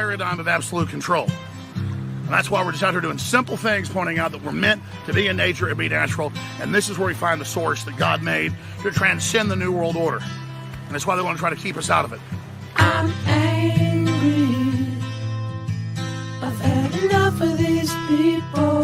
paradigm of absolute control. And that's why we're just out here doing simple things, pointing out that we're meant to be in nature and be natural. And this is where we find the source that God made to transcend the New World Order. And that's why they want to try to keep us out of it. I'm angry. I've had enough of these people.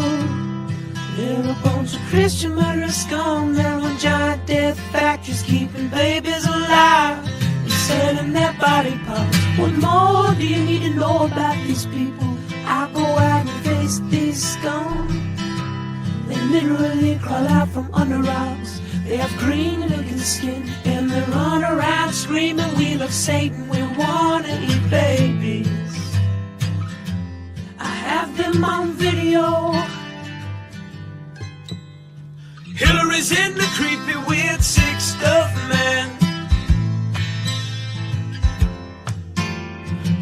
They're a bunch of Christian murderers, scum. They're on giant death factories, keeping babies alive and selling their body parts. What more do you need to know about these people? I go out and face these scum. They literally crawl out from under rocks. They have green looking skin and they run around screaming, we love Satan, we wanna eat babies. I have them on video. Hillary's in the creepy weird sick stuff, man.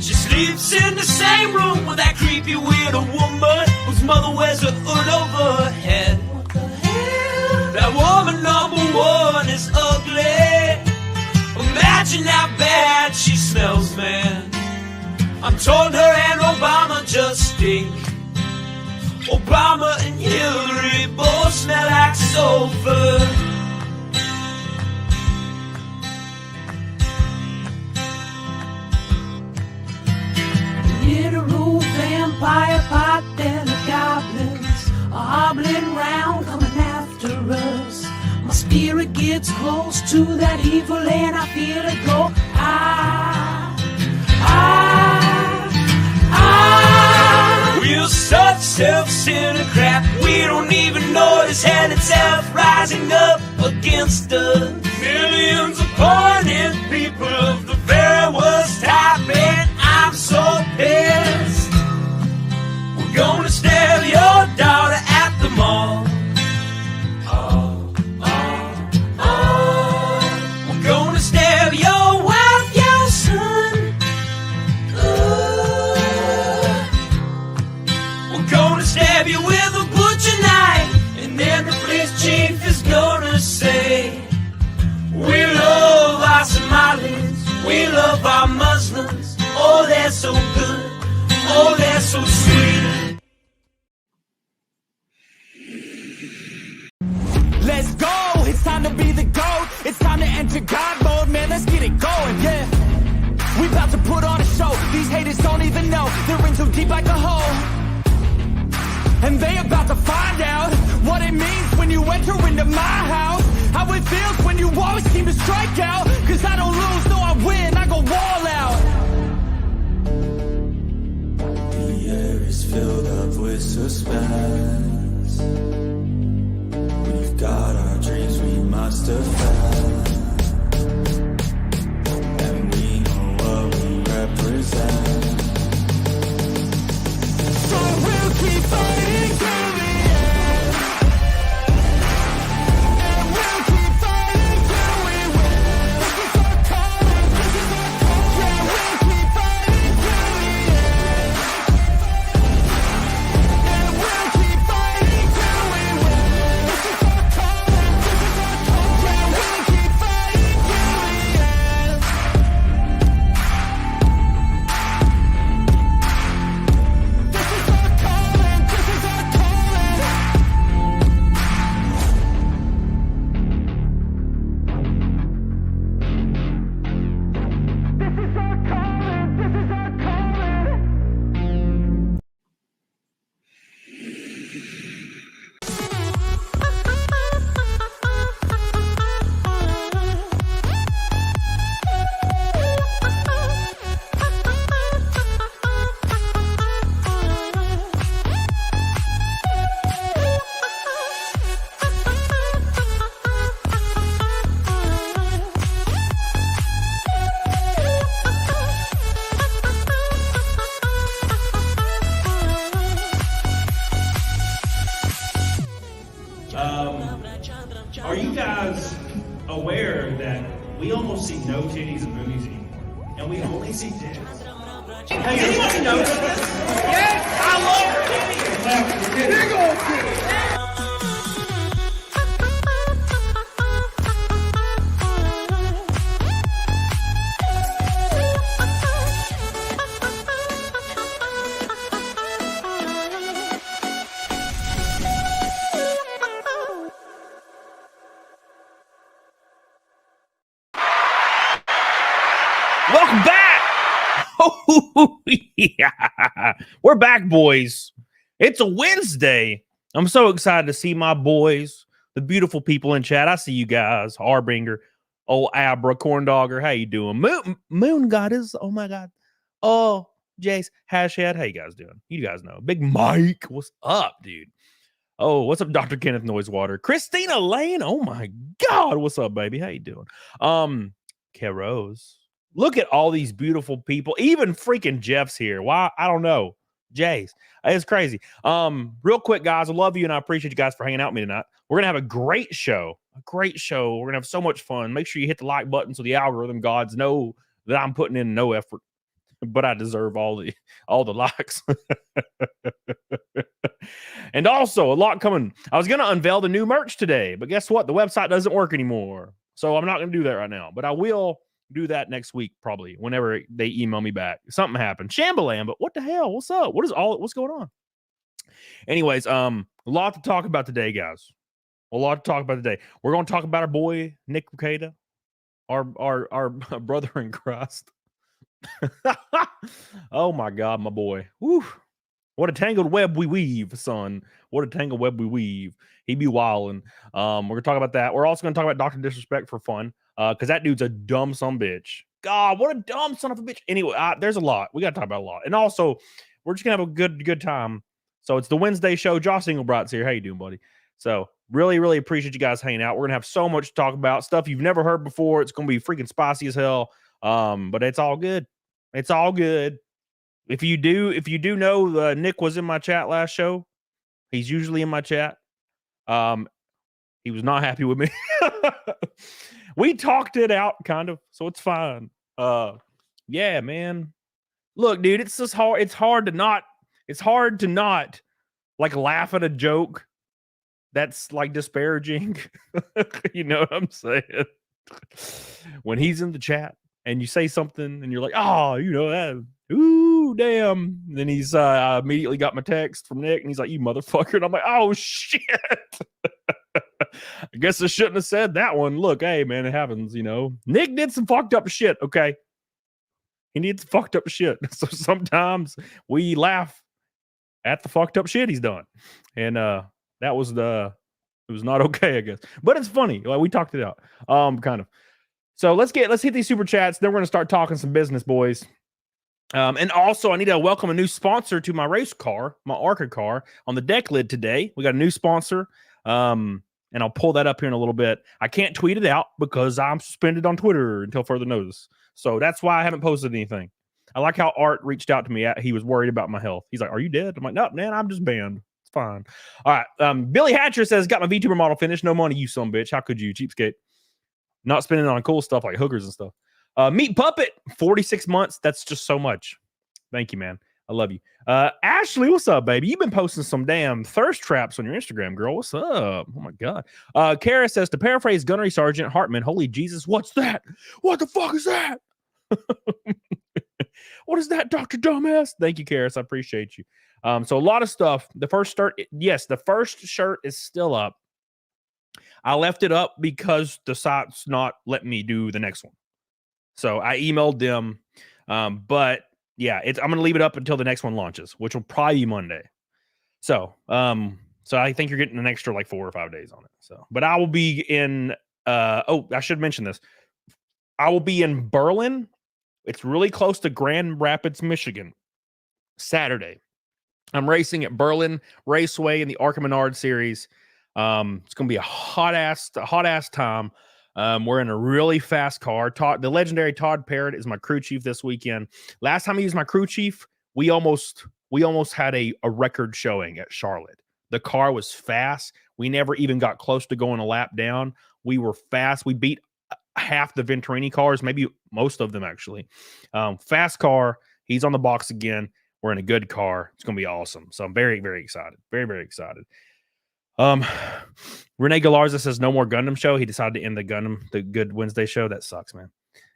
She sleeps in the same room with that creepy weird woman whose mother wears a hood over her head. What the hell? That woman number one is ugly. Imagine how bad she smells, man. I'm told her and Obama just stink. Obama and Hillary both smell like sulfur. Literal vampire pot belly goblins are hobbling round coming after us. My spirit gets close to that evil and I feel it go. We're such self-centered crap. We don't even notice hell itself rising up against us. Millions upon it, people of the very worst type, and I'm so pissed. We're gonna stab your daughter at the mall. We're gonna stab your wife, your son. We're gonna stab you with a butcher knife, and then the police chief is gonna say, we love our Somalis, we love our Muslims. Oh, they're so good, oh, they're so sweet. Let's go, it's time to be the GOAT. It's time to enter God mode, man, let's get it going, yeah. We about to put on a show, these haters don't even know. They're in too deep like a hole, and they about to find out what it means when you enter into my house. How it feels when you always seem to strike out. Cause I don't lose, no I win, I go wall out. The air is filled up with suspense. We've got our dreams we must defend, and we know what we represent. So we'll keep fighting till the end, and we'll keep fighting till we win. This is our calling, this is our calling. Yeah, we'll keep fighting till the end, and we'll keep fighting till we win. This is our calling, this is our calling. Yeah, we'll keep fighting till the end. This is our calling, this is our calling. This is our calling, this is our calling. Are you guys aware that we almost see no titties in movies anymore? And we only see tits? Hey, anybody notice this? Yes, I love titties! Big old titties! Welcome back. Oh, yeah. We're back, boys. It's a Wednesday. I'm so excited to see my boys, the beautiful people in chat. I see you guys. Harbinger, old Abra, Corndogger. How you doing? Moon Goddess. Oh, my God. Oh, Jace, Hashhead. How you guys doing? You guys know. Big Mike. What's up, dude? Oh, what's up, Dr. Kenneth Noisewater? Christina Lane. Oh, my God. What's up, baby? How you doing? Keros. Look at all these beautiful people. Even freaking Jeff's here. Why? I don't know. Jace. It's crazy. Real quick, guys. I love you and I appreciate you guys for hanging out with me tonight. We're going to have a great show. A great show. We're going to have so much fun. Make sure you hit the like button so the algorithm gods know that I'm putting in no effort. But I deserve all the likes. And also, a lot coming. I was going to unveil the new merch today, but guess what? The website doesn't work anymore. So I'm not going to do that right now. But I will do that next week, probably, whenever they email me back. Something happened. Shambalam, but what the hell? What's up? What's going on? Anyways, a lot to talk about today, guys. A lot to talk about today. We're going to talk about our boy, Nick Rekieta, our brother in Christ. Oh, my God, my boy. Whew. What a tangled web we weave, son. What a tangled web we weave. He be wildin'. We're going to talk about that. We're also going to talk about Dr. Disrespect for fun. Because that dude's a dumb son of a bitch. God, what a dumb son of a bitch. Anyway, there's a lot. We got to talk about a lot. And also, we're just going to have a good time. So it's the Wednesday show. Josh Inglebright's here. How you doing, buddy? So really, really appreciate you guys hanging out. We're going to have so much to talk about. Stuff you've never heard before. It's going to be freaking spicy as hell. But it's all good. It's all good. If you do know Nick was in my chat last show, he's usually in my chat. He was not happy with me. We talked it out, kind of, so it's fine. Yeah, man. Look, dude, it's just hard. It's hard to not like laugh at a joke that's like disparaging. You know what I'm saying? When he's in the chat and you say something and you're like, oh, you know that. Ooh, damn. And then he's I immediately got my text from Nick and he's like, you motherfucker. And I'm like, oh shit. I guess I shouldn't have said that one. Look, hey man, it happens, you know. Nick did some fucked up shit, okay? He did some fucked up shit. So sometimes we laugh at the fucked up shit he's done. And it was not okay, I guess. But it's funny. Like we talked it out. Kind of. So let's hit these super chats. Then we're gonna start talking some business, boys. And also, I need to welcome a new sponsor to my race car, my ARCA car, on the deck lid today. We got a new sponsor, and I'll pull that up here in a little bit. I can't tweet it out because I'm suspended on Twitter until further notice. So that's why I haven't posted anything. I like how Art reached out to me. He was worried about my health. He's like, are you dead? I'm like, no, man, I'm just banned. It's fine. All right. Billy Hatcher says, got my VTuber model finished. No money, you son of a bitch. How could you, cheapskate? Not spending on cool stuff like hookers and stuff. Meat Puppet, 46 months. That's just so much. Thank you, man. I love you. Ashley, what's up, baby? You've been posting some damn thirst traps on your Instagram, girl. What's up? Oh, my God. Kara says, to paraphrase Gunnery Sergeant Hartman, holy Jesus, what's that? What the fuck is that? What is that, Dr. Dumbass? Thank you, Karis. I appreciate you. So a lot of stuff. The first shirt is still up. I left it up because the site's not letting me do the next one. So I emailed them. But yeah, I'm going to leave it up until the next one launches, which will probably be Monday. So I think you're getting an extra like 4 or 5 days on it. So, but I will be in, I should mention this. I will be in Berlin. It's really close to Grand Rapids, Michigan, Saturday. I'm racing at Berlin Raceway in the ARCA Menard series. It's going to be a hot ass time. We're in a really fast car. The legendary Todd Parrott is my crew chief this weekend. Last time I used my crew chief, we almost had a record showing at Charlotte. The car was fast. We never even got close to going a lap down. We were fast. We beat half the Venturini cars, maybe most of them actually. Fast car. He's on the box again. We're in a good car. It's going to be awesome. So I'm very, very excited. Very, very excited. Renee Galarza says no more Gundam show. He decided to end the Good Wednesday show. That sucks, man.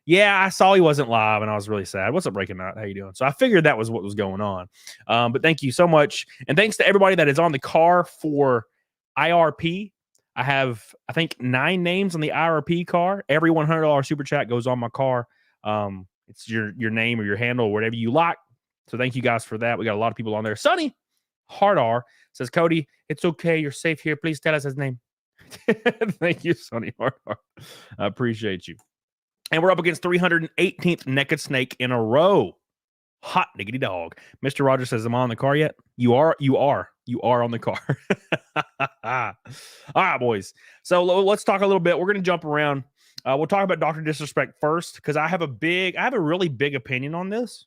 Yeah, I saw he wasn't live and I was really sad. What's up, Breaking Night? How you doing? So I figured that was what was going on. But thank you so much. And thanks to everybody that is on the car for IRP. I have, I think, 9 names on the IRP car. Every $100 super chat goes on my car. It's your name or your handle or whatever you like. So thank you guys for that. We got a lot of people on there. Sonny Hard R says, Cody, it's okay. You're safe here. Please tell us his name. Thank you, Sonny Hard R. I appreciate you. And we're up against 318th Naked Snake in a row. Hot diggity dog. Mr. Rogers says, am I on the car yet? You are on the car. All right, boys. So let's talk a little bit. We're going to jump around. We'll talk about Dr. Disrespect first, because I have a really big opinion on this.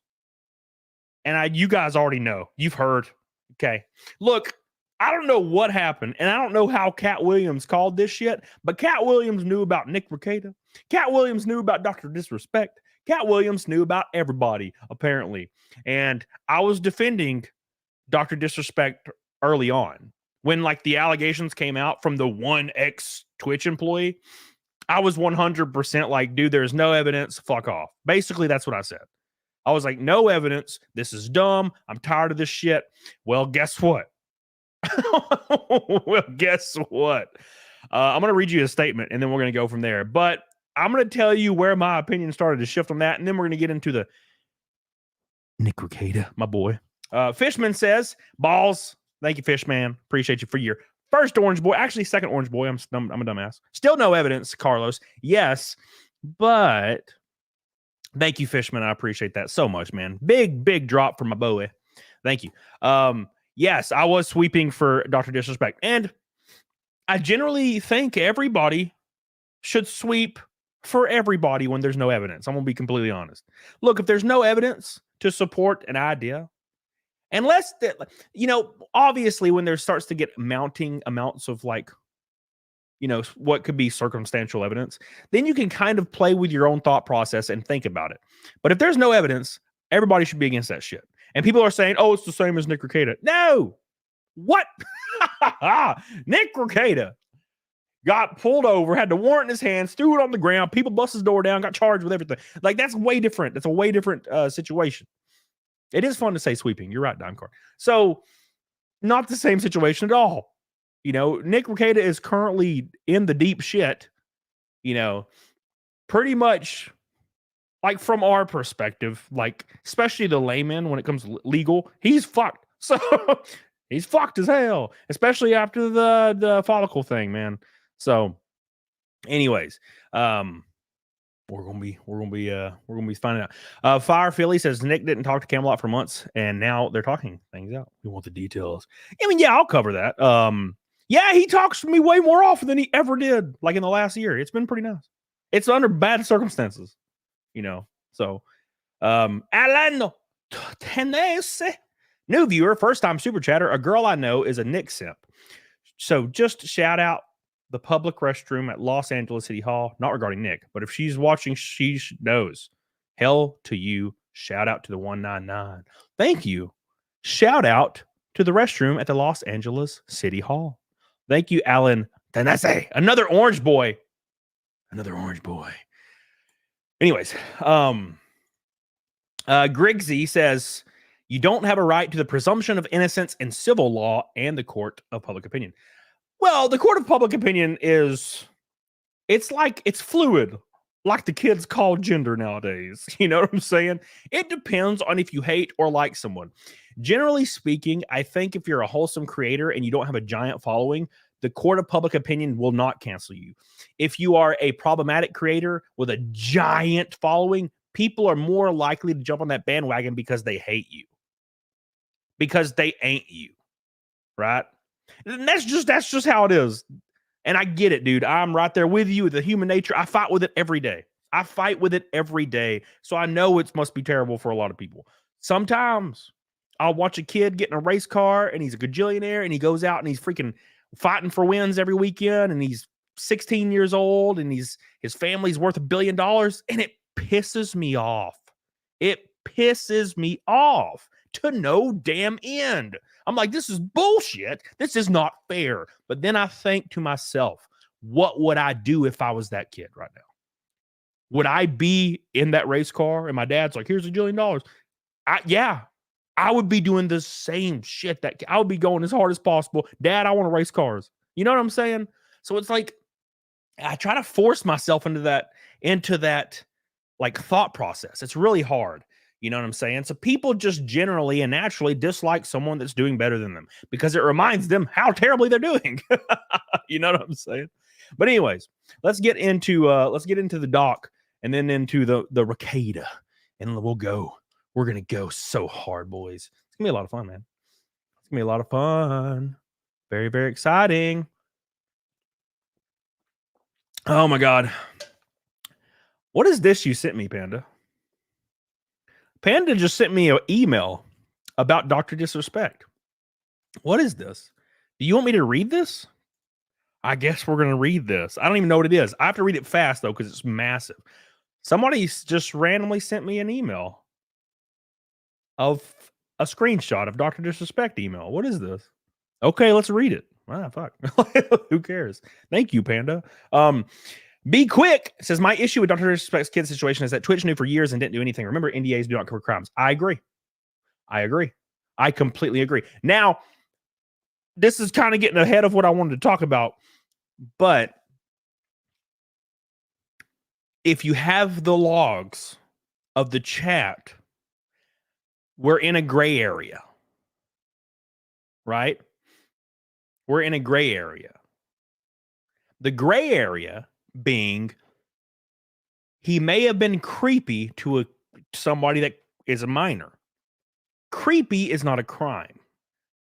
And you guys already know. You've heard. Okay. Look, I don't know what happened, and I don't know how Cat Williams called this shit, but Cat Williams knew about Nick Rekieta. Cat Williams knew about Dr. Disrespect. Cat Williams knew about everybody, apparently. And I was defending Dr. Disrespect early on. When, like, the allegations came out from the one ex-Twitch employee, I was 100% like, dude, there's no evidence. Fuck off. Basically, that's what I said. I was like, no evidence. This is dumb. I'm tired of this shit. Well, guess what? Guess what? I'm going to read you a statement, and then we're going to go from there. But I'm going to tell you where my opinion started to shift on that, and then we're going to get into the Nick Rekieta, my boy. Fishman says, balls. Thank you, Fishman. Appreciate you for your first orange boy. Actually, second orange boy. I'm a dumbass. Still no evidence, Carlos. Yes, but thank you, Fishman. I appreciate that so much, man. Big drop for my boy. Thank you. Yes, I was sweeping for Dr. Disrespect. And I generally think everybody should sweep for everybody when there's no evidence. I'm going to be completely honest. Look, if there's no evidence to support an idea, unless, obviously when there starts to get mounting amounts of, like, what could be circumstantial evidence, then you can kind of play with your own thought process and think about it. But if there's no evidence, everybody should be against that shit. And people are saying, oh, it's the same as Nick Rekieta. No. What? Nick Rekieta got pulled over, had the warrant in his hands, threw it on the ground. People bust his door down, got charged with everything. Like, that's way different. That's a way different situation. It is fun to say sweeping. You're right, Dime Card. So, not the same situation at all. Nick Rekieta is currently in the deep shit. Pretty much, like, from our perspective, like, especially the layman when it comes to legal, he's fucked. So he's fucked as hell, especially after the follicle thing, man. So, anyways, we're gonna be finding out. Fire Philly says Nick didn't talk to Camelot for months, and now they're talking things out. We want the details. I mean, yeah, I'll cover that. Yeah, he talks to me way more often than he ever did, like in the last year. It's been pretty nice. It's under bad circumstances. So Alan Tennessee, new viewer, first time super chatter. A girl I know is a Nick simp. So just shout out the public restroom at Los Angeles City Hall, not regarding Nick, but if she's watching, she knows. Hell to you. Shout out to the 199. Thank you. Shout out to the restroom at the Los Angeles City Hall. Thank you, Alan Tennessee. Another orange boy. Anyways, Griggsy says, you don't have a right to the presumption of innocence in civil law and the court of public opinion. Well, the court of public opinion it's fluid, like the kids call gender nowadays. You know what I'm saying? It depends on if you hate or like someone. Generally speaking, I think if you're a wholesome creator and you don't have a giant following, the court of public opinion will not cancel you. If you are a problematic creator with a giant following, people are more likely to jump on that bandwagon because they hate you. Because they ain't you. Right? And that's just how it is. And I get it, dude. I'm right there with you. The human nature, I fight with it every day. So I know it must be terrible for a lot of people. Sometimes I'll watch a kid get in a race car and he's a gajillionaire and he goes out and he's freaking fighting for wins every weekend and he's 16 years old and his family's worth $1 billion, and it pisses me off. To no damn end. I'm like, this is bullshit. This is not fair. But then I think to myself, what would I do if I was that kid right now? Would I be in that race car and my dad's like, here's $1 billion? I would be doing the same shit. That I would be going as hard as possible. Dad, I want to race cars. You know what I'm saying? So it's like, I try to force myself into that like thought process. It's really hard. You know what I'm saying? So people just generally and naturally dislike someone that's doing better than them because it reminds them how terribly they're doing. You know what I'm saying? But anyways, let's get into the doc and then into the Rekieta, and we'll go. We're gonna go so hard, boys. It's gonna be a lot of fun, man. It's gonna be a lot of fun. Very, very exciting. Oh my God. What is this you sent me, Panda? Panda just sent me an email about Dr. Disrespect. What is this? Do you want me to read this? I guess we're going to read this. I don't even know what it is. I have to read it fast, though, because it's massive. Somebody just randomly sent me an email of a screenshot of Dr. Disrespect email. What is this? Okay, let's read it. Ah, fuck. Who cares? Thank you, Panda. Be quick says, my issue with Dr. Disrespect's kid situation is that Twitch knew for years and didn't do anything. Remember, NDAs do not cover crimes. I agree. I completely agree. Now, this is kind of getting ahead of what I wanted to talk about, but if you have the logs of the chat, we're in a gray area, right? We're in a gray area. The gray area being he may have been creepy to somebody that is a minor. Creepy is not a crime.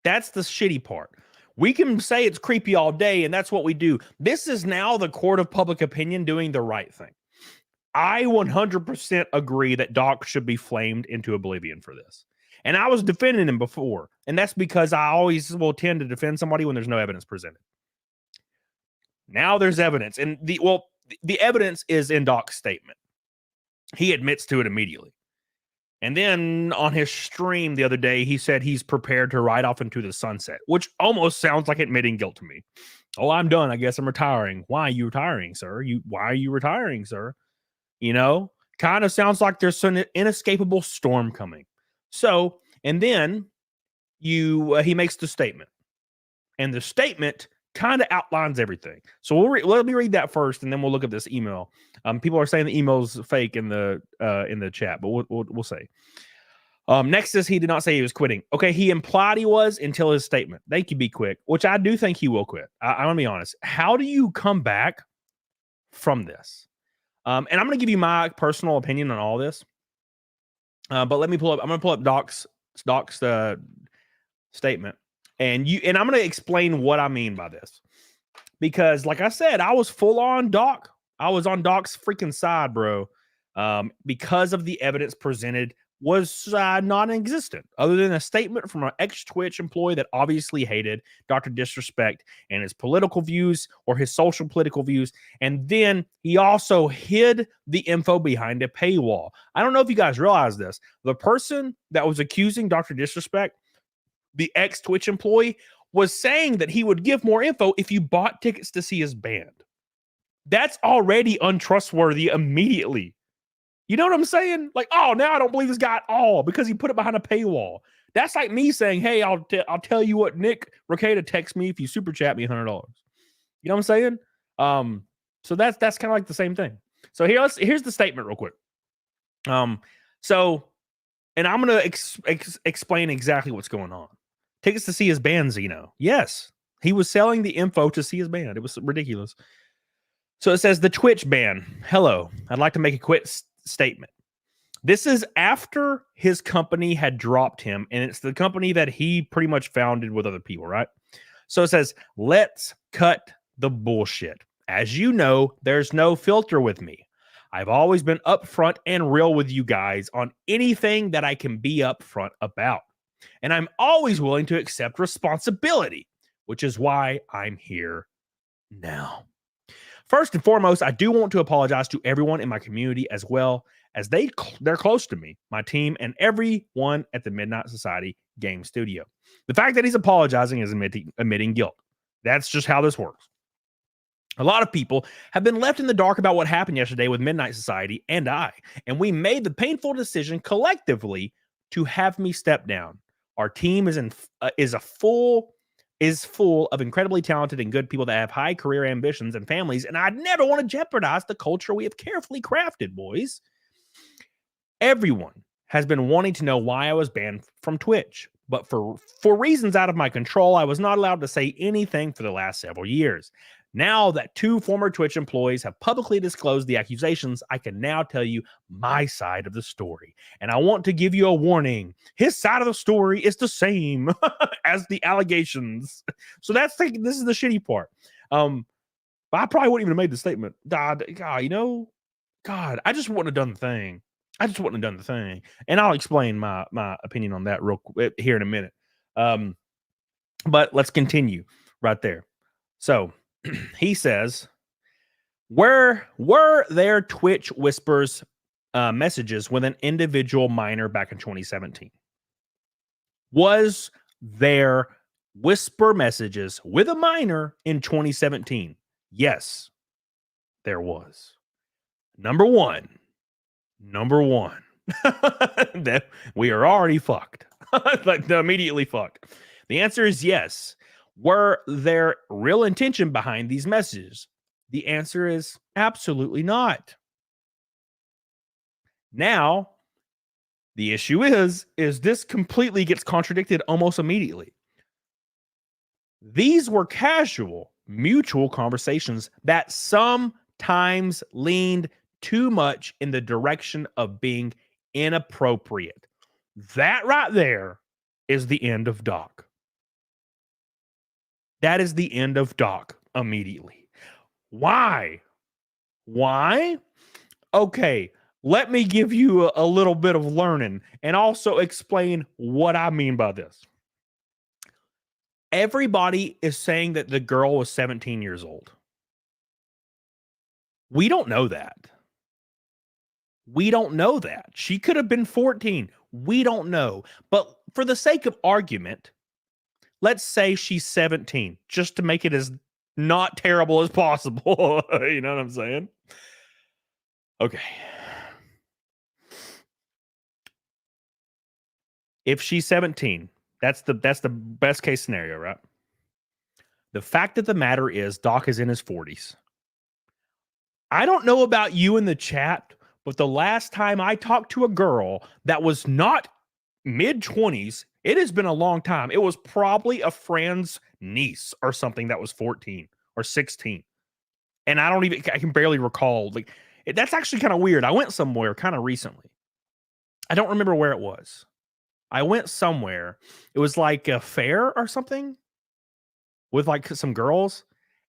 That's the shitty part. We can say it's creepy all day, and that's what we do. This is now the court of public opinion doing the right thing. I 100% agree that Doc should be flamed into oblivion for this. And I was defending him before, and that's because I always will tend to defend somebody when there's no evidence presented. Now there's evidence, and the evidence is in Doc's statement. He admits to it immediately. And then on his stream the other day, he said he's prepared to ride off into the sunset, which almost sounds like admitting guilt to me. Oh, I'm done. I guess I'm retiring. Why are you retiring, sir? Why are you retiring, sir? You know, kind of sounds like there's an inescapable storm coming. So, and then he makes the statement. And the statement kind of outlines everything. So let me read that first, and then we'll look at this email. People are saying the email's fake in the chat, but we'll say. Next is he did not say he was quitting. Okay, he implied he was until his statement. Thank you, Be Quick, which I do think he will quit. I'm gonna be honest. How do you come back from this? And I'm gonna give you my personal opinion on all this. But let me pull up. I'm gonna pull up Doc's statement. And I'm going to explain what I mean by this. Because, like I said, I was full on Doc. I was on Doc's freaking side, bro. Because of the evidence presented was non-existent. Other than a statement from an ex-Twitch employee that obviously hated Dr. Disrespect and his political views or his social political views. And then he also hid the info behind a paywall. I don't know if you guys realize this. The person that was accusing Dr. Disrespect, the ex-Twitch employee, was saying that he would give more info if you bought tickets to see his band. That's already untrustworthy immediately. You know what I'm saying? Like, oh, now I don't believe this guy at all because he put it behind a paywall. That's like me saying, hey, I'll tell you what Nick Rekieta texts me if you super chat me $100. You know what I'm saying? So that's kind of like the same thing. So here's the statement real quick. And I'm going to explain exactly what's going on. Tickets to see his band, Zeno. Yes, he was selling the info to see his band. It was ridiculous. So it says the Twitch ban. Hello, I'd like to make a quick statement. This is after his company had dropped him, and it's the company that he pretty much founded with other people, right? So it says, let's cut the bullshit. As you know, there's no filter with me. I've always been upfront and real with you guys on anything that I can be upfront about. And I'm always willing to accept responsibility, which is why I'm here now. First and foremost, I do want to apologize to everyone in my community as well, as they're close to me, my team, and everyone at the Midnight Society Game Studio. The fact that he's apologizing is admitting guilt. That's just how this works. A lot of people have been left in the dark about what happened yesterday with Midnight Society and we made the painful decision collectively to have me step down. Our team is full of incredibly talented and good people that have high career ambitions and families, and I'd never want to jeopardize the culture we have carefully crafted, boys. Everyone has been wanting to know why I was banned from Twitch, but for reasons out of my control, I was not allowed to say anything for the last several years. Now that 2 former Twitch employees have publicly disclosed the accusations, I can now tell you my side of the story. And I want to give you a warning. His side of the story is the same as the allegations. So this is the shitty part. But I probably wouldn't even have made the statement. God, I just wouldn't have done the thing. And I'll explain my opinion on that real quick here in a minute. But let's continue right there. So he says, were there Twitch whispers messages with an individual minor back in 2017? Was there whisper messages with a minor in 2017? Yes, there was. Number one. That we are already fucked. Like immediately fucked. The answer is yes. Were there real intention behind these messages? The answer is absolutely not. Now, the issue is this completely gets contradicted almost immediately. These were casual, mutual conversations that sometimes leaned too much in the direction of being inappropriate. That right there is the end of Doc. That is the end of Doc immediately. Why? Okay, let me give you a little bit of learning and also explain what I mean by this. Everybody is saying that the girl was 17 years old. We don't know that. She could have been 14. We don't know. But for the sake of argument, let's say she's 17, just to make it as not terrible as possible. You know what I'm saying? Okay. If she's 17, that's the best case scenario, right? The fact of the matter is Doc is in his 40s. I don't know about you in the chat, but the last time I talked to a girl that was not mid-20s, it has been a long time. It was probably a friend's niece or something that was 14 or 16. And I can barely recall. That's actually kind of weird. I went somewhere kind of recently. I don't remember where it was. I went somewhere. It was like a fair or something with like some girls.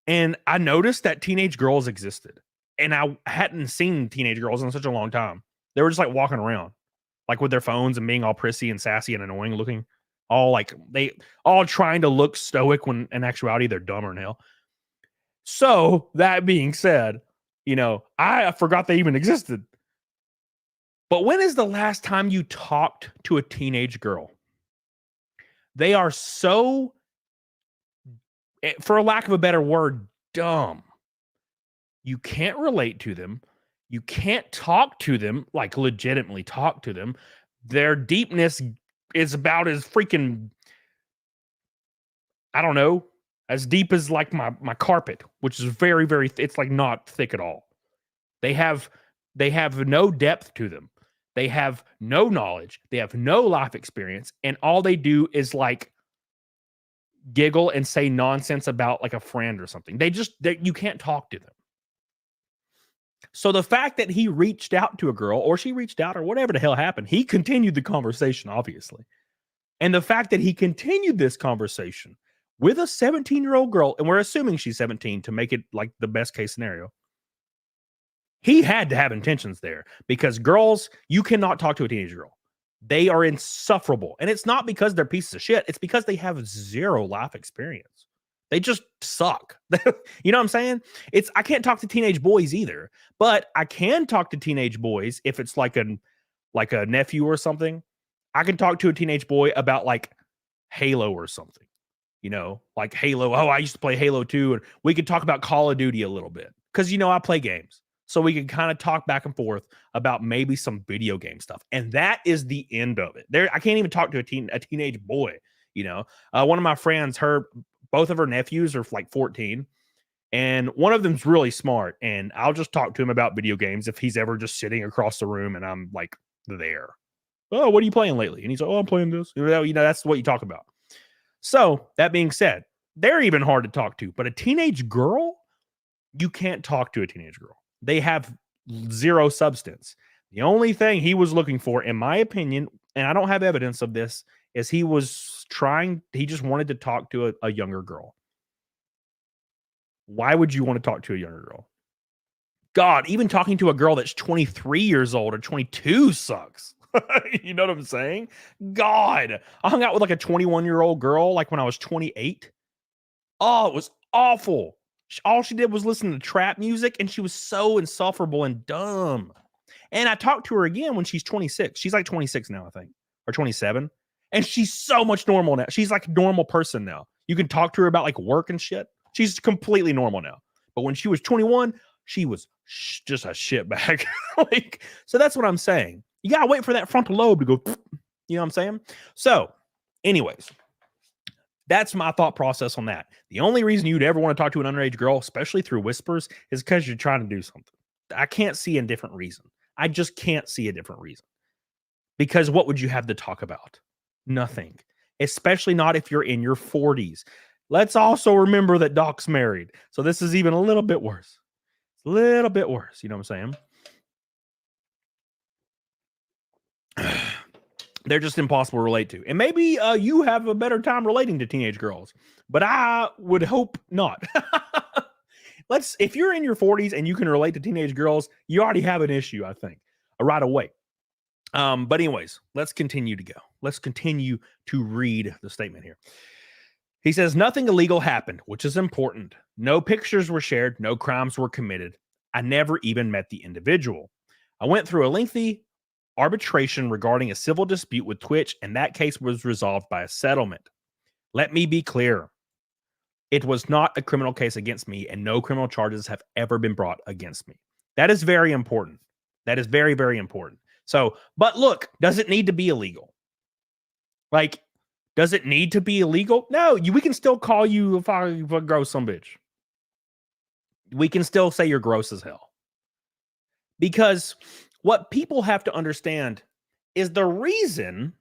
And I noticed that teenage girls existed. And I hadn't seen teenage girls in such a long time. They were just like walking around, like with their phones and being all prissy and sassy and annoying looking, all trying to look stoic when in actuality they're dumber than hell. So that being said, I forgot they even existed. But when is the last time you talked to a teenage girl? They are so, for lack of a better word, dumb. You can't relate to them. You can't talk to them, like legitimately talk to them. Their deepness is about as freaking, I don't know, as deep as like my carpet, which is very, very, it's like not thick at all. They have no depth to them. They have no knowledge. They have no life experience. And all they do is like giggle and say nonsense about like a friend or something. You can't talk to them. So the fact that he reached out to a girl or she reached out or whatever the hell happened, he continued the conversation, obviously. And the fact that he continued this conversation with a 17-year-old girl, and we're assuming she's 17 to make it like the best case scenario, he had to have intentions there because girls, you cannot talk to a teenage girl. They are insufferable. And it's not because they're pieces of shit. It's because they have zero life experience. They just suck. You know what I'm saying? I can't talk to teenage boys either, but I can talk to teenage boys if it's like a nephew or something. I can talk to a teenage boy about like Halo or something, like Halo. Oh, I used to play Halo 2, and we could talk about Call of Duty a little bit because, I play games. So we can kind of talk back and forth about maybe some video game stuff. And that is the end of it. I can't even talk to a teenage boy, One of my friends, both of her nephews are like 14, and one of them's really smart. And I'll just talk to him about video games if he's ever just sitting across the room and I'm like there. Oh, what are you playing lately? And he's like, oh, I'm playing this. You know, that's what you talk about. So that being said, they're even hard to talk to. But a teenage girl, you can't talk to a teenage girl. They have zero substance. The only thing he was looking for, in my opinion, and I don't have evidence of this, is he just wanted to talk to a younger girl. Why would you want to talk to a younger girl? God, even talking to a girl that's 23 years old or 22 sucks. You know what I'm saying? God, I hung out with like a 21-year-old girl like when I was 28. Oh, it was awful. All she did was listen to trap music, and she was so insufferable and dumb. And I talked to her again when she's 26. She's like 26 now, I think, or 27. And she's so much normal now. She's like a normal person now. You can talk to her about like work and shit. She's completely normal now. But when she was 21, she was just a shitbag. Like, so that's what I'm saying. You gotta wait for that frontal lobe to go, you know what I'm saying? So, anyways, that's my thought process on that. The only reason you'd ever want to talk to an underage girl, especially through whispers, is because you're trying to do something. I can't see a different reason. I just can't see a different reason. Because what would you have to talk about? Nothing. Especially not if you're in your 40s. Let's also remember that Doc's married. So this is even a little bit worse. A little bit worse. You know what I'm saying? They're just impossible to relate to. And maybe you have a better time relating to teenage girls, but I would hope not. If you're in your 40s and you can relate to teenage girls, you already have an issue, I think, right away. But anyways, let's continue to go. Let's continue to read the statement here. He says, nothing illegal happened, which is important. No pictures were shared. No crimes were committed. I never even met the individual. I went through a lengthy arbitration regarding a civil dispute with Twitch, and that case was resolved by a settlement. Let me be clear. It was not a criminal case against me, and no criminal charges have ever been brought against me. That is very important. That is very, very important. So, but look, does it need to be illegal? Like, does it need to be illegal? No, we can still call you a gross some bitch. We can still say you're gross as hell. Because what people have to understand is the reason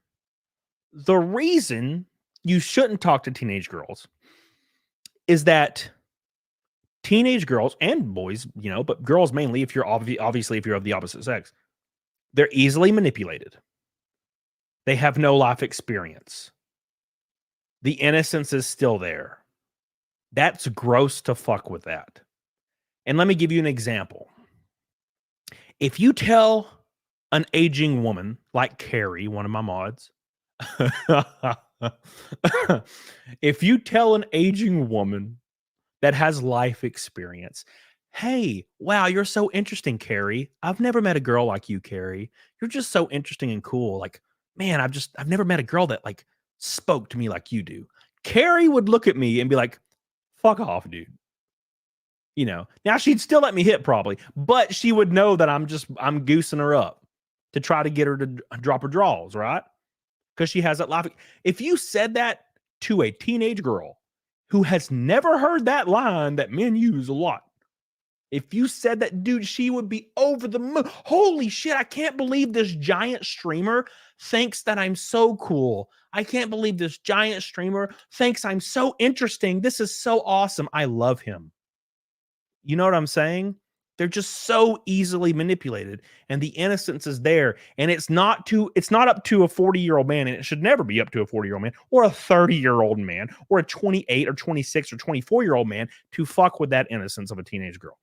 you shouldn't talk to teenage girls is that teenage girls and boys, you know, but girls mainly, if you're obviously if you're of the opposite sex, they're easily manipulated. They have no life experience. The innocence is still there. That's gross to fuck with that. And let me give you an example. If you tell an aging woman like Carrie, one of my mods, if you tell an aging woman that has life experience, hey, wow, you're so interesting, Carrie. I've never met a girl like you, Carrie. You're just so interesting and cool. Like, man, I've never met a girl that like spoke to me like you do. Carrie would look at me and be like, fuck off, dude. You know, now she'd still let me hit probably, but she would know that I'm goosing her up to try to get her to drop her draws, right? Because she has that life. If you said that to a teenage girl who has never heard that line that men use a lot, if you said that, dude, she would be over the moon. Holy shit, I can't believe this giant streamer thinks that I'm so cool. I can't believe this giant streamer thinks I'm so interesting. This is so awesome. I love him. You know what I'm saying? They're just so easily manipulated, and the innocence is there. And it's not up to a 40-year-old man, and it should never be up to a 40-year-old man or a 30-year-old man or a 28 or 26 or 24-year-old man to fuck with that innocence of a teenage girl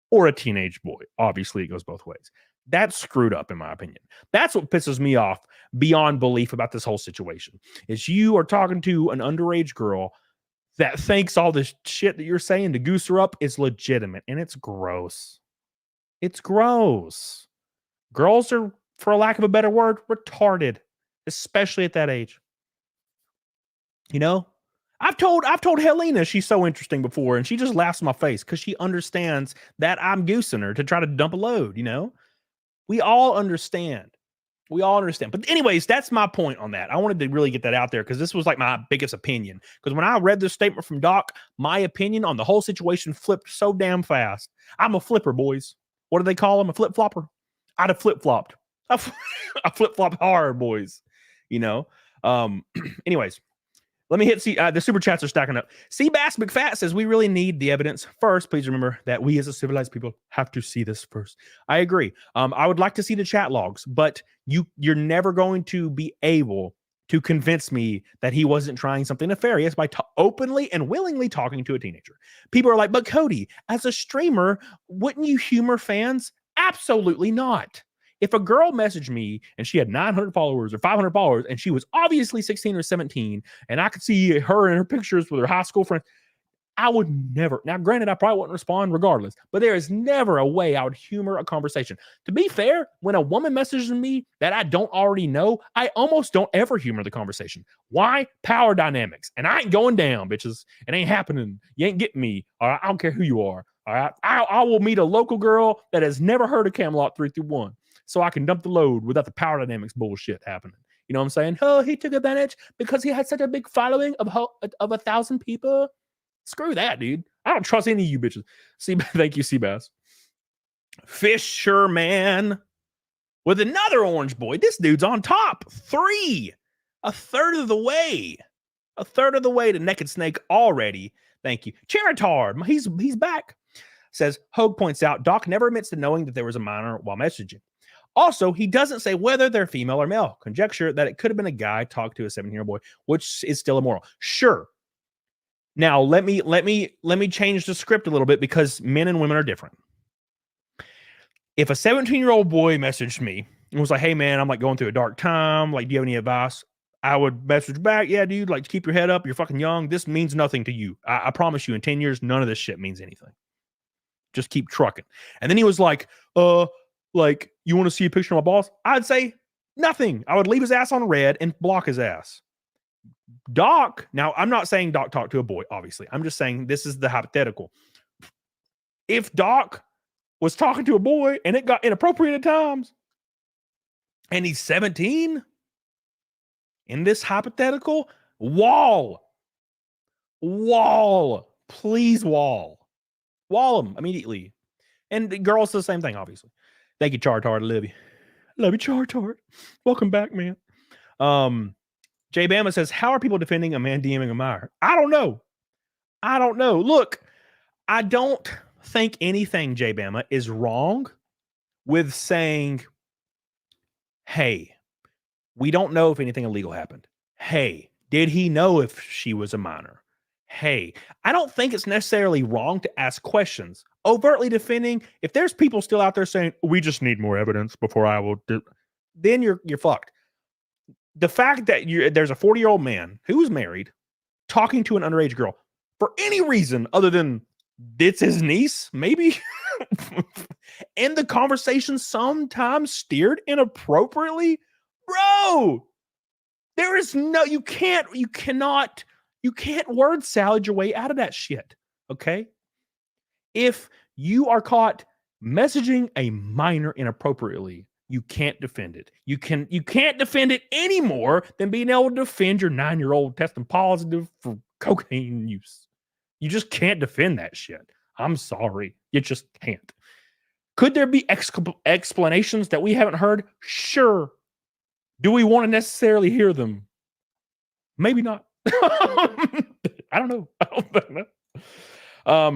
or a teenage boy. Obviously, it goes both ways. That's screwed up, in my opinion. That's what pisses me off beyond belief about this whole situation, is you are talking to an underage girl that thinks all this shit that you're saying to goose her up is legitimate, and it's gross. It's gross. Girls are, for a lack of a better word, retarded, especially at that age. You know? I've told Helena she's so interesting before, and she just laughs in my face because she understands that I'm goosing her to try to dump a load, you know? We all understand. We all understand. But anyways, that's my point on that. I wanted to really get that out there because this was like my biggest opinion. Because when I read this statement from Doc, my opinion on the whole situation flipped so damn fast. I'm a flipper, boys. What do they call him? A flip-flopper? I'd have flip-flopped. I flip-flop hard, boys. You know? Anyways, let me hit the super chats are stacking up. Seabass McFat says, we really need the evidence first. Please remember that we as a civilized people have to see this first. I agree. I would like to see the chat logs, but you're never going to be able to convince me that he wasn't trying something nefarious by openly and willingly talking to a teenager. People are like, but Cody, as a streamer, wouldn't you humor fans? Absolutely not. If a girl messaged me and she had 900 followers or 500 followers and she was obviously 16 or 17 and I could see her in her pictures with her high school friends, I would never. Now, granted, I probably wouldn't respond regardless, but there is never a way I would humor a conversation. To be fair, when a woman messages me that I don't already know, I almost don't ever humor the conversation. Why? Power dynamics. And I ain't going down, bitches. It ain't happening. You ain't getting me. All right? I don't care who you are. All right? I will meet a local girl that has never heard of Camelot 3-1 so I can dump the load without the power dynamics bullshit happening. You know what I'm saying? Oh, he took advantage because he had such a big following of 1,000 people. Screw that, dude. I don't trust any of you bitches. Thank you, Seabass. Fisherman with another orange boy. This dude's on top. 3. A third of the way. A third of the way to Naked Snake already. Thank you. Charitard. He's back. Says, Hogue points out, Doc never admits to knowing that there was a minor while messaging. Also, he doesn't say whether they're female or male. Conjecture that it could have been a guy talk to a 17-year-old boy, which is still immoral. Sure. Now, let me change the script a little bit because men and women are different. If a 17-year-old boy messaged me and was like, hey, man, I'm like going through a dark time. Like, do you have any advice? I would message back, yeah, dude, like keep your head up. You're fucking young. This means nothing to you. I promise you in 10 years, none of this shit means anything. Just keep trucking. And then he was like, like, you want to see a picture of my boss? I'd say nothing. I would leave his ass on red and block his ass. Doc, now I'm not saying Doc talked to a boy, obviously. I'm just saying this is the hypothetical. If Doc was talking to a boy and it got inappropriate at times, and he's 17, in this hypothetical, wall, please wall him immediately. And the girls do the same thing, obviously. Thank you, Chartard. I love you. Love you, Chartard. Welcome back, man. Jay Bama says, how are people defending a man DMing a minor? I don't know. Look, I don't think anything, Jay Bama, is wrong with saying, hey, we don't know if anything illegal happened. Hey, did he know if she was a minor? Hey, I don't think it's necessarily wrong to ask questions. Overtly defending, if there's people still out there saying, we just need more evidence before I will do, then you're fucked. The fact that there's a 40-year-old man who's married talking to an underage girl for any reason other than it's his niece, maybe, and the conversation sometimes steered inappropriately, bro, there is no, you can't word salad your way out of that shit, okay? If you are caught messaging a minor inappropriately, you can't defend it. You can't defend it any more than being able to defend your 9-year-old testing positive for cocaine use. You just can't defend that shit. I'm sorry. You just can't. Could there be explanations that we haven't heard? Sure. Do we want to necessarily hear them? Maybe not. I don't know.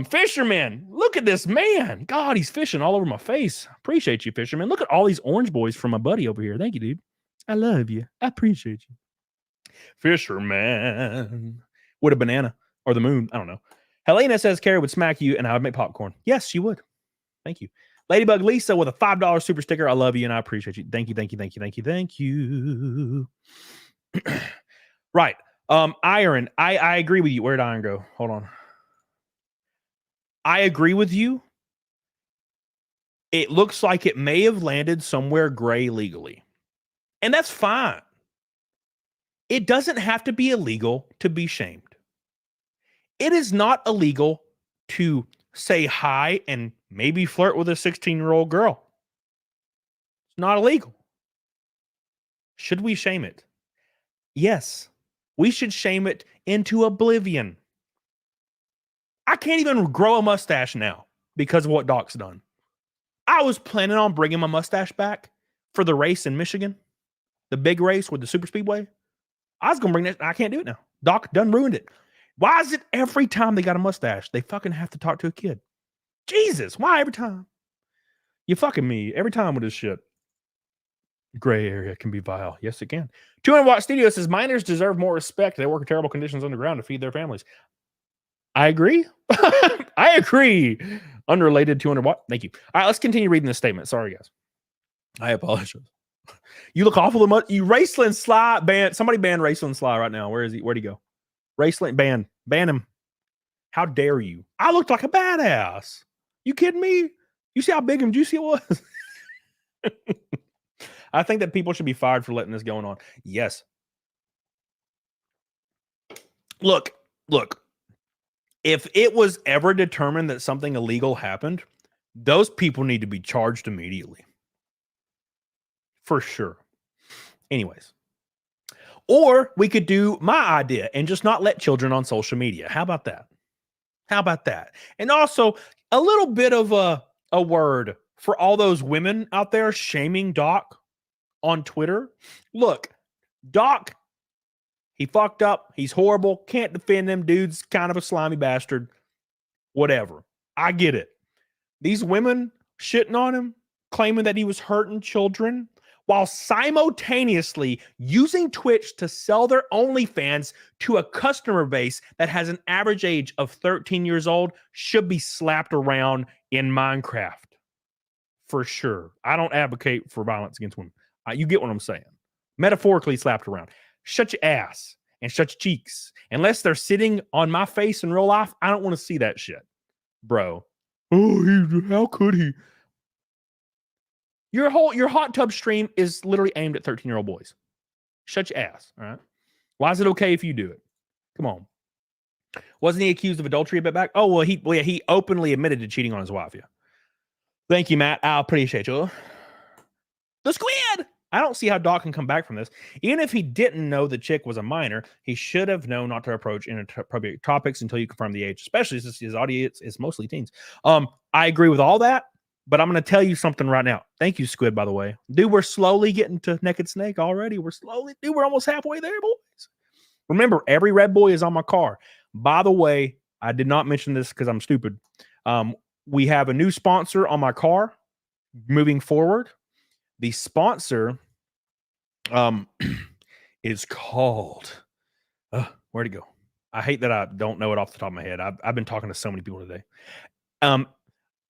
Fisherman, look at this man. God, he's fishing all over my face. Appreciate you, Fisherman. Look at all these orange boys from my buddy over here. Thank you, dude. I love you. I appreciate you. Fisherman with a banana or the moon. I don't know. Helena says Carrie would smack you and I would make popcorn. Yes, she would. Thank you. Ladybug Lisa with a $5 super sticker. I love you and I appreciate you. Thank you. Right. Iron. I agree with you. Where'd Iron go? Hold on. I agree with you. It looks like it may have landed somewhere gray legally. And that's fine. It doesn't have to be illegal to be shamed. It is not illegal to say hi and maybe flirt with a 16-year-old girl. It's not illegal. Should we shame it? Yes. We should shame it into oblivion. I can't even grow a mustache now because of what Doc's done. I was planning on bringing my mustache back for the race in Michigan, the big race with the super speedway. I was going to bring that. I can't do it now. Doc done ruined it. Why is it every time they got a mustache, they fucking have to talk to a kid? Jesus, why every time? You fucking me every time with this shit. Gray area can be vile. Yes, it can. 200-watt studio says minors deserve more respect. They work in terrible conditions underground to feed their families. I agree. I agree. Unrelated 200-watt. Thank you. All right, let's continue reading this statement. Sorry, guys. I apologize. You look awful. You Raceland Sly ban. Somebody ban Raceland Sly right now. Where is he? Where'd he go? Raceland ban him. How dare you? I looked like a badass. You kidding me? You see how big and juicy it was? I think that people should be fired for letting this going on. Yes. Look. If it was ever determined that something illegal happened, those people need to be charged immediately. For sure. Anyways. Or we could do my idea and just not let children on social media. How about that? And also a little bit of a word for all those women out there shaming Doc on Twitter. Look, Doc, he fucked up. He's horrible. Can't defend him. Dude's kind of a slimy bastard. Whatever. I get it. These women shitting on him, claiming that he was hurting children, while simultaneously using Twitch to sell their OnlyFans to a customer base that has an average age of 13 years old, should be slapped around in Minecraft. For sure. I don't advocate for violence against women. You get what I'm saying. Metaphorically slapped around. Shut your ass and shut your cheeks. Unless they're sitting on my face in real life, I don't want to see that shit. Bro. Oh, how could he? Your hot tub stream is literally aimed at 13-year-old boys. Shut your ass, all right? Why is it okay if you do it? Come on. Wasn't he accused of adultery a bit back? Oh, well, he openly admitted to cheating on his wife, yeah. Thank you, Matt. I appreciate you. The squid! I don't see how Doc can come back from this. Even if he didn't know the chick was a minor, he should have known not to approach inappropriate topics until you confirm the age, especially since his audience is mostly teens. I agree with all that, but I'm going to tell you something right now. Thank you, Squid, by the way. Dude, we're slowly getting to Naked Snake already. We're almost halfway there, boys. Remember, every red boy is on my car. By the way, I did not mention this because I'm stupid. We have a new sponsor on my car moving forward. The sponsor is called, where'd it go? I hate that I don't know it off the top of my head. I've been talking to so many people today.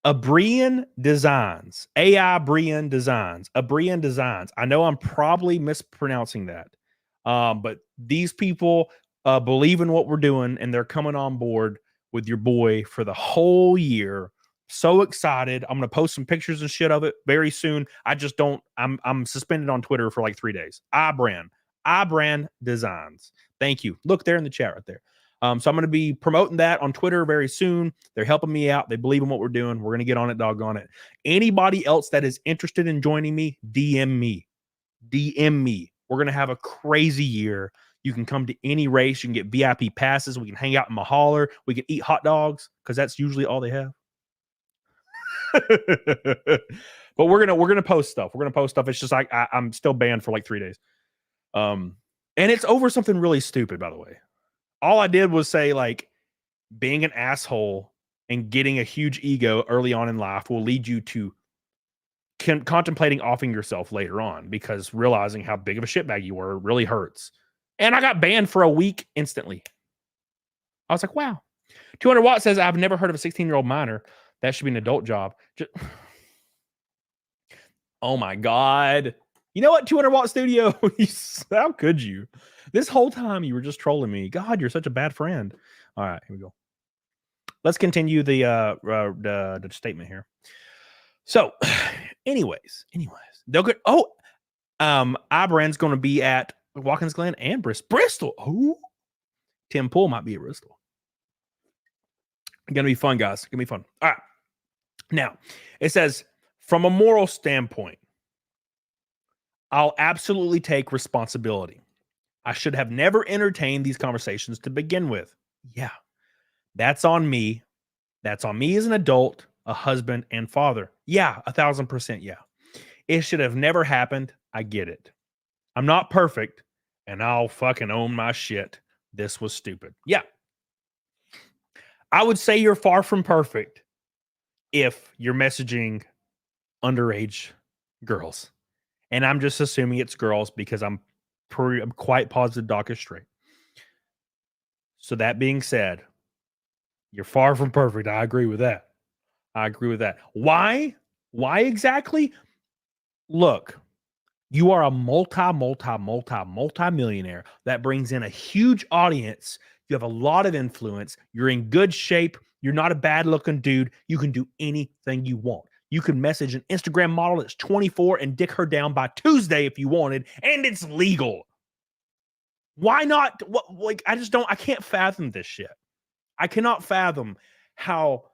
Abrian Designs. AI Brian Designs. Abrian Designs. I know I'm probably mispronouncing that. But these people believe in what we're doing, and they're coming on board with your boy for the whole year. So excited. I'm going to post some pictures and shit of it very soon. I'm suspended on Twitter for like 3 days. iBrand Designs. Thank you. Look there in the chat right there. So I'm going to be promoting that on Twitter very soon. They're helping me out. They believe in what we're doing. We're going to get on it, doggone it. Anybody else that is interested in joining me, DM me. We're going to have a crazy year. You can come to any race. You can get VIP passes. We can hang out in my holler. We can eat hot dogs because that's usually all they have. But we're gonna post stuff. It's just like I'm still banned for like 3 days. And it's over something really stupid, by the way. All I did was say, like, being an asshole and getting a huge ego early on in life will lead you to contemplating offing yourself later on, because realizing how big of a shitbag you were really hurts. And I got banned for a week instantly. I was like, wow. 200 Watt says, I've never heard of a 16-year-old minor. That should be an adult job. Oh my God. You know what, 200 Watt Studio? How could you? This whole time you were just trolling me. God, you're such a bad friend. All right, here we go. Let's continue the statement here. So, anyways, they'll get. iBrand's going to be at Watkins Glen and Bristol. Oh, Tim Pool might be at Bristol. Gonna be fun, guys. Gonna be fun. All right. Now, it says, from a moral standpoint, I'll absolutely take responsibility. I should have never entertained these conversations to begin with. Yeah, that's on me. That's on me as an adult, a husband, and father. Yeah, 1,000%. Yeah. It should have never happened. I get it. I'm not perfect, and I'll fucking own my shit. This was stupid. Yeah. I would say you're far from perfect if you're messaging underage girls. And I'm just assuming it's girls because I'm quite positive Doc is straight. So that being said, you're far from perfect. I agree with that. Why? Why exactly? Look, you are a multi-millionaire that brings in a huge audience. You have a lot of influence. You're in good shape. You're not a bad looking dude. You can do anything you want. You can message an Instagram model that's 24 and dick her down by Tuesday if you wanted, and it's legal. Why not? Like, I can't fathom this shit. I cannot fathom how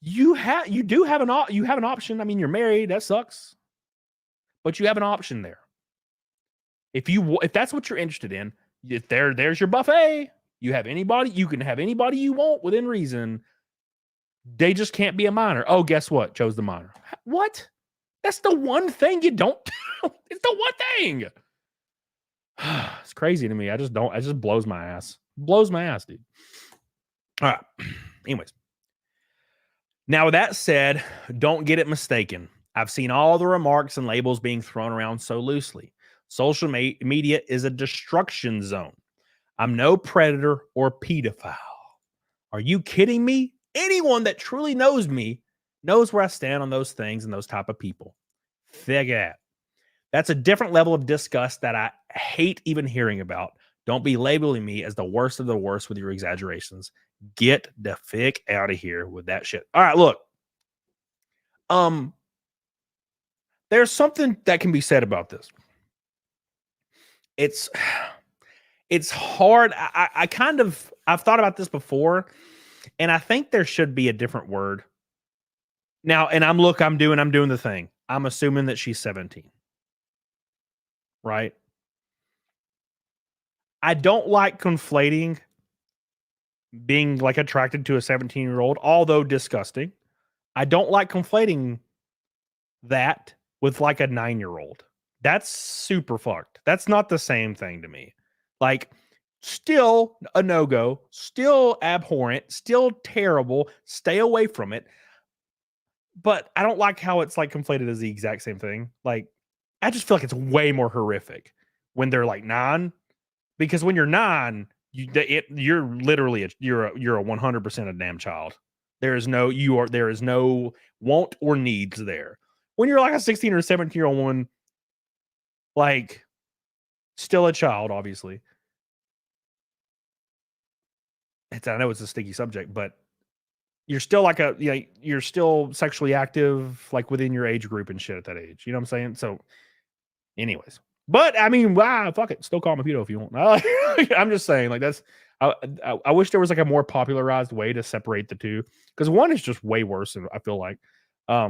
you have an option. I mean, you're married. That sucks. But you have an option there. If that's what you're interested in, there's your buffet. You can have anybody you want within reason. They just can't be a minor. Oh, guess what? Chose the minor. What? That's the one thing you don't do. It's the one thing. It's crazy to me. It just blows my ass. Blows my ass, dude. All right. Anyways. Now, with that said, don't get it mistaken. I've seen all the remarks and labels being thrown around so loosely. Social media is a destruction zone. I'm no predator or pedophile. Are you kidding me? Anyone that truly knows me knows where I stand on those things and those type of people. Figure that. That's a different level of disgust that I hate even hearing about. Don't be labeling me as the worst of the worst with your exaggerations. Get the fick out of here with that shit. All right, look. There's something that can be said about this. It's hard. I've thought about this before, and I think there should be a different word. Now, and I'm doing the thing. I'm assuming that she's 17. Right? I don't like conflating being like attracted to a 17-year-old, although disgusting. I don't like conflating that with like a 9-year-old. That's super fucked. That's not the same thing to me. Like, still a no-go, still abhorrent, still terrible. Stay away from it. But I don't like how it's like conflated as the exact same thing. Like, I just feel like it's way more horrific when they're like 9, because when you're 9, you're literally you're a 100% a damn child. There is no want or needs there. When you're like a 16 or 17-year-old woman, like, still a child, obviously. I know it's a sticky subject, but you're still like you're still sexually active, like within your age group and shit at that age. You know what I'm saying? So, anyways, but I mean, wow, fuck it, still call me a pedo if you want. I'm just saying, like, that's. I wish there was like a more popularized way to separate the two, because one is just way worse. I feel like,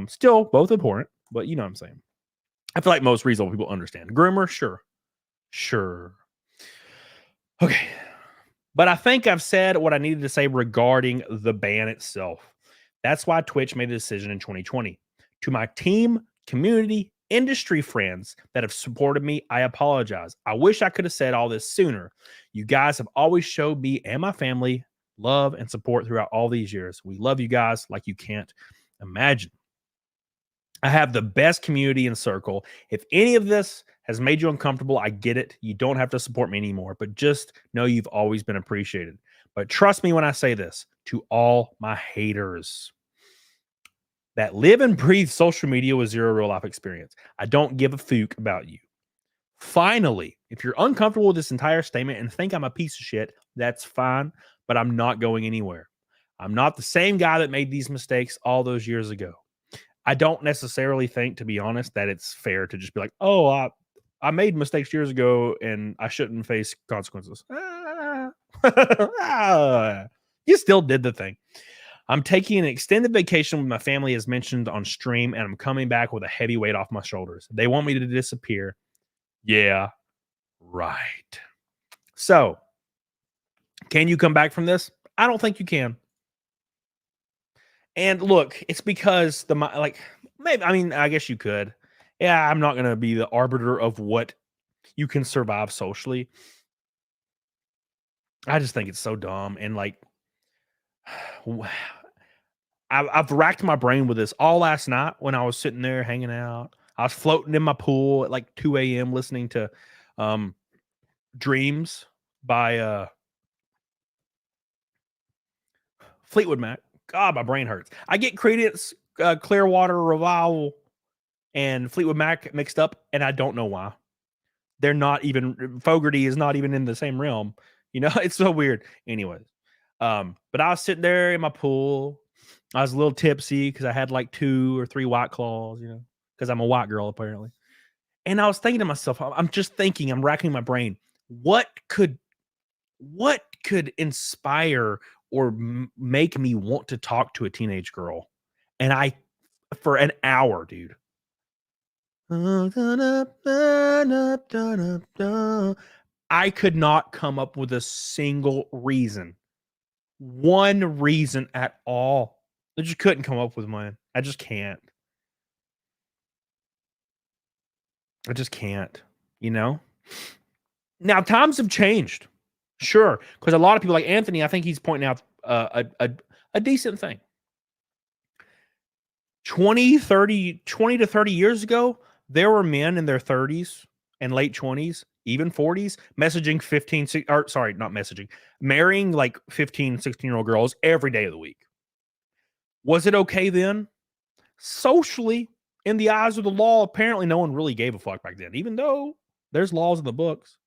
still both important, but you know what I'm saying. I feel like most reasonable people understand. Groomer, sure. Okay. But I think I've said what I needed to say regarding the ban itself. That's why Twitch made a decision in 2020. To my team, community, industry friends that have supported me, I apologize. I wish I could have said all this sooner. You guys have always showed me and my family love and support throughout all these years. We love you guys like you can't imagine. I have the best community and circle. If any of this has made you uncomfortable, I get it. You don't have to support me anymore, but just know you've always been appreciated. But trust me when I say this, to all my haters that live and breathe social media with zero real life experience, I don't give a fuck about you. Finally, if you're uncomfortable with this entire statement and think I'm a piece of shit, that's fine, but I'm not going anywhere. I'm not the same guy that made these mistakes all those years ago. I don't necessarily think, to be honest, that it's fair to just be like, oh, I made mistakes years ago and I shouldn't face consequences. You still did the thing. I'm taking an extended vacation with my family, as mentioned on stream, and I'm coming back with a heavy weight off my shoulders. They want me to disappear. Yeah, right. So, can you come back from this? I don't think you can. And look, it's because maybe, I mean, I guess you could. yeah, I'm not going to be the arbiter of what you can survive socially. I just think it's so dumb. And like, I've racked my brain with this all last night when I was sitting there hanging out. I was floating in my pool at like 2 a.m. listening to Dreams by Fleetwood Mac. God, my brain hurts. I get Creedence Clearwater Revival and Fleetwood Mac mixed up, and I don't know why. They're not even, Fogerty is not even in the same realm. You know, it's so weird. Anyways, but I was sitting there in my pool. I was a little tipsy because I had like 2 or 3 White Claws, you know, because I'm a white girl apparently. And I was thinking to myself, I'm just thinking, I'm racking my brain. What could inspire or make me want to talk to a teenage girl? And I, for an hour, dude. I could not come up with a single reason. One reason at all. I just couldn't come up with one. I just can't. I just can't, you know? Now, times have changed. Sure. Because a lot of people like Anthony, I think he's pointing out a decent thing. 20 to 30 years ago, there were men in their 30s and late 20s, even 40s, marrying like 15, 16-year-old girls every day of the week. Was it okay then? Socially, in the eyes of the law, apparently no one really gave a fuck back then, even though there's laws in the books.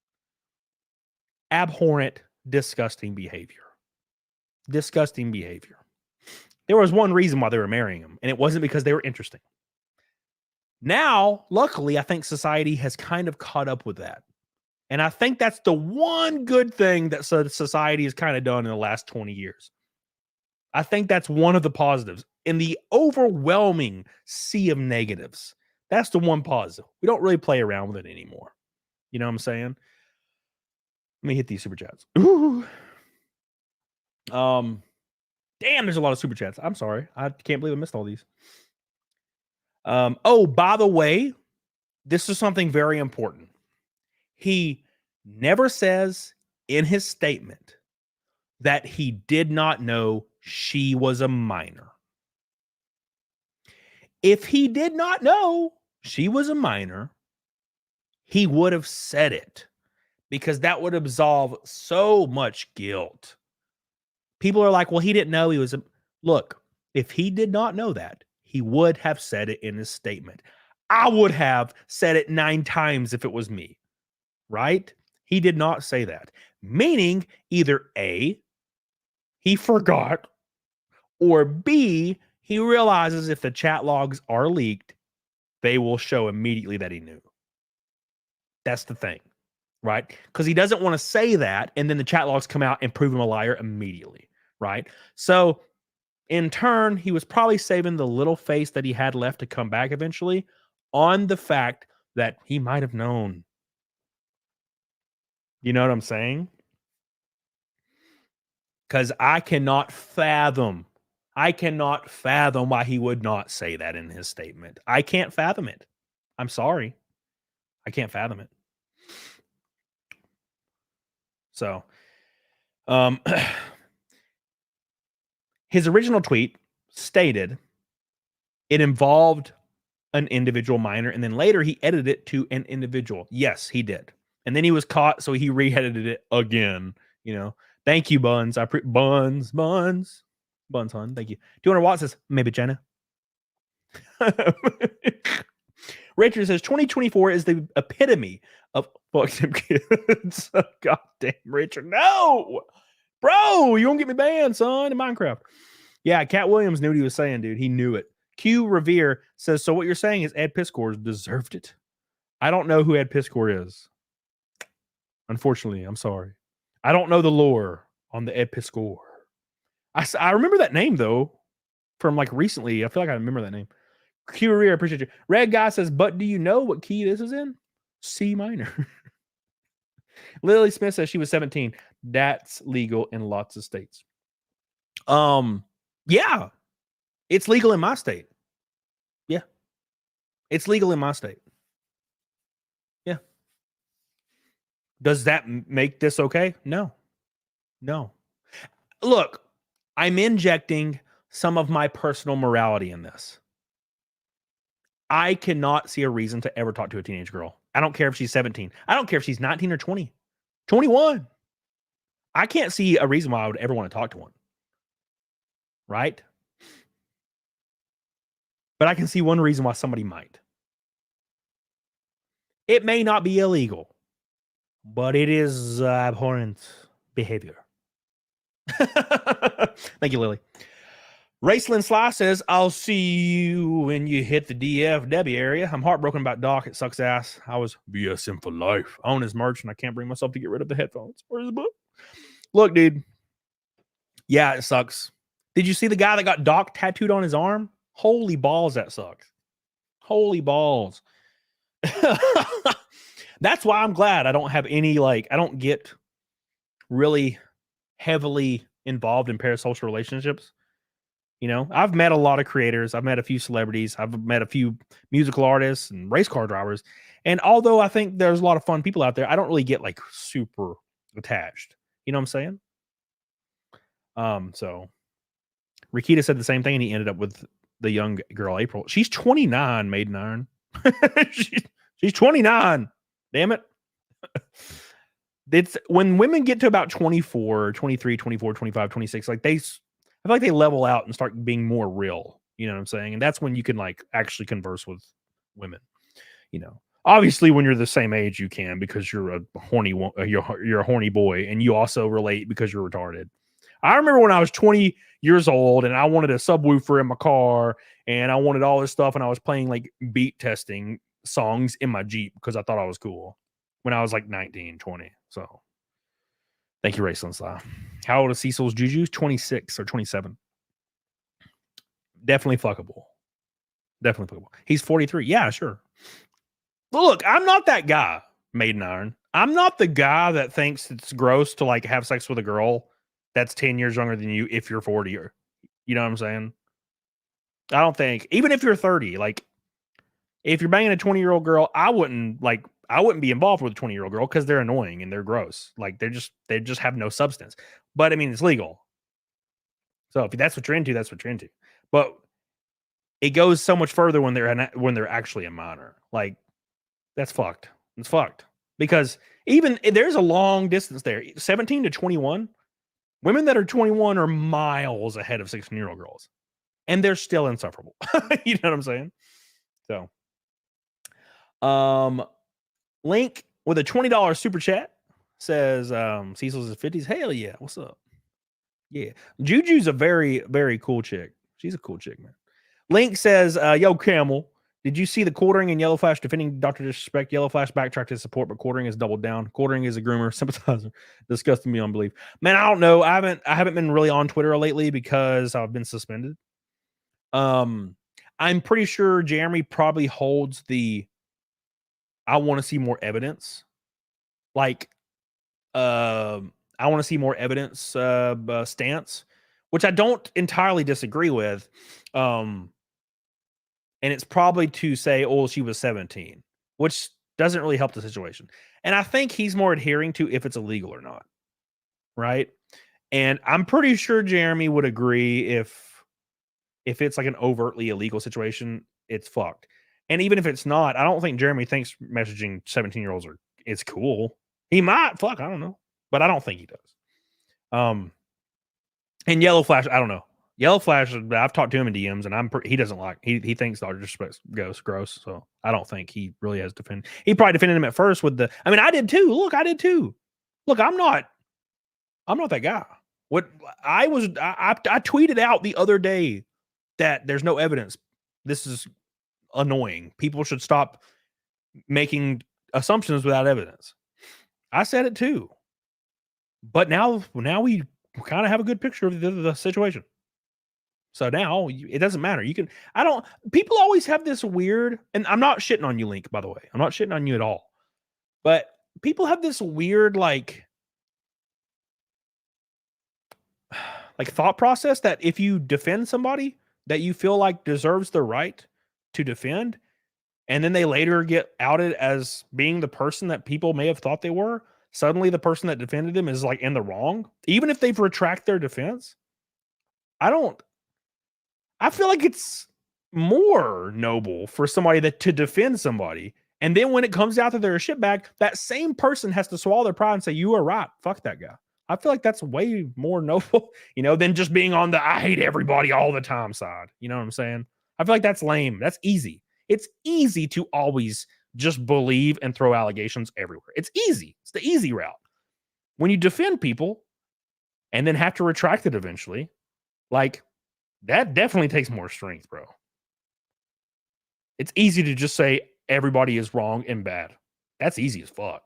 Abhorrent, disgusting behavior. Disgusting behavior. There was one reason why they were marrying them, and it wasn't because they were interesting. Now, luckily, I think society has kind of caught up with that. And I think that's the one good thing that society has kind of done in the last 20 years. I think that's one of the positives. In the overwhelming sea of negatives, that's the one positive. We don't really play around with it anymore. You know what I'm saying? Let me hit these super chats. Ooh. Damn, there's a lot of super chats. I'm sorry. I can't believe I missed all these. Oh, by the way, this is something very important. He never says in his statement that he did not know she was a minor. If he did not know she was a minor, he would have said it, because that would absolve so much guilt. People are like, well, he didn't know he was a... Look, if he did not know that, he would have said it in his statement. I would have said it 9 times if it was me, right? He did not say that. Meaning either A, he forgot, or B, he realizes if the chat logs are leaked, they will show immediately that he knew. That's the thing, right? Because he doesn't want to say that, and then the chat logs come out and prove him a liar immediately, right? So in turn, he was probably saving the little face that he had left to come back eventually on the fact that he might have known. You know what I'm saying? Because I cannot fathom why he would not say that in his statement. I can't fathom it. I'm sorry. I can't fathom it. So, his original tweet stated it involved an individual minor, and then later he edited it to an individual. Yes, he did. And then he was caught, so he re-edited it again. You know, thank you, Buns. Buns, hon. Thank you. 200 watts says, maybe Jenna. Richard says 2024 is the epitome of fuck them kids. God damn, Richard. No, bro, you won't get me banned, son, in Minecraft. Yeah, Cat Williams knew what he was saying, dude. He knew it. Q Revere says, so what you're saying is Ed Piscor deserved it? I don't know who Ed Piscor is. Unfortunately, I'm sorry. I don't know the lore on the Ed Piscor. I remember that name, though, from like recently. I feel like I remember that name. Q Revere, I appreciate you. Red Guy says, but do you know what key this is in? C minor. Lily Smith says she was 17. That's legal in lots of states. Yeah. It's legal in my state. Yeah. It's legal in my state. Does that make this okay? No. Look, I'm injecting some of my personal morality in this. I cannot see a reason to ever talk to a teenage girl. I don't care if she's 17. I don't care if she's 19 or 20, 21. I can't see a reason why I would ever want to talk to one. Right? But I can see one reason why somebody might. It may not be illegal, but it is abhorrent behavior. Thank you, Lily. Raceland Sly says, I'll see you when you hit the DFW area. I'm heartbroken about Doc. It sucks ass. I was BSM for life. I own his merch and I can't bring myself to get rid of the headphones. Where's the book? Look, dude. Yeah, it sucks. Did you see the guy that got Doc tattooed on his arm? Holy balls, that sucks. Holy balls. That's why I'm glad I don't have any, I don't get really heavily involved in parasocial relationships. You know, I've met a lot of creators. I've met a few celebrities. I've met a few musical artists and race car drivers. And although I think there's a lot of fun people out there, I don't really get super attached. You know what I'm saying? So Rekieta said the same thing and he ended up with the young girl, April. She's 29, Maiden Iron. She's 29. Damn it. It's when women get to about 24, 23, 24, 25, 26, I feel like they level out and start being more real. You know what I'm saying? And that's when you can actually converse with women. You know, obviously when you're the same age, you can, because you're a horny, you're a horny boy, and you also relate because you're retarded. I remember when I was 20 years old and I wanted a subwoofer in my car and I wanted all this stuff, and I was playing beat testing songs in my Jeep because I thought I was cool when I was 19, 20. So thank you, Raceland Sly. How old is Cecil's Juju? 26 or 27. Definitely fuckable. He's 43. Yeah, sure. But look, I'm not that guy, Maiden Iron. I'm not the guy that thinks it's gross to have sex with a girl that's 10 years younger than you if you're 40. Or, you know what I'm saying? I don't think, even if you're 30, if you're banging a 20-year-old girl, I wouldn't be involved with a 20-year-old girl because they're annoying and they're gross. They just have no substance. But I mean, it's legal. So if that's what you're into, that's what you're into. But it goes so much further when they're actually a minor. That's fucked. It's fucked. Because even there's a long distance there. 17 to 21. Women that are 21 are miles ahead of 16-year-old girls. And they're still insufferable. You know what I'm saying? So Link with a $20 super chat says Cecil's in 50s. Hell yeah. What's up? Yeah. Juju's a very, very cool chick. She's a cool chick, man. Link says, yo, Camel, did you see the Quartering and Yellow Flash defending Dr. Disrespect? Yellow Flash backtracked his support, but Quartering has doubled down. Quartering is a groomer, sympathizer, disgusting beyond belief. Man, I don't know. I haven't been really on Twitter lately because I've been suspended. I'm pretty sure Jeremy probably holds the I want to see more evidence. I want to see more evidence stance, which I don't entirely disagree with. And it's probably to say, oh, she was 17, which doesn't really help the situation. And I think he's more adhering to if it's illegal or not. Right. And I'm pretty sure Jeremy would agree if it's an overtly illegal situation, it's fucked. And even if it's not, I don't think Jeremy thinks messaging 17-year-olds it's cool. He might, I don't know. But I don't think he does. And Yellow Flash, I don't know. Yellow Flash, I've talked to him in DMs, and he doesn't he thinks Dr. Disrespect goes gross. So I don't think he really has defended. He probably defended him at first with I did too. Look, I did too. Look, I'm not that guy. I tweeted out the other day that there's no evidence. This is annoying. People should stop making assumptions without evidence. I said it too. But now we kind of have a good picture of the situation. So now it doesn't matter. People always have this weird, and I'm not shitting on you, Link, by the way. I'm not shitting on you at all. But people have this weird, thought process that if you defend somebody that you feel deserves the right to defend, and then they later get outed as being the person that people may have thought they were, suddenly the person that defended him is like in the wrong, even if they've retracted their defense. I feel like it's more noble for somebody to defend somebody. And then when it comes out that they're a shitbag, that same person has to swallow their pride and say, you are right. Fuck that guy. I feel like that's way more noble, than just being on the I hate everybody all the time side. You know what I'm saying? I feel like that's lame. That's easy. It's easy to always just believe and throw allegations everywhere. It's easy. It's the easy route. When you defend people and then have to retract it eventually, like, that definitely takes more strength, bro. It's easy to just say everybody is wrong and bad. That's easy as fuck.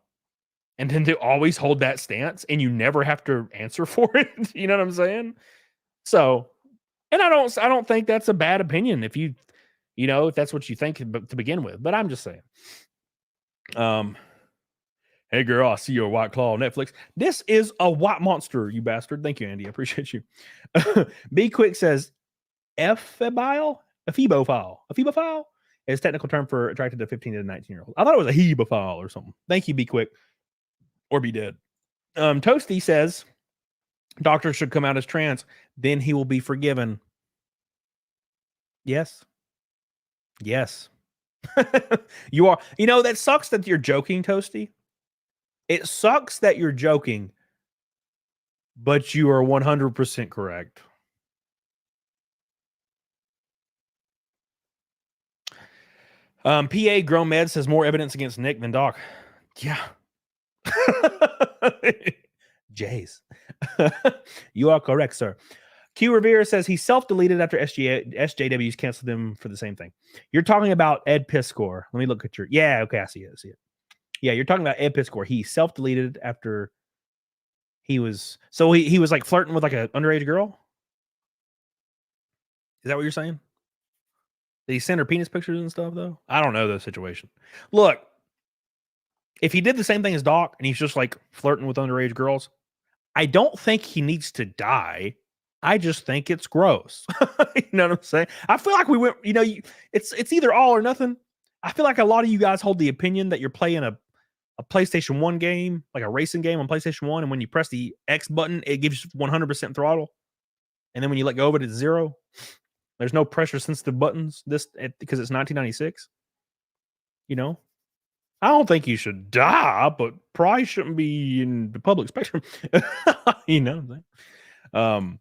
And then to always hold that stance and you never have to answer for it. You know what I'm saying? So, and I don't think that's a bad opinion if if that's what you think to begin with. But I'm just saying. Hey girl, I see your White Claw on Netflix. This is a white monster, you bastard. Thank you, Andy. I appreciate you. Be Quick says ephebophile is a technical term for attracted to 15 to 19-year-old. I thought it was a hebophile or something. Thank you, Be Quick. Or be dead. Toasty says doctor should come out as trans, then he will be forgiven. Yes. You are. That sucks that you're joking, Toasty. It sucks that you're joking, but you are 100% correct. PA Grown Med says more evidence against Nick than Doc. Yeah. Jays. You are correct, sir. Q Revere says he self-deleted after SJWs canceled him for the same thing. You're talking about Ed Piscor. Let me look at your... Yeah, okay, I see it. Yeah, you're talking about Ed Piscor. He self-deleted after he was... So he was like flirting with like an underage girl? Is that what you're saying? Did he send her penis pictures and stuff, though? I don't know the situation. Look, if he did the same thing as Doc and he's just like flirting with underage girls, I don't think he needs to die. I just think it's gross. You know what I'm saying? I feel like we went, it's either all or nothing. I feel like a lot of you guys hold the opinion that you're playing a PlayStation 1 game, like a racing game on PlayStation 1, and when you press the X button, it gives you 100% throttle. And then when you let go of it, it's 0. There's no pressure sensitive buttons because it's 1996. I don't think you should die, but probably shouldn't be in the public spectrum. You know what I'm saying?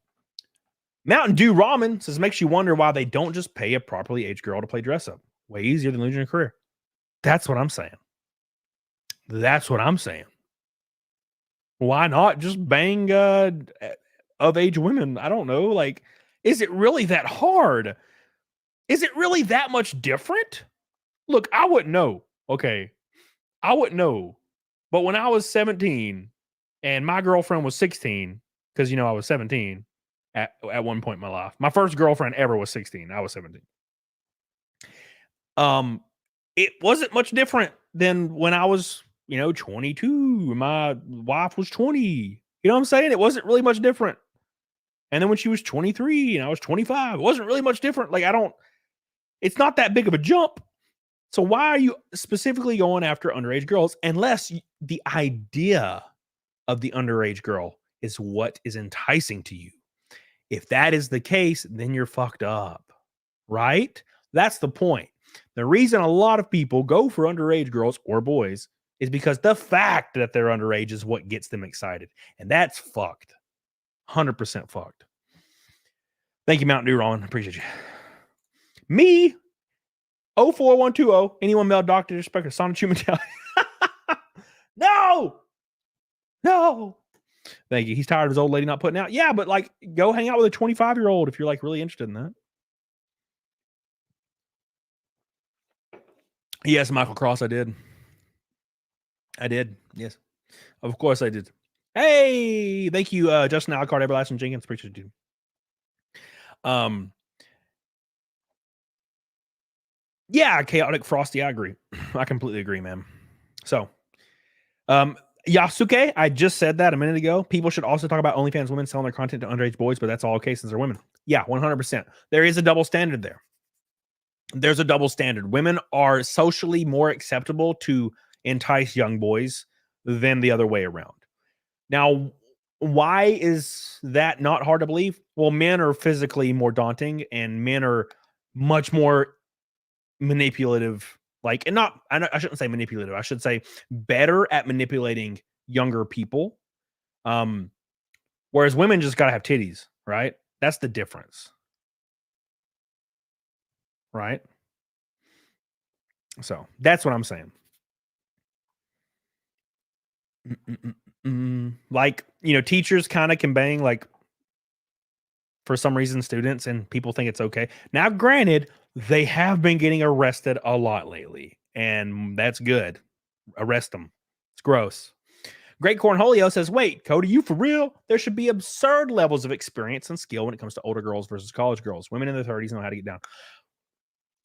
Mountain Dew Ramen says makes you wonder why they don't just pay a properly aged girl to play dress up. Way easier than losing your career. That's what I'm saying. Why not just bang of age women? I don't know. Like, is it really that hard? Is it really that much different? Look, I wouldn't know. Okay. I wouldn't know. But when I was 17 and my girlfriend was 16, because, I was 17 at one point in my life. My first girlfriend ever was 16. I was 17. It wasn't much different than when I was, 22. My wife was 20. You know what I'm saying? It wasn't really much different. And then when she was 23 and I was 25, it wasn't really much different. Like, it's not that big of a jump. So why are you specifically going after underage girls unless the idea of the underage girl is what is enticing to you? If that is the case, then you're fucked up, right? That's the point. The reason a lot of people go for underage girls or boys is because the fact that they're underage is what gets them excited. And that's fucked. 100% fucked. Thank you, Mountain Dew, Ron. Appreciate you. Me, 04120, anyone male doctor disrespect Sonic Human Talent. No. Thank you. He's tired of his old lady not putting out. Yeah, but like, go hang out with a 25-year-old if you're like really interested in that. Yes, Michael Cross, I did. Yes. Of course I did. Hey, thank you, Justin Alcard, Everlasting Jenkins. Appreciate you. Yeah, Chaotic Frosty, I agree. I completely agree, man. So, Yasuke, I just said that a minute ago. People should also talk about OnlyFans women selling their content to underage boys, but that's all okay since they're women. Yeah, 100%. There is a double standard there. There's a double standard. Women are socially more acceptable to entice young boys than the other way around. Now, why is that not hard to believe? Well, men are physically more daunting, and men are much more manipulative. Like, and not, I shouldn't say manipulative. I should say better at manipulating younger people. Whereas women just gotta have titties, right? That's the difference, right? So that's what I'm saying. Like, teachers kind of can bang, like, for some reason, students, and people think it's okay. Now, granted, they have been getting arrested a lot lately, and that's good. Arrest them. It's gross. Great Cornholio says, wait, Cody, you for real? There should be absurd levels of experience and skill when it comes to older girls versus college girls. Women in their 30s know how to get down.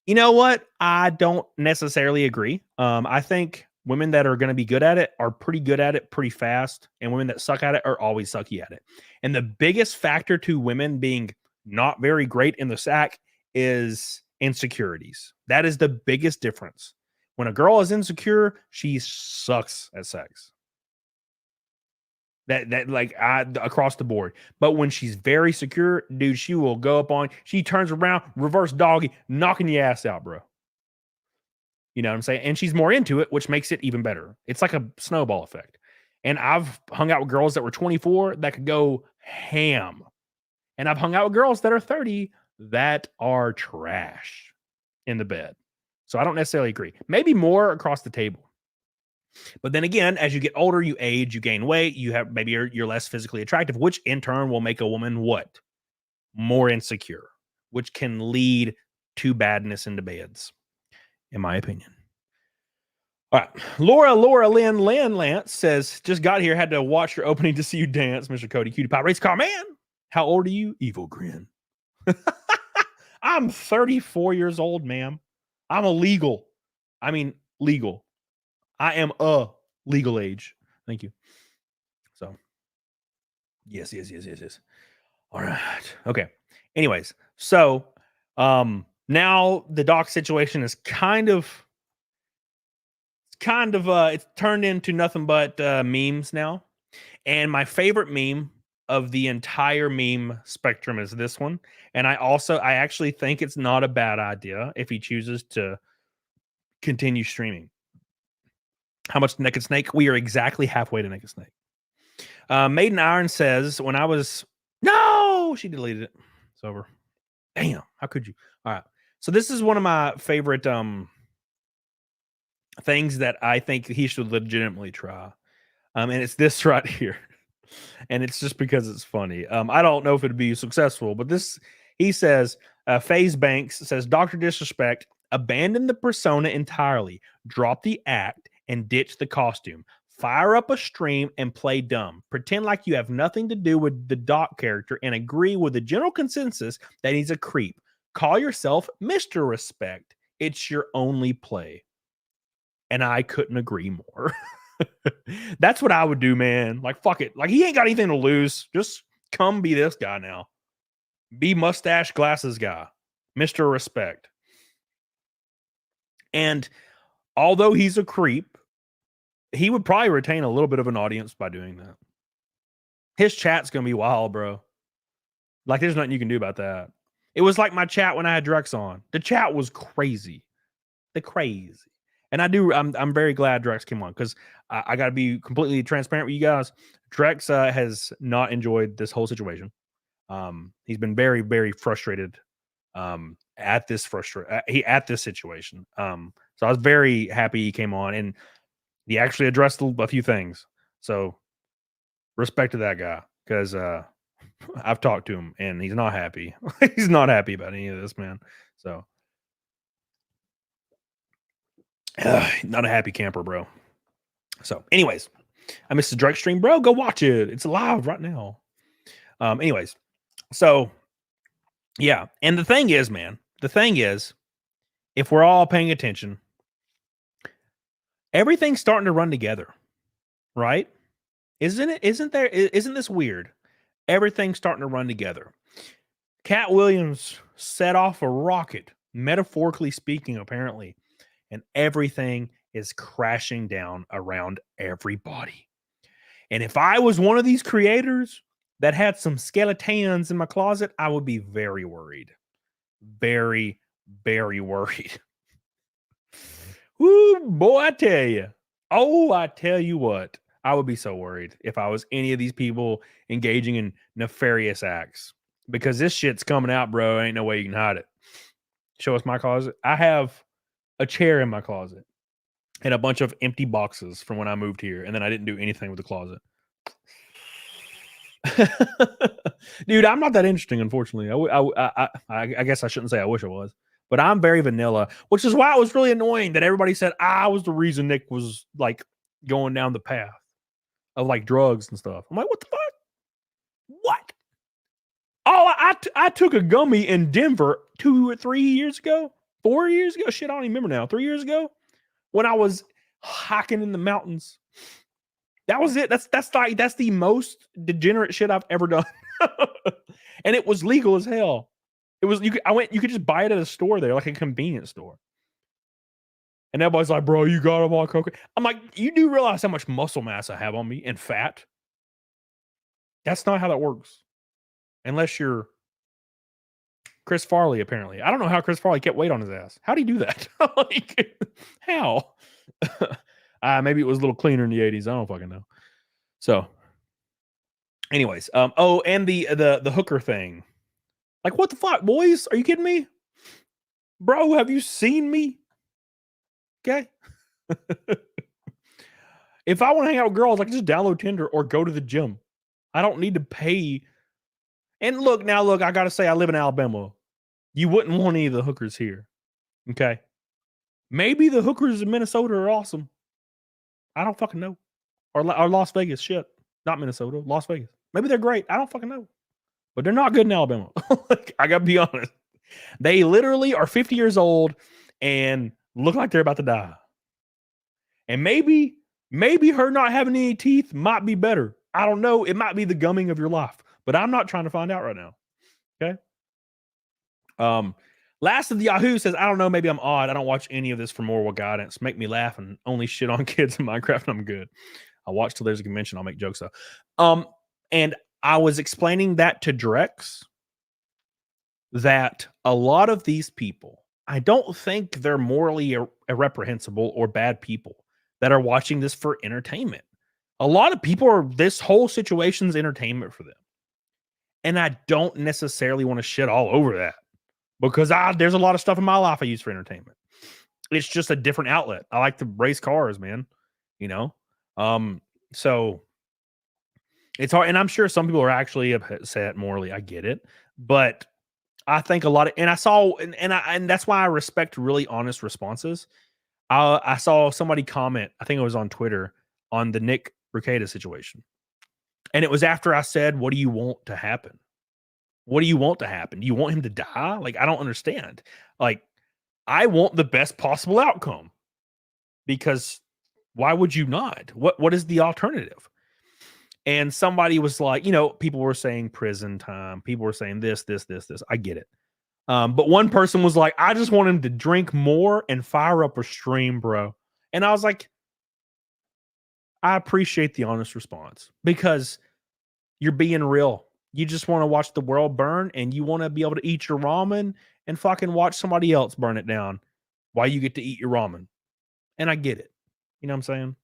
You know what? I don't necessarily agree. I think women that are going to be good at it are pretty good at it pretty fast, and women that suck at it are always sucky at it. And the biggest factor to women being not very great in the sack is insecurities. That is the biggest difference. When a girl is insecure, she sucks at sex. That like across the board. But when she's very secure, dude, she will go up on, she turns around, reverse doggy, knocking your ass out, bro. You know what I'm saying? And she's more into it, which makes it even better. It's like a snowball effect. And I've hung out with girls that were 24 that could go ham. And I've hung out with girls that are 30 that are trash in the bed. So I don't necessarily agree. Maybe more across the table. But then again, as you get older, you age, you gain weight, you have maybe you're less physically attractive, which in turn will make a woman what? More insecure, which can lead to badness in the beds, in my opinion. All right. Laura Lynn Lance says, just got here, had to watch your opening to see you dance, Mr. Cody Cutie Pie Race Car Man. How old are you? Evil grin. I'm 34 years old, ma'am. I'm legal. I am a legal age. Thank you. So, yes. All right. Okay. Anyways, so now the doc situation is it's turned into nothing but memes now. And my favorite meme of the entire meme spectrum is this one. And I actually think it's not a bad idea if he chooses to continue streaming. How much to Naked Snake? We are exactly halfway to Naked Snake. Maiden Iron says, when I was... No! She deleted it. It's over. Damn. How could you? All right. So this is one of my favorite things that I think he should legitimately try. And it's this right here. And it's just because it's funny. I don't know if it'd be successful, but this... He says, FaZe Banks says, Dr. Disrespect, abandon the persona entirely. Drop the act and ditch the costume. Fire up a stream and play dumb. Pretend like you have nothing to do with the Doc character and agree with the general consensus that he's a creep. Call yourself Mr. Respect. It's your only play. And I couldn't agree more. That's what I would do, man. Like, fuck it. Like, he ain't got anything to lose. Just come be this guy now. Be mustache glasses guy. Mr. Respect. And although he's a creep, he would probably retain a little bit of an audience by doing that. His chat's going to be wild, bro. Like, there's nothing you can do about that. It was like my chat when I had Drex on. The chat was crazy. And I'm very glad Drex came on, because I got to be completely transparent with you guys. Drex has not enjoyed this whole situation. He's been very, very frustrated at this situation. So I was very happy he came on, and he actually addressed a few things. So respect to that guy, because I've talked to him and he's not happy. He's not happy about any of this, man. So not a happy camper, bro. So anyways, I missed the Drake stream, bro. Go watch it. It's live right now. Anyways, so yeah. And the thing is, if we're all paying attention, everything's starting to run together, right? Isn't it? Isn't this weird? Everything's starting to run together. Cat Williams set off a rocket, metaphorically speaking, apparently, and everything is crashing down around everybody. And if I was one of these creators that had some skeletons in my closet, I would be very worried. Very, very worried. Woo, boy, I tell you. Oh, I tell you what. I would be so worried if I was any of these people engaging in nefarious acts. Because this shit's coming out, bro. Ain't no way you can hide it. Show us my closet. I have a chair in my closet and a bunch of empty boxes from when I moved here. And then I didn't do anything with the closet. Dude, I'm not that interesting, unfortunately. I guess I shouldn't say I wish I was. But I'm very vanilla, which is why it was really annoying that everybody said I was the reason Nick was like going down the path of like drugs and stuff. I'm like, what the fuck? What? Oh, I took a gummy in Denver 2 or 3 years ago, 4 years ago. Shit, I don't even remember now. 3 years ago, when I was hiking in the mountains. That was it. That's the most degenerate shit I've ever done, and it was legal as hell. It was you could just buy it at a store there, like a convenience store. And everybody's like, "Bro, you got them on cocaine." I'm like, "You do realize how much muscle mass I have on me and fat? That's not how that works, unless you're Chris Farley. Apparently, I don't know how Chris Farley kept weight on his ass. How do you do that? Like, how?" Maybe it was a little cleaner in the 80s. I don't fucking know. So, anyways, and the hooker thing. Like, what the fuck, boys? Are you kidding me? Bro, have you seen me? Okay. If I want to hang out with girls, I can just download Tinder or go to the gym. I don't need to pay. And look, I gotta say, I live in Alabama. You wouldn't want any of the hookers here. Okay. Maybe the hookers in Minnesota are awesome. I don't fucking know. Or Las Vegas, shit. Not Minnesota, Las Vegas. Maybe they're great. I don't fucking know. But they're not good in Alabama. Like, I gotta be honest. They literally are 50 years old and look like they're about to die. And maybe her not having any teeth might be better. I don't know. It might be the gumming of your life. But I'm not trying to find out right now. Okay? Last of the Yahoo says, I don't know, maybe I'm odd. I don't watch any of this for moral guidance. Make me laugh and only shit on kids in Minecraft and I'm good. I'll watch till there's a convention. I'll make jokes though. And I was explaining that to Drex that a lot of these people, I don't think they're morally irreprehensible or bad people that are watching this for entertainment. A lot of people this whole situation's entertainment for them. And I don't necessarily want to shit all over that. Because there's a lot of stuff in my life I use for entertainment. It's just a different outlet. I like to race cars, man. You know? So it's hard. And I'm sure some people are actually upset morally. I get it. But I think a lot of, and I saw, and that's why I respect really honest responses. I saw somebody comment, I think it was on Twitter, on the Nick Rekieta situation. And it was after I said, what do you want to happen? What do you want to happen? Do you want him to die? Like, I don't understand. Like, I want the best possible outcome. Because why would you not? What is the alternative? And somebody was like, people were saying prison time. People were saying this. I get it. But one person was like, I just want him to drink more and fire up a stream, bro. And I was like, I appreciate the honest response because you're being real. You just want to watch the world burn and you want to be able to eat your ramen and fucking watch somebody else burn it down while you get to eat your ramen. And I get it. You know what I'm saying?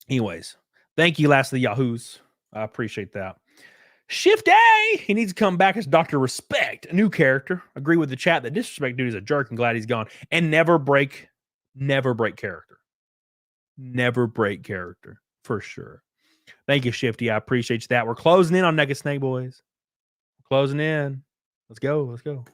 Anyways, thank you, last of the Yahoos. I appreciate that. Shift A, he needs to come back as Dr. Respect, a new character. Agree with the chat that Disrespect dude is a jerk and glad he's gone. And never break character. Never break character, for sure. Thank you, Shifty. I appreciate that. We're closing in on Naked Snake, boys. We're closing in. Let's go.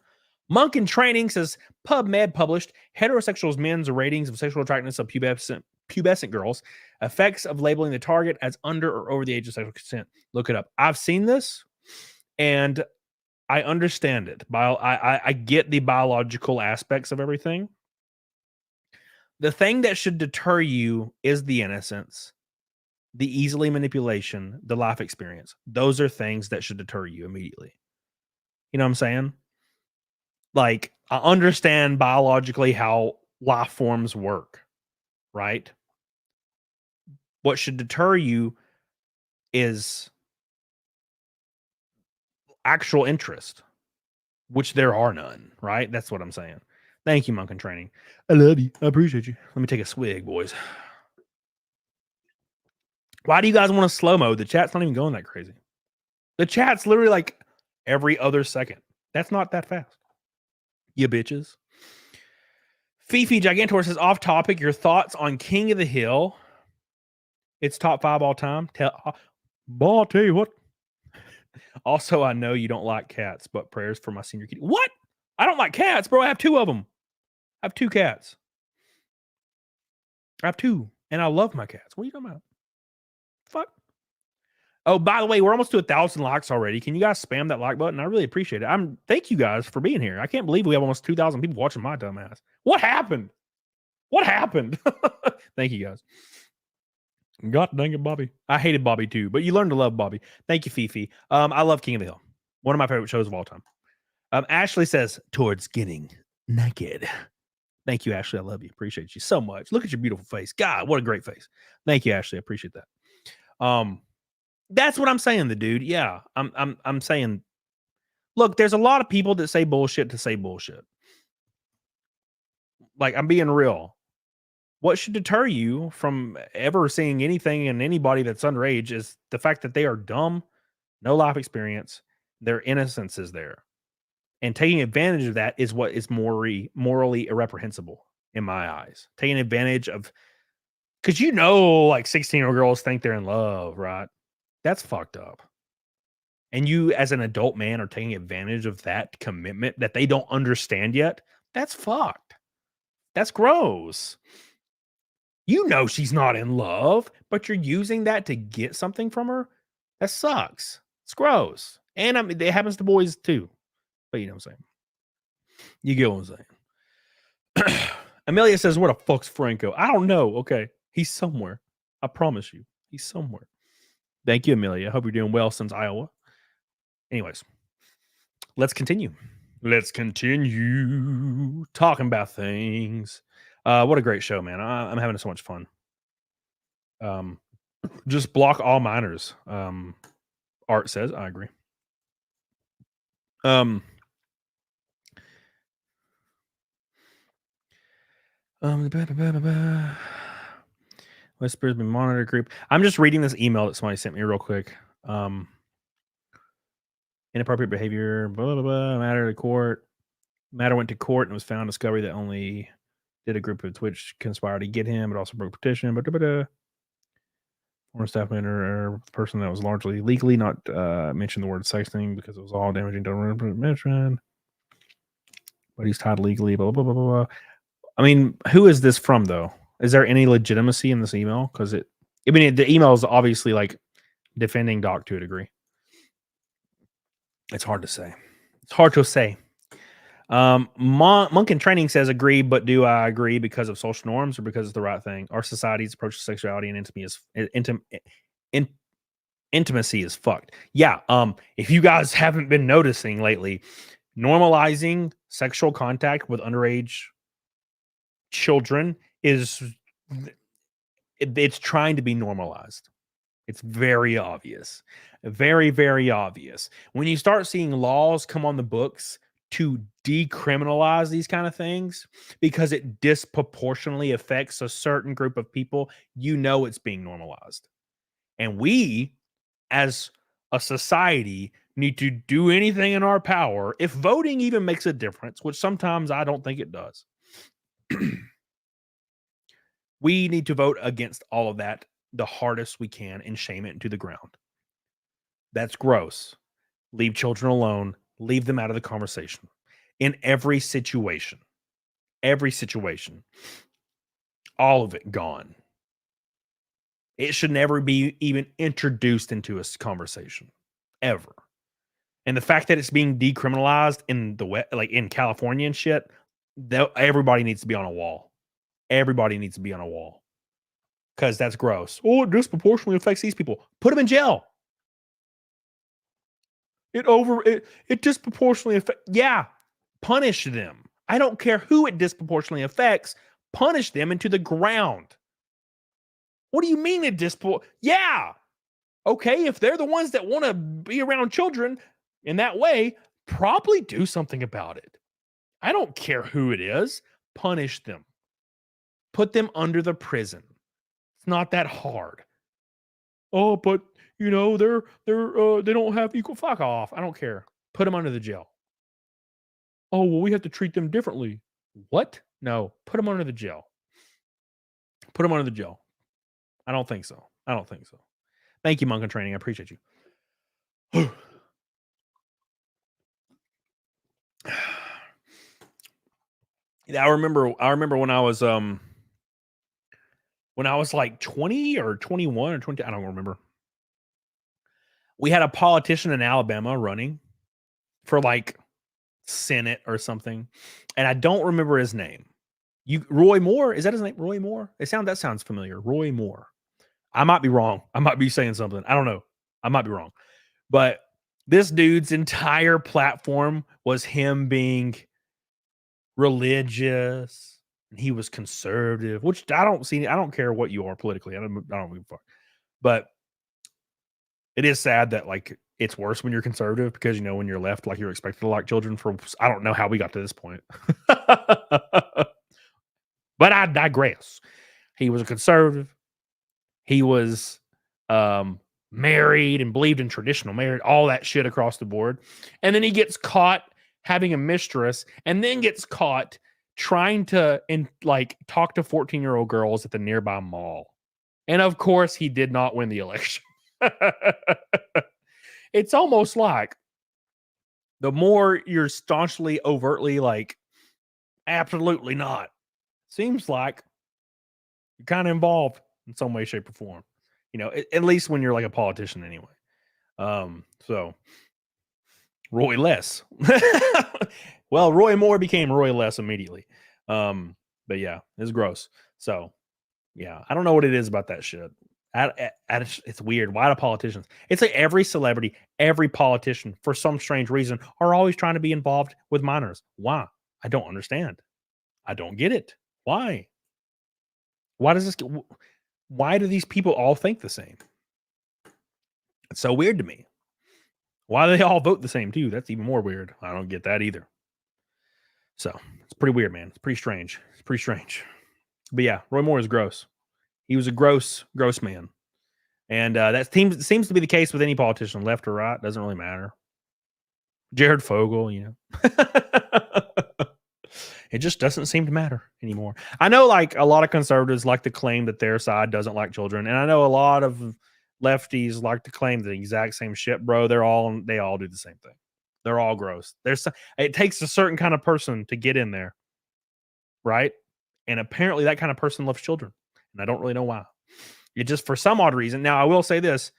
Monk in Training says, PubMed published heterosexual men's ratings of sexual attractiveness of pubescent girls, effects of labeling the target as under or over the age of sexual consent. Look it up. I've seen this, and I understand it. I get the biological aspects of everything. The thing that should deter you is the innocence, the easily manipulation, the life experience. Those are things that should deter you immediately. You know what I'm saying? Like, I understand biologically how life forms work. right? What should deter you is actual interest, which there are none, right? That's what I'm saying. Thank you, Monk in Training. I love you. I appreciate you. Let me take a swig, boys. Why do you guys want to slow-mo? The chat's not even going that crazy. The chat's literally like every other second. That's not that fast. You bitches. Fifi Gigantor says, off topic, your thoughts on King of the Hill. It's top 5 all time. I'll tell you what. Also, I know you don't like cats, but prayers for my senior kitty. What? I don't like cats, bro. I have 2 of them. I have 2 cats. I have 2, and I love my cats. What are you talking about? Fuck. Oh, by the way, we're almost to 1,000 likes already. Can you guys spam that like button? I really appreciate it. Thank you guys for being here. I can't believe we have almost 2,000 people watching my dumb ass. What happened? What happened? Thank you guys. God dang it, Bobby. I hated Bobby too, but you learned to love Bobby. Thank you, Fifi. I love King of the Hill. One of my favorite shows of all time. Ashley says, towards getting naked. Thank you, Ashley. I love you. Appreciate you so much. Look at your beautiful face. God, what a great face. Thank you, Ashley. I appreciate that. That's what I'm saying, the dude. Yeah, I'm saying, look, there's a lot of people that say bullshit to say bullshit. Like, I'm being real. What should deter you from ever seeing anything in anybody that's underage is the fact that they are dumb, no life experience, their innocence is there. And taking advantage of that is what is morally irreprehensible in my eyes. Taking advantage of, because like 16-year-old girls think they're in love, right? That's fucked up. And you, as an adult man, are taking advantage of that commitment that they don't understand yet. That's fucked. That's gross. You know she's not in love, but you're using that to get something from her. That sucks. It's gross. And I mean, it happens to boys too. But you know what I'm saying. You get what I'm saying. Amelia says, what the fuck's Franco? I don't know. Okay. He's somewhere. I promise you. He's somewhere. Thank you, Amelia. I hope you're doing well since Iowa. Anyways, let's continue. Let's continue talking about things. What a great show, man. I'm having so much fun. Just block all minors. Art says, I agree. Whispers be monitor group. I'm just reading this email that somebody sent me real quick. Inappropriate behavior, blah, blah, blah, matter to court. Matter went to court and was found discovery that only did a group of Twitch conspired to get him, but also broke petition. Former staff member or person that was largely legally not mentioned the word sexting because it was all damaging. Don't mention. But he's tied legally. Blah blah blah blah blah. I mean, who is this from though? Is there any legitimacy in this email? Because the email is obviously like defending Doc to a degree. It's hard to say. It's hard to say. Monk in Training says agree, but do I agree because of social norms or because it's the right thing? Our society's approach to sexuality and intimacy is fucked. Yeah. If you guys haven't been noticing lately, normalizing sexual contact with underage children it's trying to be normalized. It's very obvious. Very, very obvious. When you start seeing laws come on the books to decriminalize these kind of things because it disproportionately affects a certain group of people, you know it's being normalized. And we, as a society, need to do anything in our power, if voting even makes a difference, which sometimes I don't think it does. We need to vote against all of that the hardest we can and shame it into the ground. That's gross. Leave children alone. Leave them out of the conversation. In every situation. Every situation. All of it gone. It should never be even introduced into a conversation. Ever. And the fact that it's being decriminalized in in California and shit, everybody needs to be on a wall. Everybody needs to be on a wall. Because that's gross. Oh, it disproportionately affects these people. Put them in jail. It disproportionately affects. Yeah, punish them. I don't care who it disproportionately affects. Punish them into the ground. What do you mean a dispo? Yeah. Okay, if they're the ones that want to be around children in that way, probably do something about it. I don't care who it is. Punish them. Put them under the prison. It's not that hard. Oh, but you know, they don't have equal. Fuck off. I don't care. Put them under the jail. Oh, well, we have to treat them differently. What? No, put them under the jail. Put them under the jail. I don't think so. I don't think so. Thank you, Monk and Training. I appreciate you. Yeah, I remember when I was like 20 or 21 or 20, I don't remember. We had a politician in Alabama running for like Senate or something, and I don't remember his name. Roy Moore, is that his name? Roy Moore? That sounds familiar. Roy Moore. I might be wrong. I might be saying something. I don't know. I might be wrong. But this dude's entire platform was him being religious, and he was conservative, which I don't care what you are politically. I don't give a fuck. But it is sad that like it's worse when you're conservative, because you know when you're left, like you're expected to like children for I don't know how we got to this point. But I digress. He was a conservative. He was married and believed in traditional marriage, all that shit across the board. And then he gets caught having a mistress, and then gets caught trying to talk to 14-year-old girls at the nearby mall. And of course, he did not win the election. It's almost like the more you're staunchly, overtly like, absolutely not, seems like you're kind of involved in some way, shape, or form. You know, at least when you're like a politician anyway. So Roy Less. Well, Roy Moore became Roy Less immediately. But yeah, it's gross. So yeah, I don't know what it is about that shit. It's weird. Why do politicians? It's like every celebrity, every politician, for some strange reason, are always trying to be involved with minors. Why? I don't understand. I don't get it. Why? Why do these people all think the same? It's so weird to me. Why do they all vote the same too? That's even more weird. I don't get that either. So it's pretty weird, man. It's pretty strange. But yeah, Roy Moore is gross. He was a gross man. And that seems to be the case with any politician, left or right. Doesn't really matter. Jared Fogle, you know. It just doesn't seem to matter anymore. I know like a lot of conservatives like to claim that their side doesn't like children. And I know a lot of lefties like to claim the exact same shit, bro. They all do the same thing. They're all gross. It takes a certain kind of person to get in there. Right? And apparently that kind of person loves children. And I don't really know why. It just, for some odd reason. Now, I will say this.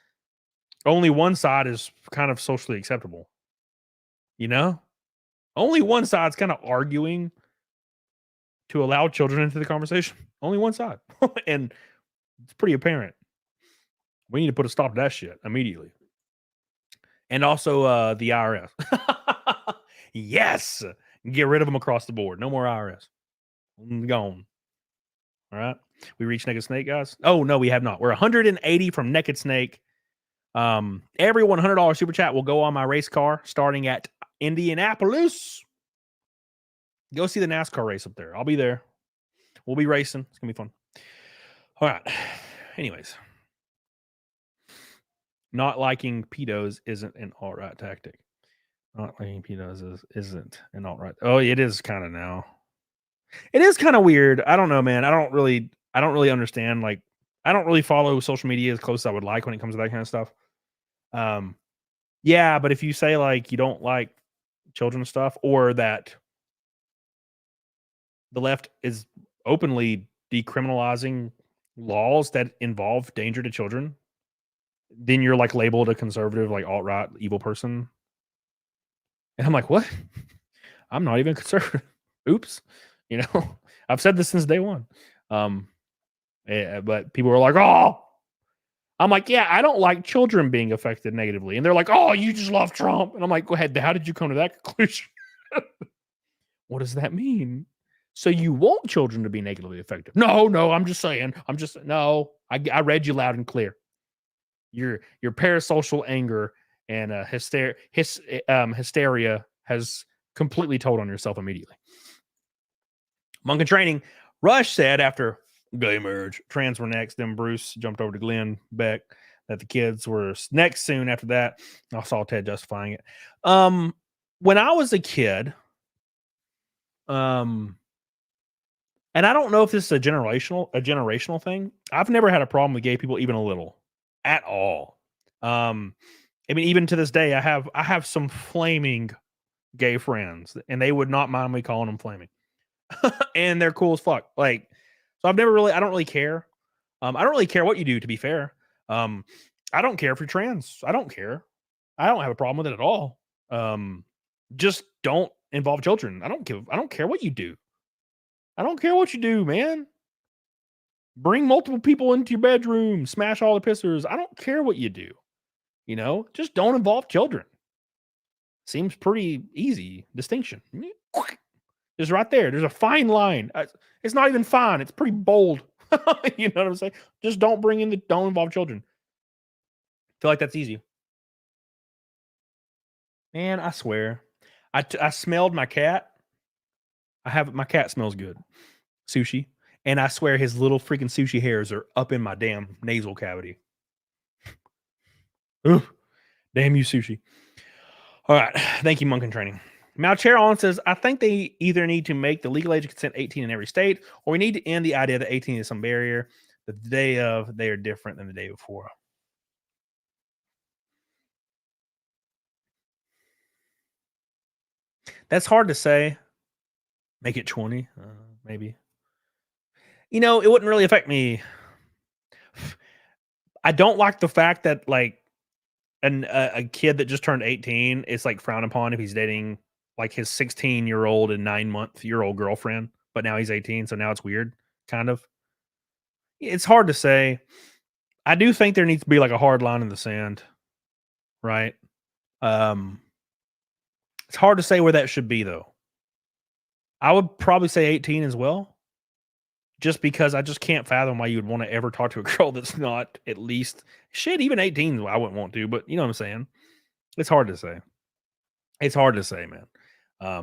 Only one side is kind of socially acceptable. You know? Only one side's kind of arguing to allow children into the conversation. Only one side. And it's pretty apparent. We need to put a stop to that shit immediately. And also the IRS. Yes. Get rid of them across the board. No more IRS. Gone. All right. We reached Naked Snake, guys. Oh, no, we have not. We're 180 from Naked Snake. Every $100 super chat will go on my race car starting at Indianapolis. Go see the NASCAR race up there. I'll be there. We'll be racing. It's going to be fun. All right. Anyways. Not liking pedos isn't an alt-right tactic. Not liking pedos isn't an alt-right. Oh, it is kind of now. It is kind of weird. I don't know, man. I don't really understand. Like, I don't really follow social media as close as I would like when it comes to that kind of stuff. Yeah, but if you say like you don't like children stuff, or that the left is openly decriminalizing laws that involve danger to children, then you're like labeled a conservative, like alt-right evil person. And I'm like, what? I'm not even conservative. Oops. You know, I've said this since day one. But people are like, oh, I'm like, yeah, I don't like children being affected negatively. And they're like, oh, you just love Trump. And I'm like, go ahead. How did you come to that conclusion? What does that mean? So you want children to be negatively affected? No, I'm just saying. I read you loud and clear. Your parasocial anger and hysteria has completely told on yourself immediately. Monk in Training, Rush said after gay marriage, trans were next, then Bruce jumped over to Glenn Beck, that the kids were next soon after that. I saw Ted justifying it. When I was a kid, and I don't know if this is a generational thing. I've never had a problem with gay people, even a little, at all. I mean, even to this day, I have some flaming gay friends, and they would not mind me calling them flaming, and they're cool as fuck. Like, so I don't really care. I don't really care what you do, to be fair. I don't care if you're trans. I don't care. I don't have a problem with it at all. Just don't involve children. I don't care what you do. I don't care what you do, man. Bring multiple people into your bedroom, smash all the pissers. I don't care what you do. Just don't involve children. Seems pretty easy distinction. Just right there. There's a fine line. It's not even fine. It's pretty bold. You know what I'm saying? Just don't involve children. Feel like that's easy. Man, I swear. I smelled my cat. My cat smells good. Sushi. And I swear his little freaking sushi hairs are up in my damn nasal cavity. Ugh. Damn you, Sushi. All right. Thank you, Monk in Training. Malcheron says, I think they either need to make the legal age of consent 18 in every state, or we need to end the idea that 18 is some barrier. That the day of, they are different than the day before. That's hard to say. Make it 20, maybe. It wouldn't really affect me. I don't like the fact that like a kid that just turned 18 is like frowned upon if he's dating like his 16-year-old and 9-month-old girlfriend, but now he's 18, so now it's weird, kind of. It's hard to say. I do think there needs to be like a hard line in the sand, right? It's hard to say where that should be, though. I would probably say 18 as well, just because I just can't fathom why you would want to ever talk to a girl that's not at least even 18. I wouldn't want to, but you know what I'm saying? It's hard to say. It's hard to say, man. I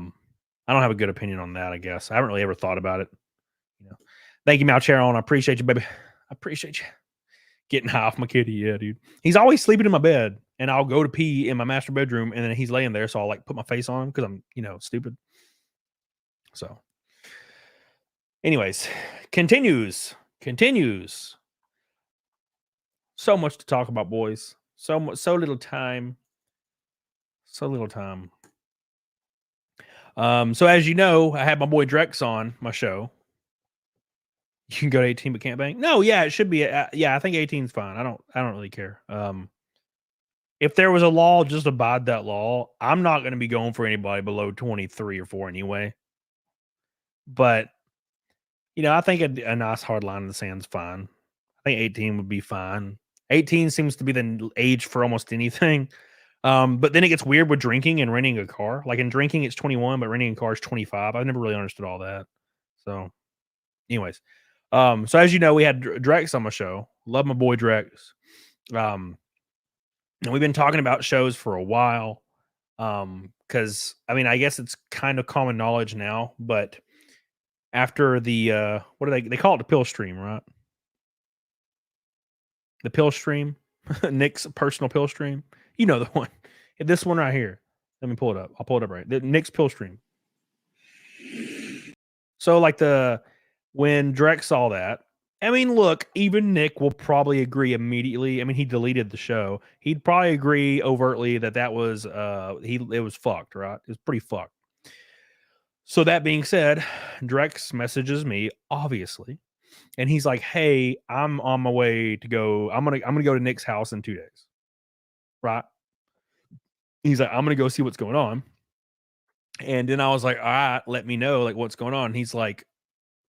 don't have a good opinion on that, I guess. I haven't really ever thought about it. Thank you, Malcheron. I appreciate you, baby. I appreciate you. Getting high off my kitty. Yeah, dude. He's always sleeping in my bed, and I'll go to pee in my master bedroom, and then he's laying there, so I'll like put my face on him because I'm, stupid. So, anyways, continues. So much to talk about, boys. So little time. So as you know, I had my boy Drex on my show. You can go to 18 but can't bang. No, yeah, it should be. Yeah, I think 18 is fine. I don't really care. If there was a law, just abide that law. I'm not going to be going for anybody below 23 or 4 anyway. But I think a nice hard line in the sand is fine. I think 18 would be fine. 18 seems to be the age for almost anything. But then it gets weird with drinking and renting a car. Like in drinking, it's 21, but renting a car is 25. I've never really understood all that. So, anyways, so as you know, we had Drex on my show. Love my boy Drex. And we've been talking about shows for a while. Because I guess it's kind of common knowledge now, but after the what do they call it? The pill stream, right? The pill stream, Nick's personal pill stream. You know the one. This one right here. Let me pull it up. I'll pull it up right. The Nick's pill stream. So like when Drex saw that, look, even Nick will probably agree immediately. He deleted the show. He'd probably agree overtly that was it was fucked, right? It was pretty fucked. So that being said, Drex messages me, obviously, and he's like, "Hey, I'm on my way to go. I'm gonna go to Nick's house in 2 days." Right? He's like, "I'm gonna go see what's going on." And then I was like, "All right, let me know like what's going on." And he's like,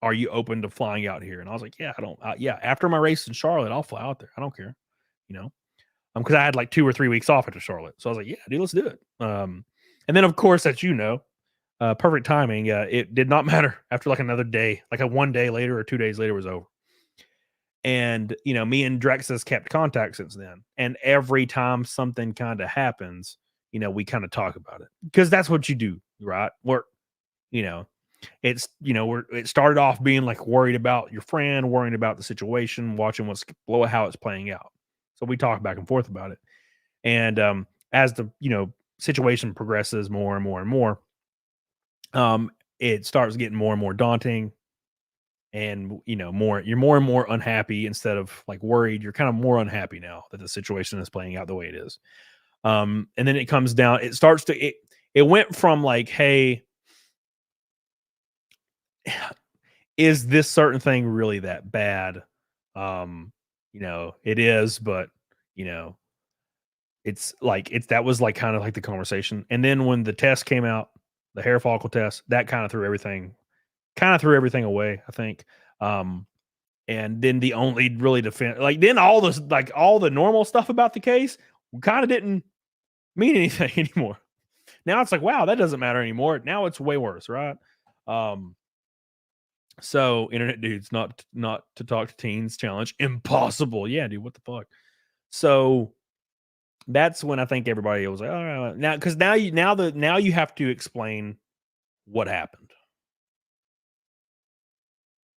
"Are you open to flying out here?" And I was like, "Yeah, yeah. After my race in Charlotte, I'll fly out there. I don't care, because I had like 2 or 3 weeks off after Charlotte. So I was like, "Yeah, dude, let's do it." And then of course, as you know, perfect timing. It did not matter after like another day, like a 1 day later or 2 days later was over. And, you know, me and Drex has kept contact since then. And every time something kind of happens, you know, we kind of talk about it because that's what you do, right? You know, it's, you know, it started off being like worried about your friend, worrying about the situation, watching how it's playing out. So we talk back and forth about it. And as the, you know, situation progresses more and more and more, it starts getting more and more daunting. And you know, you're more and more unhappy instead of like worried. You're kind of more unhappy now that the situation is playing out the way it is. And then it comes down, it went from like, hey, is this certain thing really that bad? You know, it is, but you know, that was like kind of like the conversation. And then when the test came out, the hair follicle test, that kind of threw everything away, I think. And then the only really then all the normal stuff about the case kind of didn't mean anything anymore. Now it's like, wow, that doesn't matter anymore. Now it's way worse, right? So internet dudes, not to talk to teens challenge, impossible. Yeah, dude, what the fuck? So that's when I think everybody was like, all right, now because now you have to explain what happened.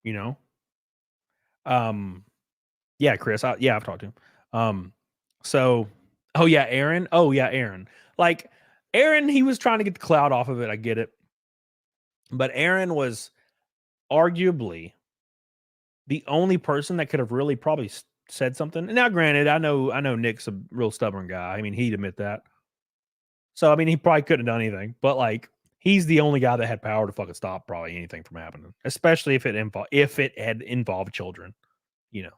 You know? Yeah, Chris. I've talked to him. So, oh yeah, Aaron. Like Aaron, he was trying to get the cloud off of it. I get it, but Aaron was arguably the only person that could have really probably said something. Now, granted, I know Nick's a real stubborn guy. I mean, he'd admit that. So, I mean, he probably couldn't have done anything, but like, he's the only guy that had power to fucking stop probably anything from happening, especially if it had involved children, you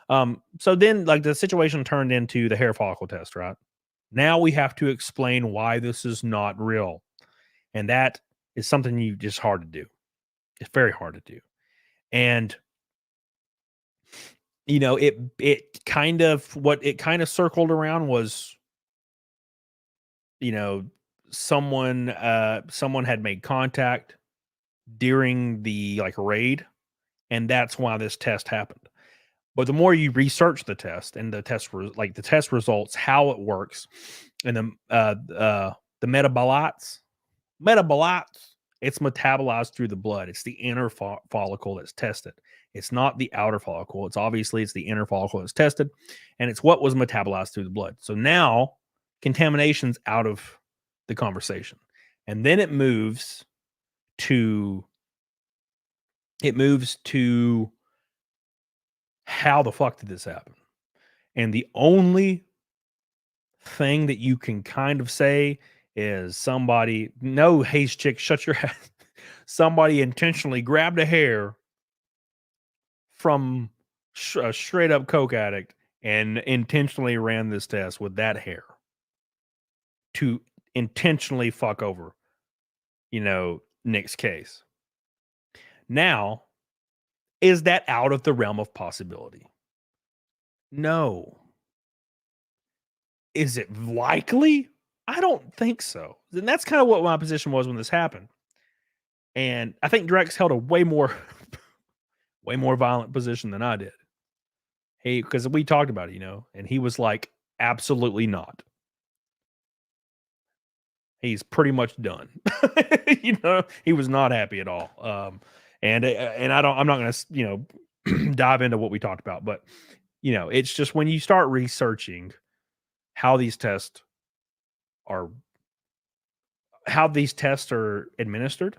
know. So then like the situation turned into the hair follicle test, right? Now we have to explain why this is not real. And that is something just hard to do. It's very hard to do. And you know, it kind of circled around was, you know, someone had made contact during the like raid, and that's why this test happened. But the more you research the test and the test results, how it works, and the metabolites, it's metabolized through the blood. It's the inner follicle that's tested. It's not the outer follicle. It's the inner follicle that's tested, and it's what was metabolized through the blood. So now contamination's out of the conversation, and then it moves to how the fuck did this happen? And the only thing that you can kind of say is hey chick, shut your head. Somebody intentionally grabbed a hair from a straight up coke addict and intentionally ran this test with that hair to intentionally fuck over, you know, Nick's case. Now, is that out of the realm of possibility? No. Is it likely? I don't think so. And that's kind of what my position was when this happened. And I think Drex held a way more violent position than I did. Because we talked about it, you know, and he was like, absolutely not. He's pretty much done. You know, he was not happy at all. And I'm not going to, you know, dive into what we talked about, but you know, it's just when you start researching how these tests are administered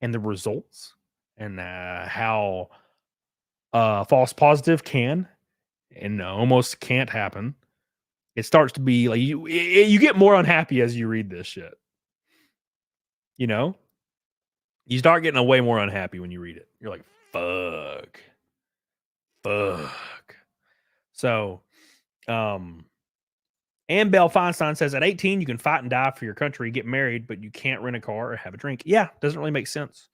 and the results and how false positive can and almost can't happen, it starts to be like you get more unhappy as you read this shit. You know, you start getting way more unhappy when you read it. You're like, fuck. So, Annabelle Feinstein says at 18, you can fight and die for your country, get married, but you can't rent a car or have a drink. Yeah, doesn't really make sense.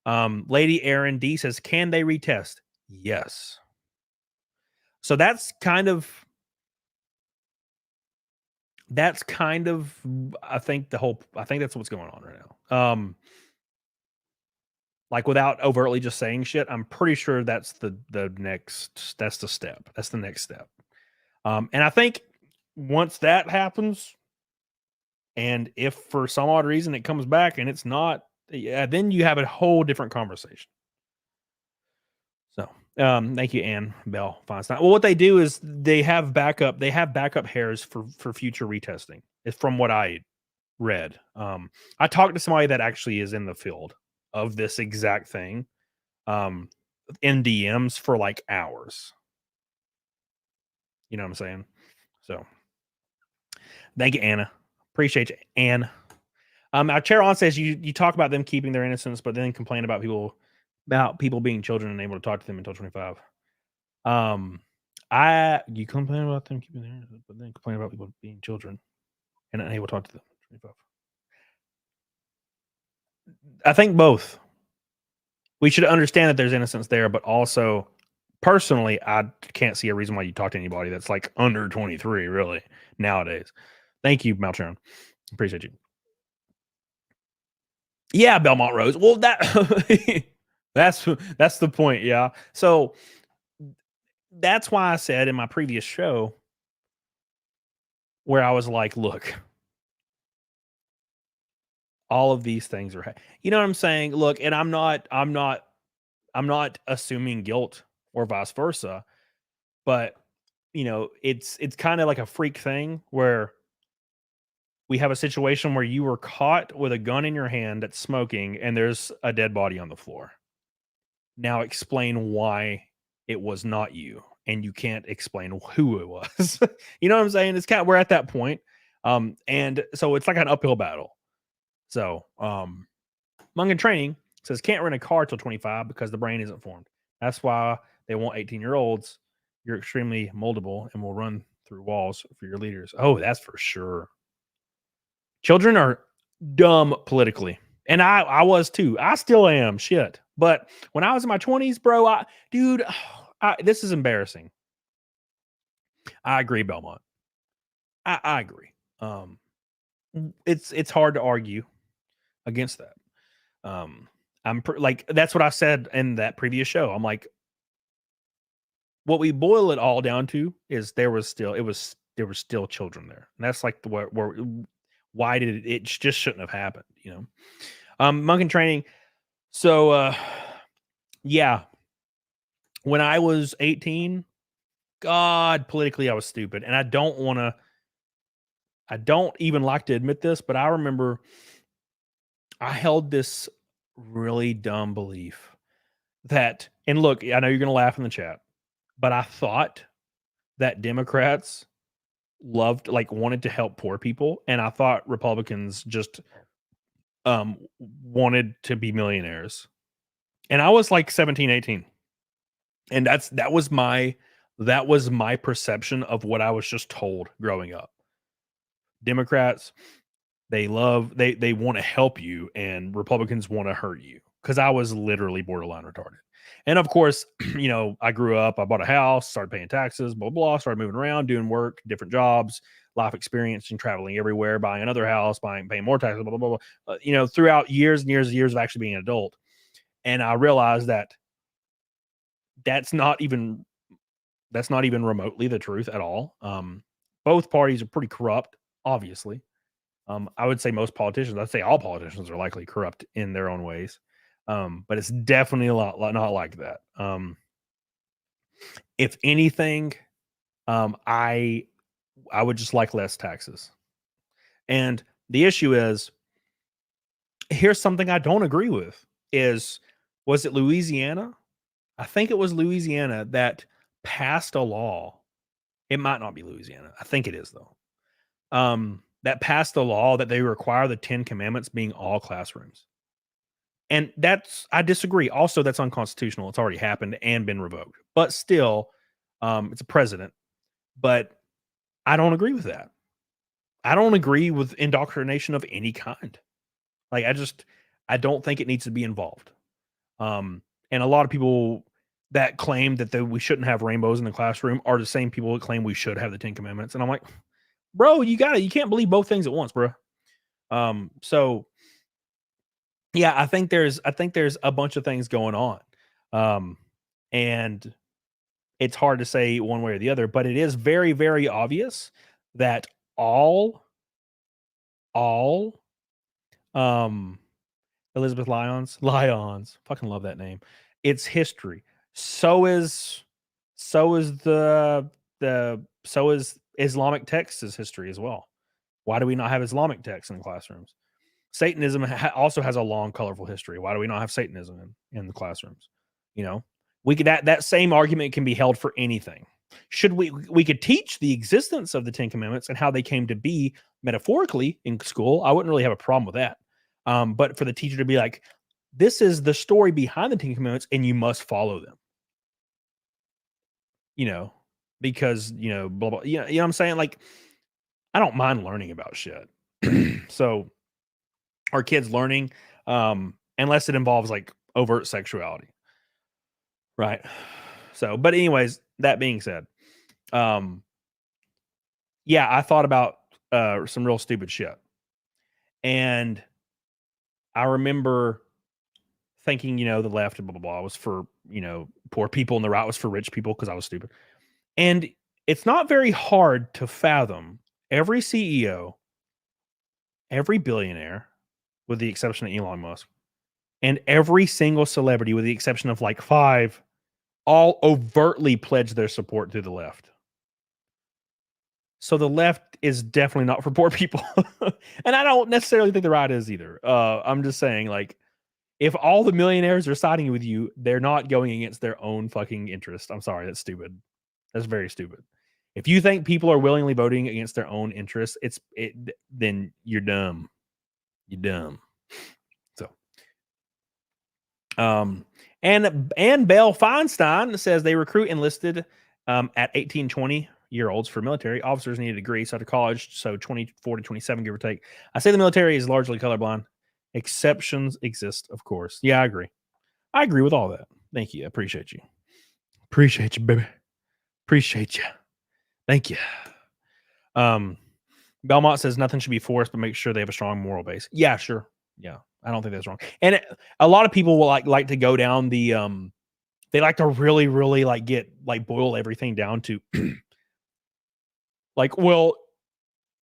Lady Aaron D says, can they retest? Yes. So that's kind of that's kind of, I think that's what's going on right now. Like without overtly just saying shit, I'm pretty sure that's the step. That's the next step. And I think once that happens, and if for some odd reason it comes back and it's not, then you have a whole different conversation. So, thank you, Ann Bell Feinstein. Well, what they do is they have backup hairs for future retesting. It's from what I read. I talked to somebody that actually is in the field of this exact thing, in DMs for like hours. You know what I'm saying? So, thank you, Anna. Appreciate you, Ann. Our chair on says you talk about them keeping their innocence, but then complain about people being children and able to talk to them until 25. You complain about them keeping their innocence, but then complain about people being children and unable to talk to them. 25. I think both. We should understand that there's innocence there, but also, personally, I can't see a reason why you talk to anybody that's like under 23, really, nowadays. Thank you, Maltron. Appreciate you. Yeah, Belmont Rose. Well, that's the point. Yeah. So that's why I said in my previous show where I was like, look, all of these things are, you know what I'm saying? Look, and I'm not assuming guilt or vice versa, but you know, it's kind of like a freak thing where we have a situation where you were caught with a gun in your hand that's smoking and there's a dead body on the floor. Now explain why it was not you, and you can't explain who it was. You know what I'm saying? It's we're at that point. And so it's like an uphill battle. So, Monk in Training says can't rent a car till 25 because the brain isn't formed. That's why they want 18-year-olds. You're extremely moldable and will run through walls for your leaders. Oh, that's for sure. Children are dumb politically. And I was too. I still am. Shit. But when I was in my 20s, bro, this is embarrassing. I agree, Belmont. I agree. It's hard to argue against that. That's what I said in that previous show. I'm like, what we boil it all down to is there were still children there. And that's like why did it just shouldn't have happened, you know? Monk in Training. So yeah. When I was 18, God, politically I was stupid. And I don't even like to admit this, but I remember I held this really dumb belief that, and look, I know you're going to laugh in the chat, but I thought that Democrats wanted to help poor people. And I thought Republicans just wanted to be millionaires. And I was like 17, 18. And that was my perception of what I was just told growing up. Democrats, they want to help you, and Republicans want to hurt you. Because I was literally borderline retarded. And of course, you know, I grew up, I bought a house, started paying taxes, blah, blah, started moving around, doing work, different jobs, life experience, and traveling everywhere, buying another house, paying more taxes, blah, blah, blah. You know, throughout years and years and years of actually being an adult. And I realized that that's not even remotely the truth at all. Both parties are pretty corrupt, obviously. I would say most politicians, I'd say all politicians are likely corrupt in their own ways. But it's definitely a lot not like that. If anything, I would just like less taxes. And the issue is, here's something I don't agree with was it Louisiana? I think it was Louisiana that passed a law. It might not be Louisiana. I think it is though. That passed a law that they require the 10 commandments being all classrooms. And I disagree. Also, that's unconstitutional. It's already happened and been revoked. But still, it's a precedent. But I don't agree with that. I don't agree with indoctrination of any kind. Like, I don't think it needs to be involved. And a lot of people that claim that we shouldn't have rainbows in the classroom are the same people that claim we should have the 10 commandments. And I'm like, bro, you can't believe both things at once, bro. So yeah, I think there's a bunch of things going on. And it's hard to say one way or the other, but it is very, very obvious that all Elizabeth Lyons, fucking love that name. It's history. So is Islamic texts is history as well. Why do we not have Islamic texts in classrooms? Satanism also has a long, colorful history. Why do we not have Satanism in the classrooms? You know, we could that same argument can be held for anything. Should we could teach the existence of the Ten Commandments and how they came to be metaphorically in school. I wouldn't really have a problem with that. But for the teacher to be like, this is the story behind the Ten Commandments, and you must follow them. You know, because blah blah. You know what I'm saying? Like, I don't mind learning about shit. So, our kids learning, unless it involves like overt sexuality, right? So, but anyways, that being said, yeah, I thought about some real stupid shit, and I remember thinking, the left and blah blah blah was for poor people, and the right was for rich people because I was stupid. And it's not very hard to fathom every CEO, every billionaire, with the exception of Elon Musk, and every single celebrity, with the exception of like 5, all overtly pledge their support to the left. So the left is definitely not for poor people. And I don't necessarily think the right is either. I'm just saying, like, if all the millionaires are siding with you, they're not going against their own fucking interest. I'm sorry, that's stupid. That's very stupid. If you think people are willingly voting against their own interests, then you're dumb. You're dumb. So, and Belle Feinstein says they recruit enlisted at 18, 20-year-olds for military. Officers need a degree, so to college, so 24 to 27, give or take. I say the military is largely colorblind. Exceptions exist, of course. Yeah, I agree. I agree with all that. Thank you. I appreciate you. Appreciate you, baby. Appreciate you. Thank you. Belmont says nothing should be forced, but make sure they have a strong moral base. Yeah, sure. Yeah, I don't think that's wrong. And a lot of people will like to go down the they like to really, really boil everything down to like, well,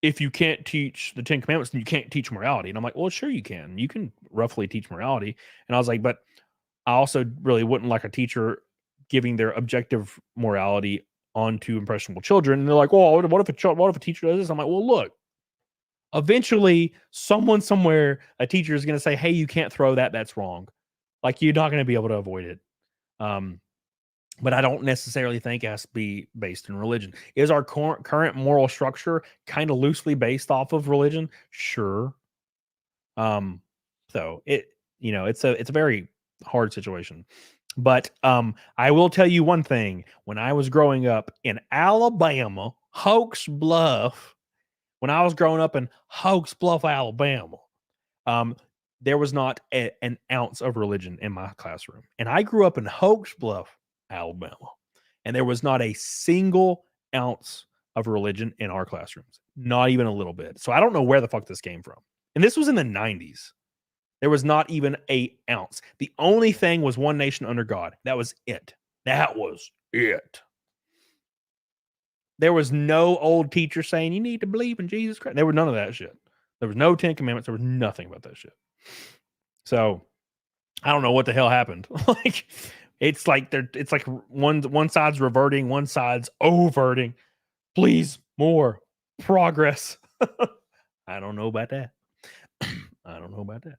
if you can't teach the Ten Commandments, then you can't teach morality. And I'm like, well, sure you can. You can roughly teach morality. And I was like, but I also really wouldn't like a teacher giving their objective morality onto impressionable children. And they're like, well, what if a teacher does this? I'm like, well, look, eventually someone somewhere, a teacher is going to say, hey, you can't throw that. That's wrong. Like, you're not going to be able to avoid it. But I don't necessarily think it has to be based in religion. Is our current moral structure kind of loosely based off of religion? Sure. So it's a very hard situation. But I will tell you one thing. When I was growing up in Alabama, Hawks Bluff, Alabama, there was not an ounce of religion in my classroom. And I grew up in Hawks Bluff, Alabama, and there was not a single ounce of religion in our classrooms. Not even a little bit. So I don't know where the fuck this came from. And this was in the 90s. There was not even an ounce. The only thing was one nation under God. That was it. That was it. There was no old teacher saying you need to believe in Jesus Christ. There was none of that shit. There was no Ten Commandments. There was nothing about that shit. So I don't know what the hell happened. Like, it's like one side's reverting, one side's overting. Please, more progress. I don't know about that. I don't know about that.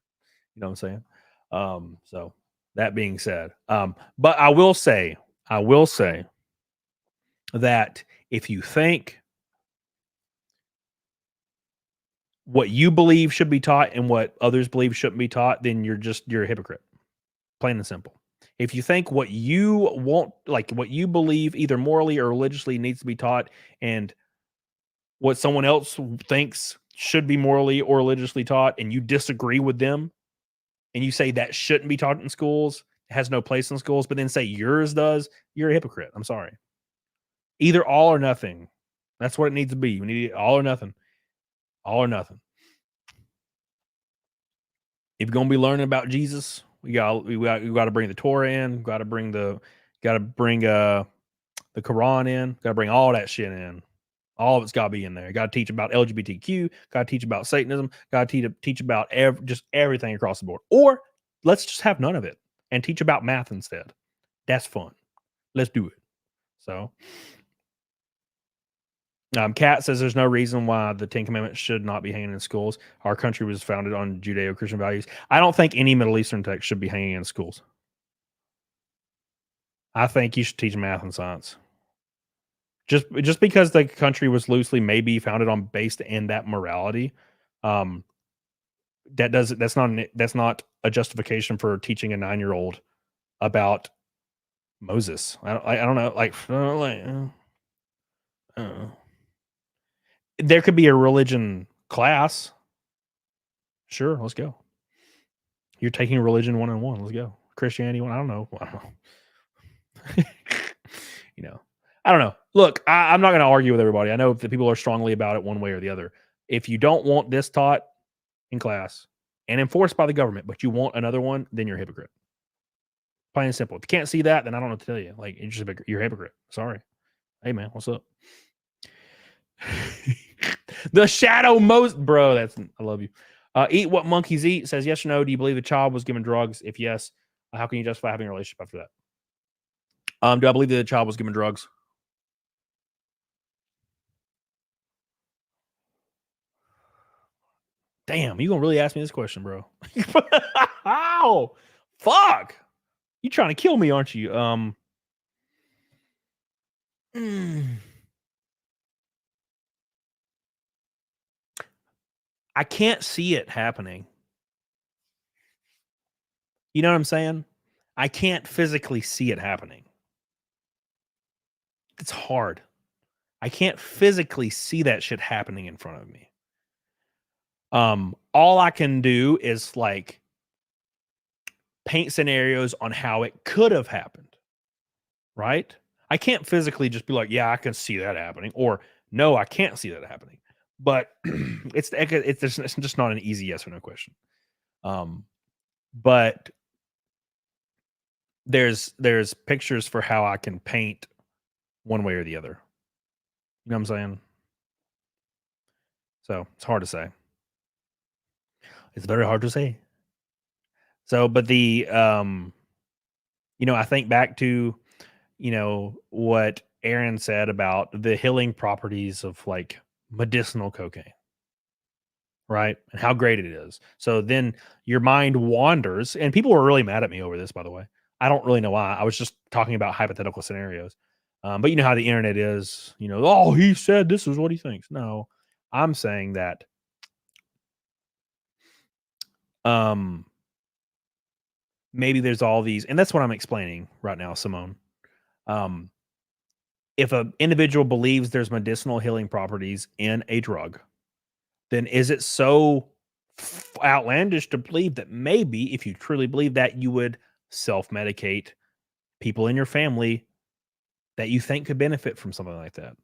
You know what I'm saying? So that being said, but I will say that if you think what you believe should be taught and what others believe shouldn't be taught, then you're a hypocrite. Plain and simple. If you think what you want, like what you believe either morally or religiously needs to be taught, and what someone else thinks should be morally or religiously taught, and you disagree with them, and you say that shouldn't be taught in schools, has no place in schools, but then say yours does, you're a hypocrite. I'm sorry. Either all or nothing. That's what it needs to be. We need all or nothing. All or nothing. If you're gonna be learning about Jesus, we got to bring the Torah in. Got to bring the Quran in. Got to bring all that shit in. All of it's got to be in there. Got to teach about LGBTQ. Got to teach about Satanism. Got to teach about just everything across the board. Or let's just have none of it and teach about math instead. That's fun. Let's do it. So, Kat says there's no reason why the Ten Commandments should not be hanging in schools. Our country was founded on Judeo-Christian values. I don't think any Middle Eastern text should be hanging in schools. I think you should teach math and science. Just because the country was loosely maybe founded on based in that morality, that's not a justification for teaching a 9-year-old about Moses. I don't know. There could be a religion class. Sure, let's go. You're taking religion 101. Let's go. Christianity 1. I don't know. I don't know. Look, I'm not going to argue with everybody. I know that people are strongly about it one way or the other. If you don't want this taught in class and enforced by the government, but you want another one, then you're a hypocrite. Plain and simple. If you can't see that, then I don't know what to tell you. Like, you're a hypocrite. Sorry. Hey, man, what's up? The Shadow Most, bro. I love you. Eat What Monkeys Eat says yes or no. Do you believe the child was given drugs? If yes, how can you justify having a relationship after that? Do I believe that the child was given drugs? Damn, you gonna really ask me this question, bro? Ow! Fuck! You trying to kill me, aren't you? I can't see it happening. You know what I'm saying? I can't physically see it happening. It's hard. I can't physically see that shit happening in front of me. All I can do is like paint scenarios on how it could have happened. Right? I can't physically just be like, yeah, I can see that happening, or no, I can't see that happening. But it's just not an easy yes or no question. But there's pictures for how I can paint one way or the other. You know what I'm saying? So it's hard to say. It's very hard to say. So, but I think back to, what Aaron said about the healing properties of like medicinal cocaine, right? And how great it is. So then your mind wanders, and people were really mad at me over this, by the way. I don't really know why. I was just talking about hypothetical scenarios. But you know how the internet is, oh, he said this is what he thinks. No, I'm saying that maybe there's all these, and that's what I'm explaining right now, Simone. If an individual believes there's medicinal healing properties in a drug, then is it so outlandish to believe that maybe if you truly believe that, you would self-medicate people in your family that you think could benefit from something like that?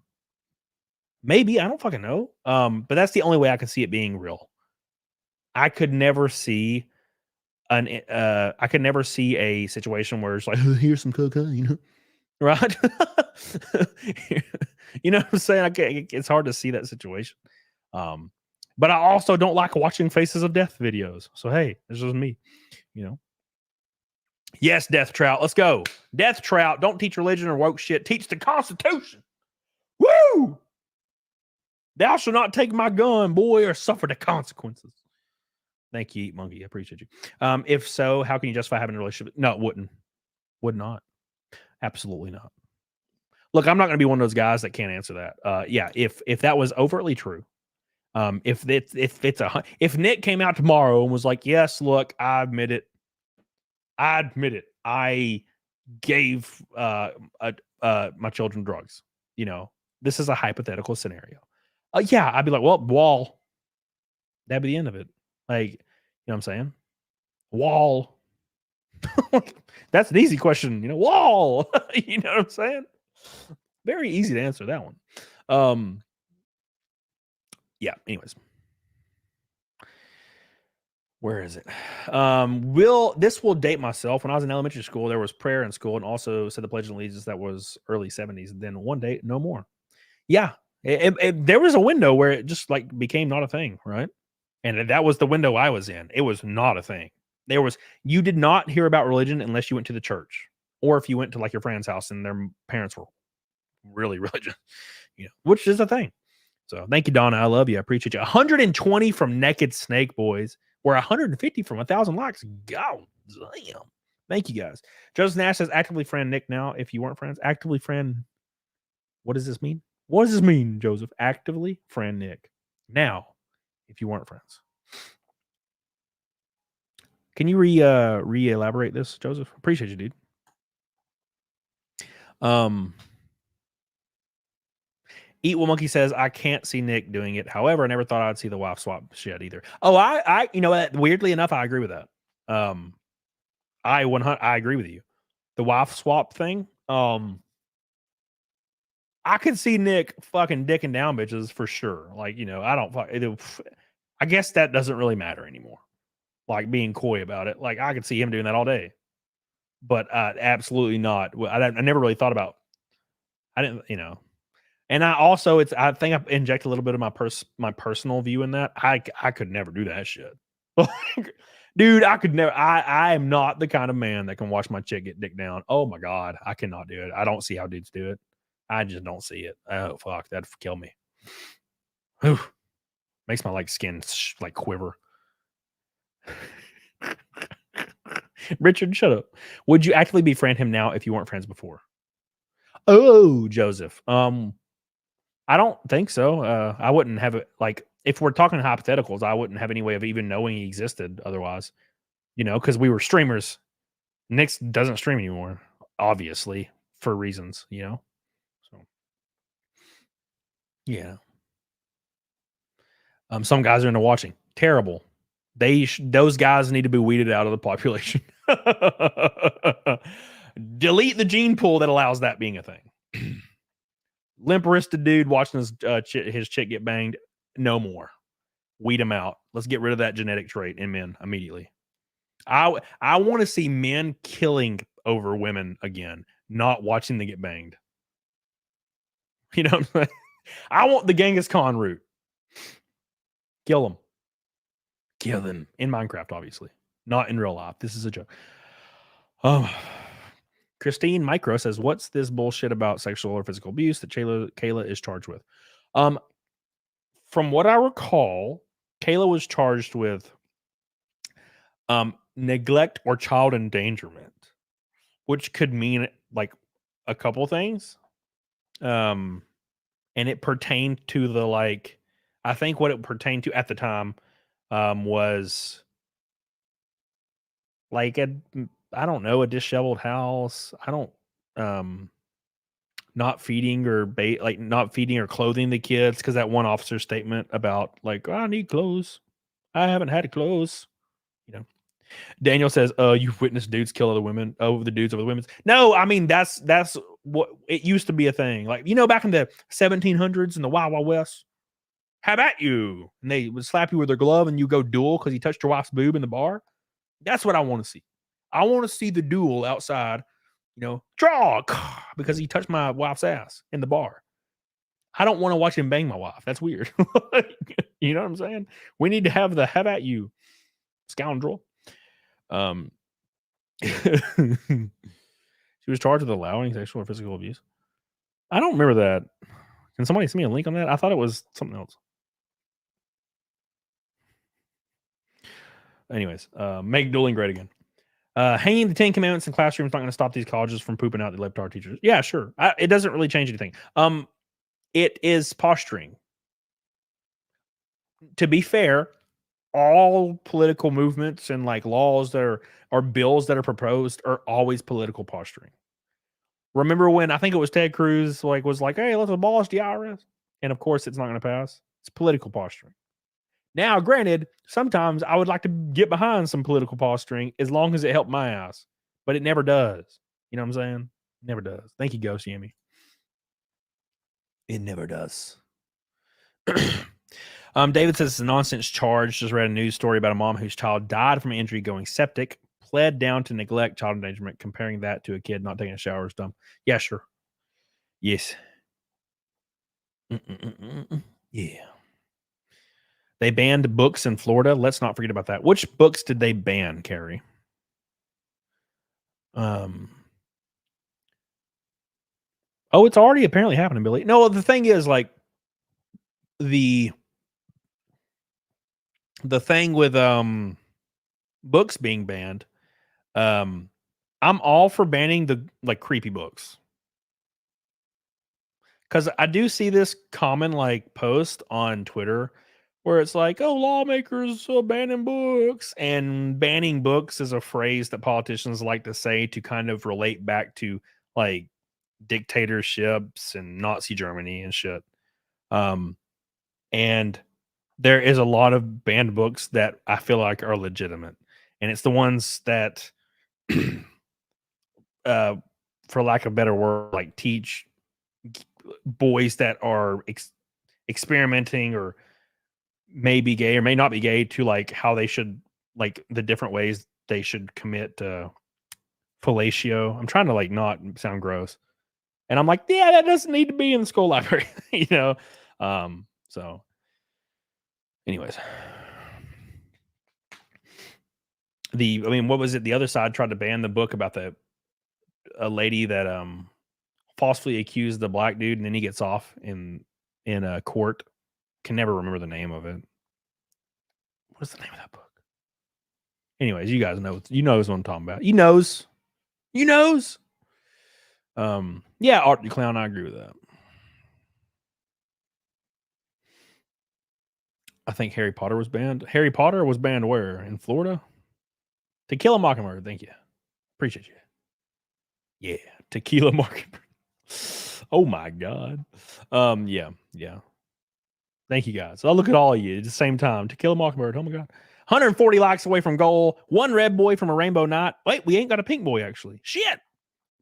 Maybe, I don't fucking know. But that's the only way I can see it being real. I could never see a situation where it's like, oh, here's some cocaine, right? You know what I'm saying? It's hard to see that situation. But I also don't like watching Faces of Death videos. So hey, this is me, Yes, Death Trout. Let's go. Death Trout. Don't teach religion or woke shit. Teach the Constitution. Woo! Thou shalt not take my gun, boy, or suffer the consequences. Thank you, Eat Monkey. I appreciate you. If so, how can you justify having a relationship? No, it wouldn't. Would not. Absolutely not. Look, I'm not going to be one of those guys that can't answer that. Yeah, if that was overtly true, if Nick came out tomorrow and was like, yes, look, I admit it. I gave my children drugs. This is a hypothetical scenario. Yeah, I'd be like, well, wall. That'd be the end of it. Like, you know what I'm saying? Wall. That's an easy question. Wall. You know what I'm saying? Very easy to answer that one. Yeah. Anyways, where is it? This will date myself. When I was in elementary school, there was prayer in school, and also said the Pledge of Allegiance. That was early 70s. Then one day, no more. Yeah, there was a window where it just like became not a thing, right? And that was the window I was in. It was not a thing. You did not hear about religion unless you went to the church, or if you went to like your friend's house and their parents were really religious, which is a thing. So thank you, Donna. I love you. I appreciate you. 120 from Naked Snake Boys, or 150 from 1,000 likes. God damn. Thank you guys. Joseph Nash says actively friend Nick now. If you weren't friends, actively friend. What does this mean? What does this mean, Joseph? Actively friend Nick now. If you weren't friends. Can you re-elaborate this, Joseph? Appreciate you, dude. Eat Will Monkey says, I can't see Nick doing it. However, I never thought I'd see the wife swap shit either. Oh, I you know what? Weirdly enough, I agree with that. I agree with you. The wife swap thing. I could see Nick fucking dicking down bitches for sure. Like, I guess that doesn't really matter anymore. Like being coy about it. Like I could see him doing that all day. But absolutely not. I never really thought about. I didn't, And I think I inject a little bit of my personal view in that. I could never do that shit. Dude, I could never. I am not the kind of man that can watch my chick get dick down. Oh my God, I cannot do it. I don't see how dudes do it. I just don't see it. Oh fuck, that'd kill me. Whew. Makes my skin quiver. Richard, shut up. Would you actively befriend him now if you weren't friends before? Oh, Joseph. I don't think so. I wouldn't have it if we're talking hypotheticals, I wouldn't have any way of even knowing he existed otherwise. Because we were streamers. Nick doesn't stream anymore, obviously, for reasons, So yeah. Some guys are into watching. Terrible. Those guys need to be weeded out of the population. Delete the gene pool that allows that being a thing. Limp-wristed dude watching his chick get banged. No more. Weed him out. Let's get rid of that genetic trait in men immediately. I want to see men killing over women again, not watching them get banged. You know what I'm saying? I want the Genghis Khan route. Kill them. Kill them. In Minecraft, obviously. Not in real life. This is a joke. Christine Micro says, what's this bullshit about sexual or physical abuse that Kayla is charged with? From what I recall, Kayla was charged with neglect or child endangerment, which could mean a couple things. And it pertained to the I think what it pertained to at the time was I don't know, a disheveled house. I don't not feeding or not feeding or clothing the kids, because that one officer's statement about I need clothes. I haven't had clothes. Daniel says, you've witnessed dudes kill other women over the dudes over the women's. No, I mean that's what it used to be a thing. Back in the 1700s in the Wild Wild West. How about you? And they would slap you with their glove and you go duel because you touched your wife's boob in the bar. That's what I want to see. I want to see the duel outside, draw because he touched my wife's ass in the bar. I don't want to watch him bang my wife. That's weird. You know what I'm saying? We need to have the how about you, scoundrel. She was charged with allowing sexual or physical abuse. I don't remember that. Can somebody send me a link on that? I thought it was something else. Anyways, make dueling great again. Hanging the 10 Commandments in classrooms is not going to stop these colleges from pooping out the libtard teachers. Yeah, sure. It doesn't really change anything. It is posturing. To be fair, all political movements and laws that are bills that are proposed are always political posturing. Remember when I think it was Ted Cruz was hey, let's abolish the IRS, and of course it's not going to pass. It's political posturing. Now, granted, sometimes I would like to get behind some political posturing as long as it helped my ass, but it never does. You know what I'm saying? It never does. Thank you, Ghost Yami. It never does. David says it's a nonsense charge. Just read a news story about a mom whose child died from an injury going septic, pled down to neglect, child endangerment, comparing that to a kid not taking a shower is dumb. Yeah, sure. Yes. Yeah. They banned books in Florida. Let's not forget about that. Which books did they ban, Carrie? Oh, it's already apparently happening, Billy. No, the thing is, like, the thing with books being banned, I'm all for banning the like creepy books. Because I do see this common like post on Twitter where it's like, oh, lawmakers banning books. And banning books is a phrase that politicians like to say to kind of relate back to like dictatorships and Nazi Germany and shit. And there is a lot of banned books that I feel like are legitimate. And it's the ones that, for lack of a better word, like teach boys that are experimenting or may be gay or may not be gay to like how they should, like the different ways they should commit fellatio. I'm trying to like not sound gross. And I'm like, yeah, that doesn't need to be in the school library, you know? So anyways, what was it? The other side tried to ban the book about a lady that falsely accused the black dude, and then he gets off in a court. Can never remember the name of it. What's the name of that book? Anyways, you guys know. You knows what I'm talking about. You knows. Yeah, Art the Clown. I agree with that. I think Harry Potter was banned. Harry Potter was banned where? In Florida? To Kill a Mockingbird. Thank you. Appreciate you. Yeah, To Kill a Mockingbird. Oh my God. Yeah. Thank you guys. I'll look at all of you at the same time. To Kill a Mockingbird. Oh my God. 140 likes away from goal. One red boy from a rainbow knot. Wait, we ain't got a pink boy actually. Shit.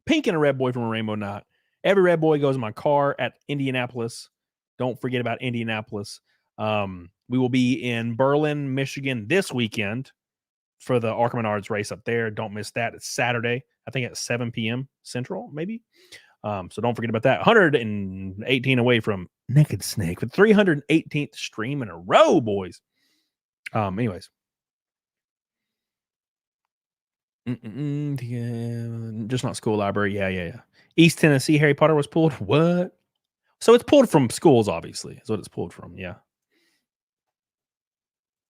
Pink and a red boy from a rainbow knot. Every red boy goes in my car at Indianapolis. Don't forget about Indianapolis. We will be in Berlin, Michigan this weekend for the Arkham Menards race up there. Don't miss that. It's Saturday. I think at 7 p.m. Central, maybe. So don't forget about that. 118 away from Naked Snake with 318th stream in a row, boys. Anyways. Just not school library. Yeah. East Tennessee, Harry Potter was pulled. What? So it's pulled from schools, obviously, is what it's pulled from. Yeah.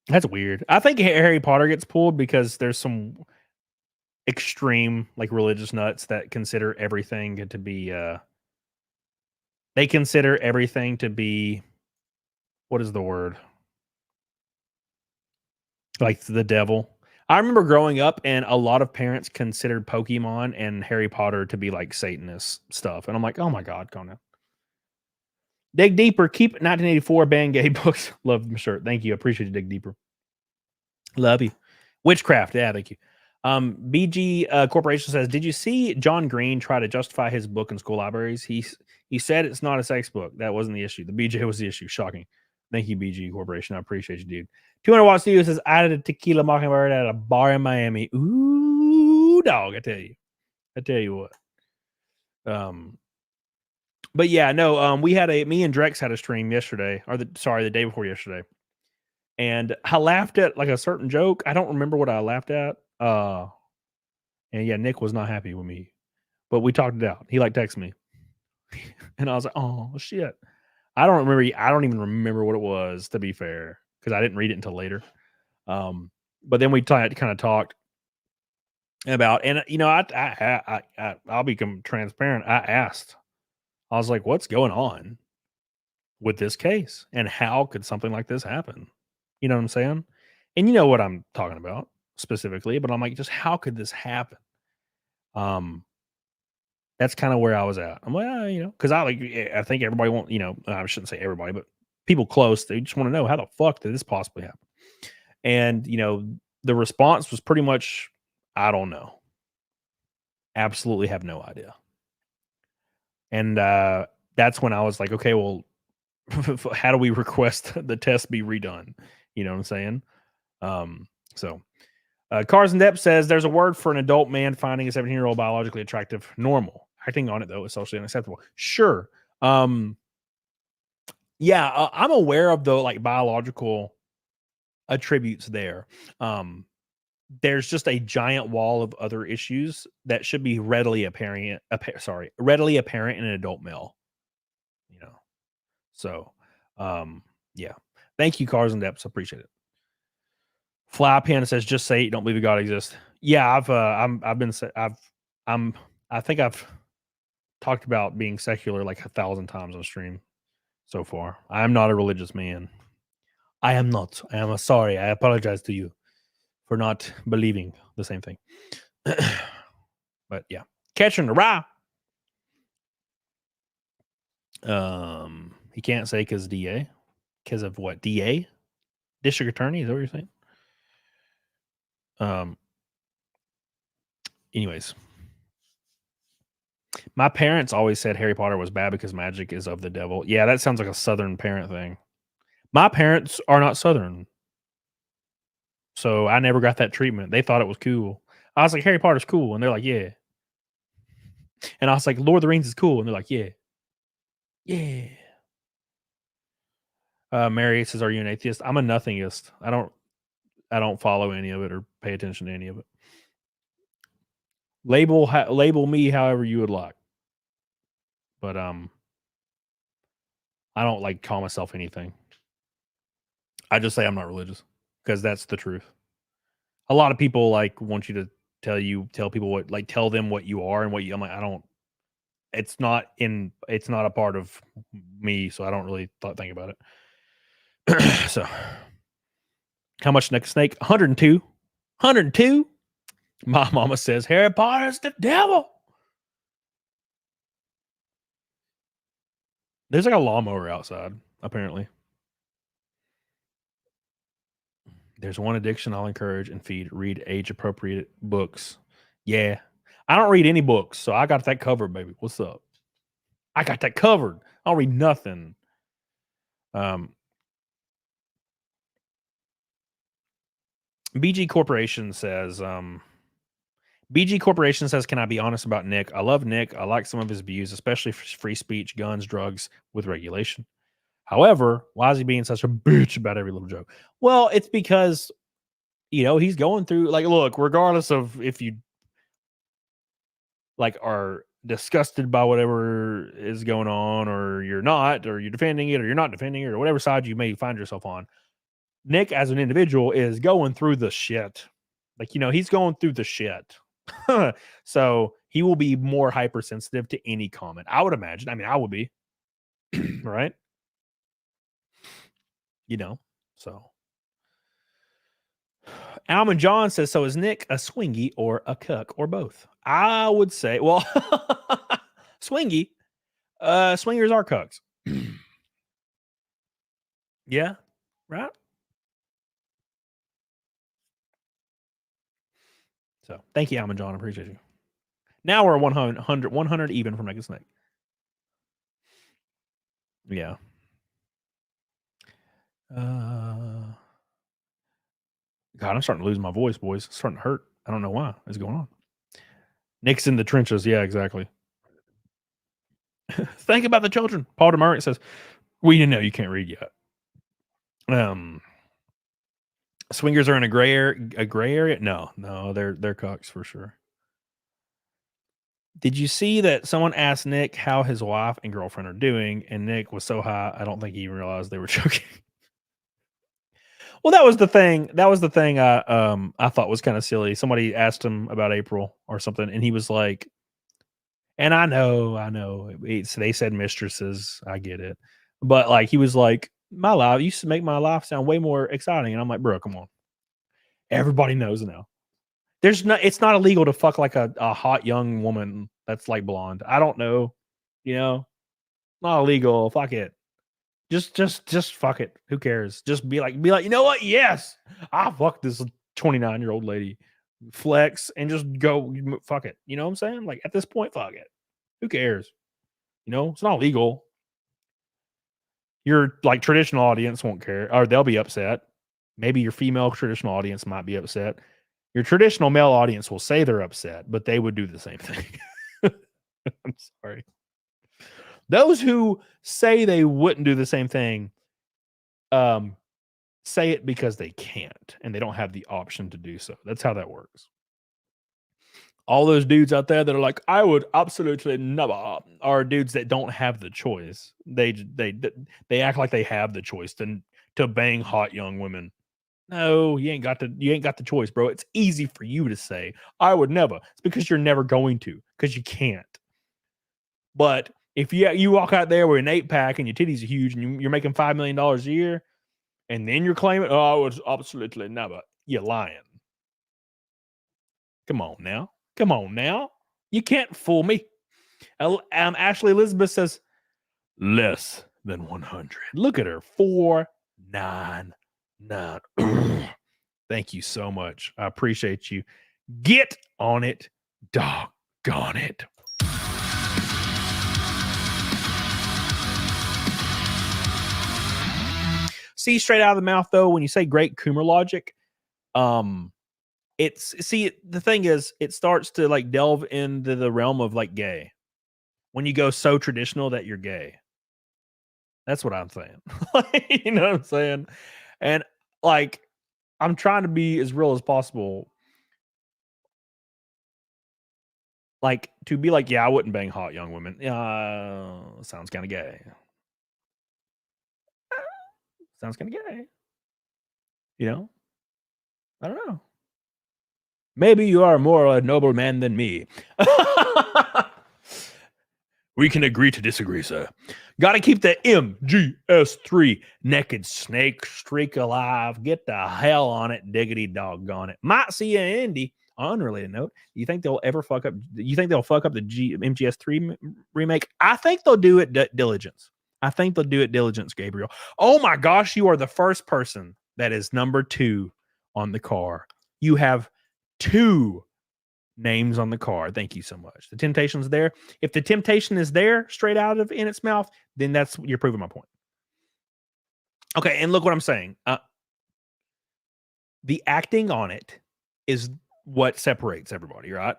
That's weird. I think Harry Potter gets pulled because there's some extreme, like, religious nuts that consider everything to be, they consider everything to be, what is the word? Like the devil. I remember growing up and a lot of parents considered Pokemon and Harry Potter to be like Satanist stuff. And I'm like, oh my God, go now. Dig Deeper, keep 1984 ban gay books. Love the shirt. Thank you. I appreciate you, Dig Deeper. Love you. Witchcraft. Yeah, thank you. BG Corporation says, did you see John Green try to justify his book in school libraries? He said it's not a sex book. That wasn't the issue. The BJ was the issue. Shocking. Thank you, BG Corporation. I appreciate you, dude. 200 Watt Studio says, I had a tequila mockingbird at a bar in Miami. Ooh, dog, I tell you what. But yeah, no, me and Drex had a stream yesterday, the day before yesterday. And I laughed at like a certain joke. I don't remember what I laughed at. And yeah, Nick was not happy with me, but we talked it out. He like texted me and I was like, oh shit. I don't even remember what it was, to be fair, because I didn't read it until later. But then we kind of talked about, and you know, I'll become transparent. I was like, what's going on with this case? And how could something like this happen? You know what I'm saying? And you know what I'm talking about specifically, but I'm like, just how could this happen? That's kind of where I was at. I'm like, you know, because I think everybody I shouldn't say everybody, but people close, they just want to know how the fuck did this possibly happen? And, you know, the response was pretty much, I don't know. Absolutely have no idea. And that's when I was like, okay, well, how do we request the test be redone? You know what I'm saying? So Cars and Depth says there's a word for an adult man finding a 17-year-old biologically attractive normal. Acting on it, though, is socially unacceptable. Sure. Yeah, I'm aware of the like biological attributes there. There's just a giant wall of other issues that should be readily apparent in an adult male. You know. So, yeah. Thank you, Cars and Depths. Appreciate it. Fly Pen says, "Just say it. Don't believe a God exists." Yeah, I think I've talked about being secular like 1,000 times on stream so far. I am not a religious man. I am not. I am sorry. I apologize to you for not believing the same thing. But yeah, catching the rye. He can't say because DA. Because of what? DA? District Attorney? Is that what you're saying? Anyways. My parents always said Harry Potter was bad because magic is of the devil. Yeah, that sounds like a Southern parent thing. My parents are not Southern. So I never got that treatment. They thought it was cool. I was like, Harry Potter's cool. And they're like, yeah. And I was like, Lord of the Rings is cool. And they're like, yeah. Yeah. Mary says, "Are you an atheist?" I'm a nothingist. I don't follow any of it or pay attention to any of it. Label me however you would like. But I don't like call myself anything. I just say I'm not religious because that's the truth. A lot of people like want you to tell people what, like tell them what you are and what you. I'm like, I don't. It's not a part of me, so I don't really think about it. So, how much next snake? 102. 102. My mama says Harry Potter's the devil. There's like a lawnmower outside, apparently. There's one addiction I'll encourage and feed. Read age-appropriate books. Yeah. I don't read any books, so I got that covered, baby. What's up? I got that covered. I don't read nothing. BG Corporation says, can I be honest about Nick? I love Nick. I like some of his views, especially for free speech, guns, drugs with regulation. However, why is he being such a bitch about every little joke? Well, it's because, he's going through, like, look, regardless of if you, like, are disgusted by whatever is going on, or you're not, or you're defending it, or you're not defending it, or whatever side you may find yourself on, Nick, as an individual, is going through the shit. Like, he's going through the shit. So he will be more hypersensitive to any comment, I would imagine. I mean, I would be. Right? So. Almond John says, so is Nick a swingy or a cuck or both? I would say, well, swingy. Swingers are cucks. Yeah. Right? So thank you, Almond John. I appreciate you. Now we're 100 even from Nick and Snake. Yeah. God, I'm starting to lose my voice, boys. It's starting to hurt. I don't know why. What's going on? Nick's in the trenches. Yeah, exactly. Think about the children. Paul DeMurray says, we didn't know you can't read yet. Swingers are in a gray area. No, they're cucks for sure. Did you see that someone asked Nick how his wife and girlfriend are doing, and Nick was so high I don't think he even realized they were joking. Well, that was the thing. I thought was kind of silly. Somebody asked him about April or something, and he was like, and I know. They said mistresses. I get it. But like, he was like, my life used to make my life sound way more exciting. And I'm like, bro, come on. Everybody knows now. It's not illegal to fuck like a hot young woman that's like blonde. I don't know. Not illegal. Fuck it. Just fuck it. Who cares? Just be like, you know what? Yes, I fuck this 29-year-old lady. Flex and just go fuck it. You know what I'm saying? Like at this point, fuck it. Who cares? You know, it's not illegal. Your like traditional audience won't care, or they'll be upset. Maybe your female traditional audience might be upset. Your traditional male audience will say they're upset, but they would do the same thing. I'm sorry. Those who say they wouldn't do the same thing, say it because they can't and they don't have the option to do so. That's how that works. All those dudes out there that are like, I would absolutely never, are dudes that don't have the choice. They act like they have the choice to bang hot young women. No, you ain't got the choice, bro. It's easy for you to say, I would never. It's because you're never going to, because you can't. But if you walk out there with an 8-pack and your titties are huge and you're making $5 million a year, and then you're claiming, oh, I would absolutely never, you're lying. Come on now. You can't fool me. Ashley Elizabeth says, less than 100. Look at her, 499. Thank you so much. I appreciate you. Get on it, doggone it. See, straight out of the mouth, though, when you say great Coomer logic, the thing is, it starts to like delve into the realm of like gay. When you go so traditional that you're gay. That's what I'm saying. You know what I'm saying? And like, I'm trying to be as real as possible. Like, to be like, yeah, I wouldn't bang hot young women. Sounds kind of gay. Sounds kind of gay. You know? I don't know. Maybe you are more a noble man than me. We can agree to disagree, sir. Got to keep the MGS3 naked snake streak alive. Get the hell on it, diggity doggone it. Might see you in Indy. On an unrelated note, you think they'll fuck up the MGS3 remake? I think they'll do it diligence. Gabriel. Oh my gosh, you are the first person that is number 2 on the car. You have 2 names on the car. Thank you so much. The temptation's there. If the temptation is there straight out of in its mouth, then you're proving my point. Okay, and look what I'm saying. The acting on it is what separates everybody, right?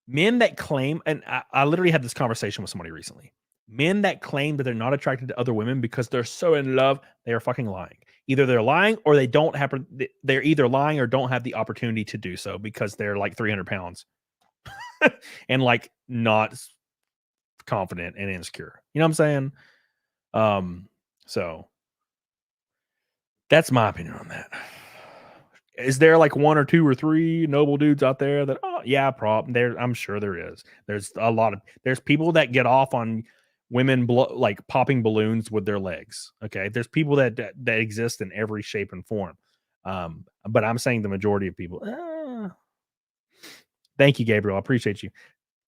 Men that claim, and I literally had this conversation with somebody recently. Men that claim that they're not attracted to other women because they're so in love, they are fucking lying. Either they're lying or they're either lying or don't have the opportunity to do so because they're like 300 pounds and like not confident and insecure. You know what I'm saying? So that's my opinion on that. Is there like 1 or 2 or 3 noble dudes out there that, oh yeah, I'm sure there is. There's people that get off on women like popping balloons with their legs. Okay. There's people that exist in every shape and form. But I'm saying the majority of people. Thank you, Gabriel. I appreciate you.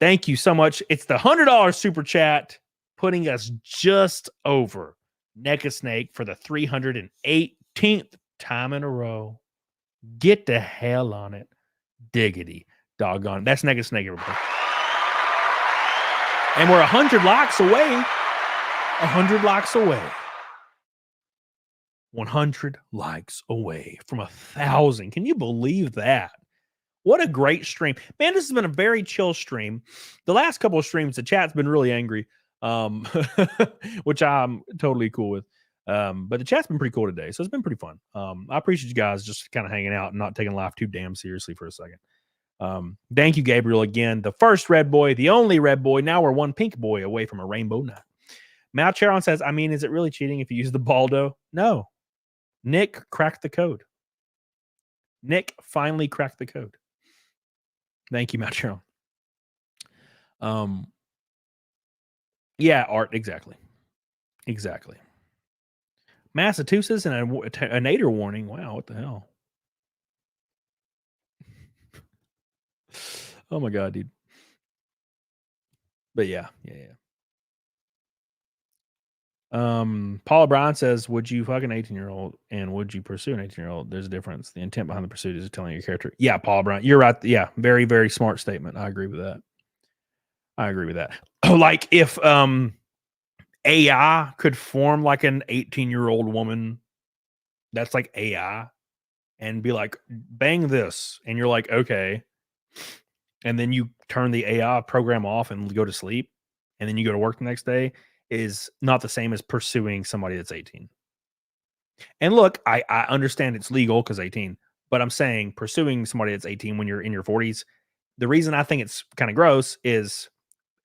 Thank you so much. It's the $100 super chat putting us just over Neck a Snake for the 318th time in a row. Get the hell on it. Diggity doggone. That's Neck a Snake, everybody. And we're 100 likes away. 100 likes away. 100 likes away from 1,000. Can you believe that? What a great stream. Man, this has been a very chill stream. The last couple of streams, the chat's been really angry, which I'm totally cool with. But the chat's been pretty cool today, so it's been pretty fun. I appreciate you guys just kind of hanging out and not taking life too damn seriously for a second. Thank you, Gabriel, again. The first red boy, the only red boy. Now we're one pink boy away from a rainbow night. Mal Charon says, I mean, is it really cheating if you use the Baldo? No. Nick cracked the code. Nick finally cracked the code. Thank you, Mal Charon. Yeah, Art, exactly. Massachusetts and a nader warning. Wow, what the hell? Oh my God, dude. But yeah. Paul O'Brien says, would you fuck an 18-year-old and would you pursue an 18-year-old? There's a difference. The intent behind the pursuit is telling your character. Yeah, Paul O'Brien, you're right. Yeah, very, very smart statement. I agree with that. like if AI could form like an 18-year-old woman that's like AI and be like, bang this, and you're like, okay, and then you turn the AI program off and go to sleep, and then you go to work the next day, is not the same as pursuing somebody that's 18. And look, I understand it's legal because 18, but I'm saying pursuing somebody that's 18 when you're in your 40s, the reason I think it's kind of gross is,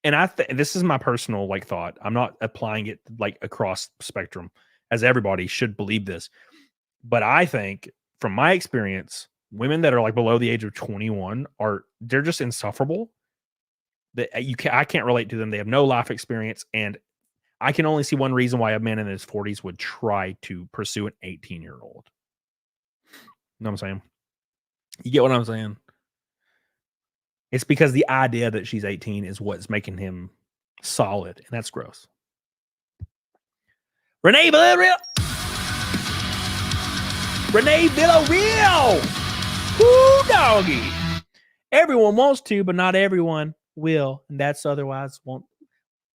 and this is my personal like thought. I'm not applying it like across spectrum, as everybody should believe this. But I think from my experience, women that are like below the age of 21 they're just insufferable. That I can't relate to them. They have no life experience, and I can only see one reason why a man in his 40s would try to pursue an 18-year-old. You know what I'm saying? You get what I'm saying? It's because the idea that she's 18 is what's making him solid, and that's gross. Renee Villarreal! Renee Villarreal! Woo, doggy! Everyone wants to, but not everyone will, and that's otherwise won't.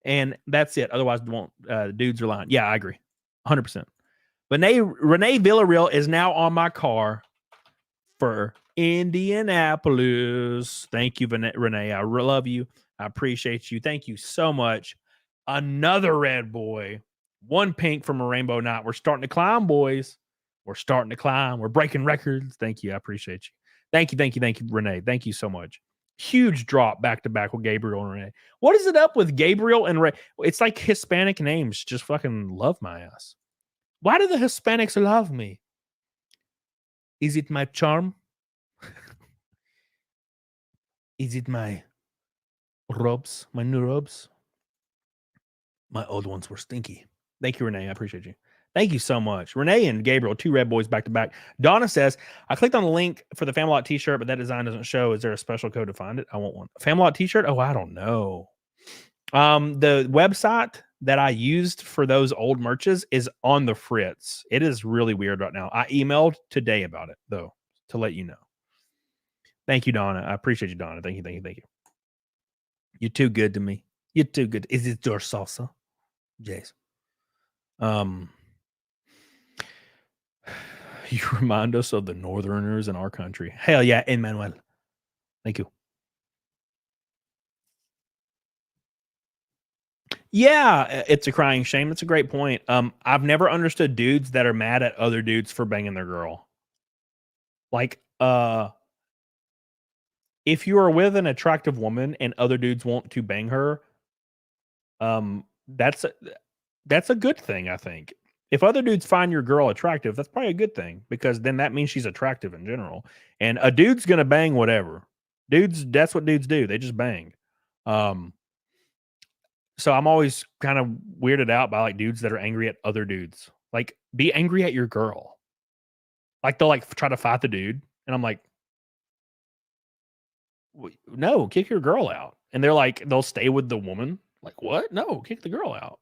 And that's it. Otherwise, won't. Dudes are lying. Yeah, I agree. 100%. Renee Villarreal is now on my car for Indianapolis. Thank you, Renee. I love you. I appreciate you. Thank you so much. Another red boy. One pink from a rainbow night. We're starting to climb, boys. We're starting to climb. We're breaking records. Thank you. I appreciate you. Thank you, Renee. Thank you so much. Huge drop back to back with Gabriel and Renee. What is it up with Gabriel and Renee? It's like Hispanic names just fucking love my ass. Why do the Hispanics love me? Is it my charm? Is it my robes? My new robes? My old ones were stinky. Thank you, Renee. I appreciate you. Thank you so much. Renee and Gabriel, two red boys back to back. Donna says, I clicked on the link for the Familot t-shirt, but that design doesn't show. Is there a special code to find it? I want one. Familot t-shirt? Oh, I don't know. The website that I used for those old merches is on the fritz. It is really weird right now. I emailed today about it, though, to let you know. Thank you, Donna. I appreciate you, Donna. Thank you. You're too good to me. You're too good. Is it your salsa? Jace. You remind us of the Northerners in our country. Hell yeah, Emmanuel. Thank you. Yeah, it's a crying shame. That's a great point. I've never understood dudes that are mad at other dudes for banging their girl. Like, if you are with an attractive woman and other dudes want to bang her, that's a good thing, I think. If other dudes find your girl attractive, that's probably a good thing, because then that means she's attractive in general. And a dude's gonna bang whatever. That's what dudes do. They just bang. So I'm always kind of weirded out by like dudes that are angry at other dudes. Like, be angry at your girl. Like, they'll like try to fight the dude, and I'm like, no, kick your girl out. And they're like, they'll stay with the woman. Like, what? No, kick the girl out.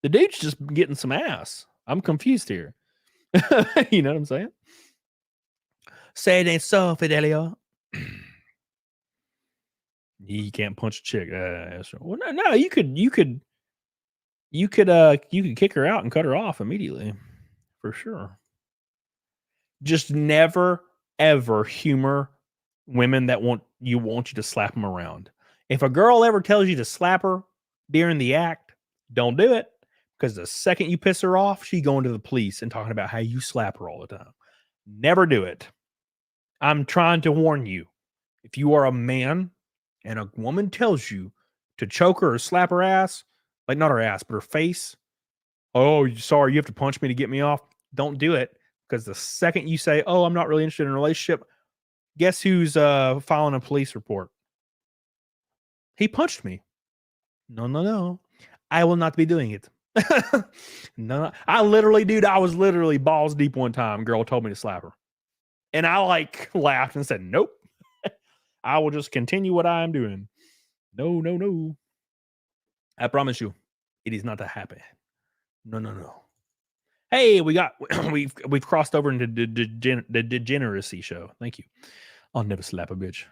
The dude's just getting some ass. I'm confused here. You know what I'm saying? Say it ain't so, Fidelio. You can't punch a chick. Well, no, you could kick her out and cut her off immediately, for sure. Just never ever humor women that want you to slap them around. If a girl ever tells you to slap her during the act, don't do it. Because the second you piss her off, she's going to the police and talking about how you slap her all the time. Never do it. I'm trying to warn you. If you are a man and a woman tells you to choke her or slap her ass, like not her ass, but her face, oh, sorry, you have to punch me to get me off. Don't do it. Because the second you say, oh, I'm not really interested in a relationship, guess who's filing a police report? He punched me. No. I will not be doing it. No, I was literally balls deep one time. Girl told me to slap her, and I like laughed and said, nope. I will just continue what I am doing. No. I promise you, it is not that happy. No. Hey, we've crossed over into the degeneracy show. Thank you. I'll never slap a bitch.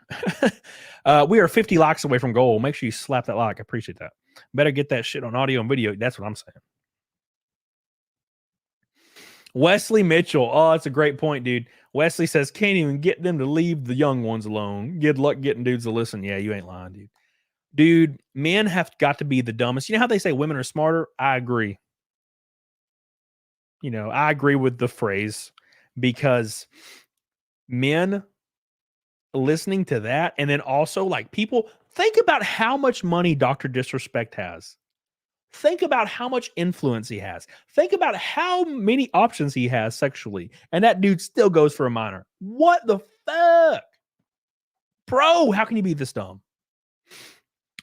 We are 50 likes away from goal. Make sure you slap that like. I appreciate that. Better get that shit on audio and video. That's what I'm saying. Wesley Mitchell. Oh, that's a great point, dude. Wesley says, can't even get them to leave the young ones alone. Good luck getting dudes to listen. Yeah, you ain't lying, dude. Dude, men have got to be the dumbest. You know how they say women are smarter? I agree. You know, I agree with the phrase because men listening to that, and then also like people think about how much money Dr. Disrespect has. Think about how much influence he has. Think about how many options he has sexually. And that dude still goes for a minor. What the fuck? Bro, how can you be this dumb?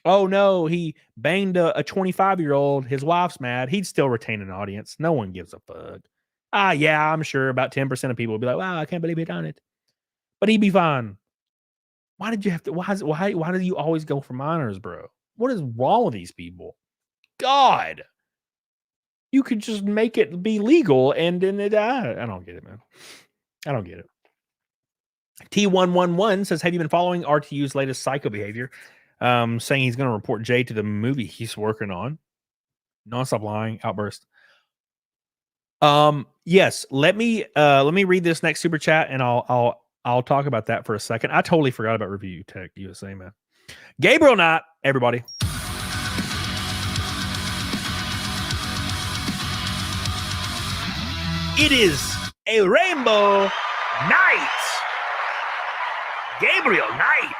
Oh no, he banged a 25-year-old. His wife's mad. He'd still retain an audience. No one gives a fuck. Yeah, I'm sure about 10% of people would be like, wow, I can't believe he done it. But he'd be fine. Why did you have to? Why do you always go for minors, bro? What is wrong with these people? God, you could just make it be legal, and then I don't get it, man. I don't get it. T111 says, have you been following RTU's latest psycho behavior? Saying he's going to report Jay to the movie he's working on. Non-stop lying outburst. Yes, let me read this next super chat, and I'll talk about that for a second. I totally forgot about Review Tech USA, man. Gabriel Knight, everybody. It is a rainbow night. Gabriel Knight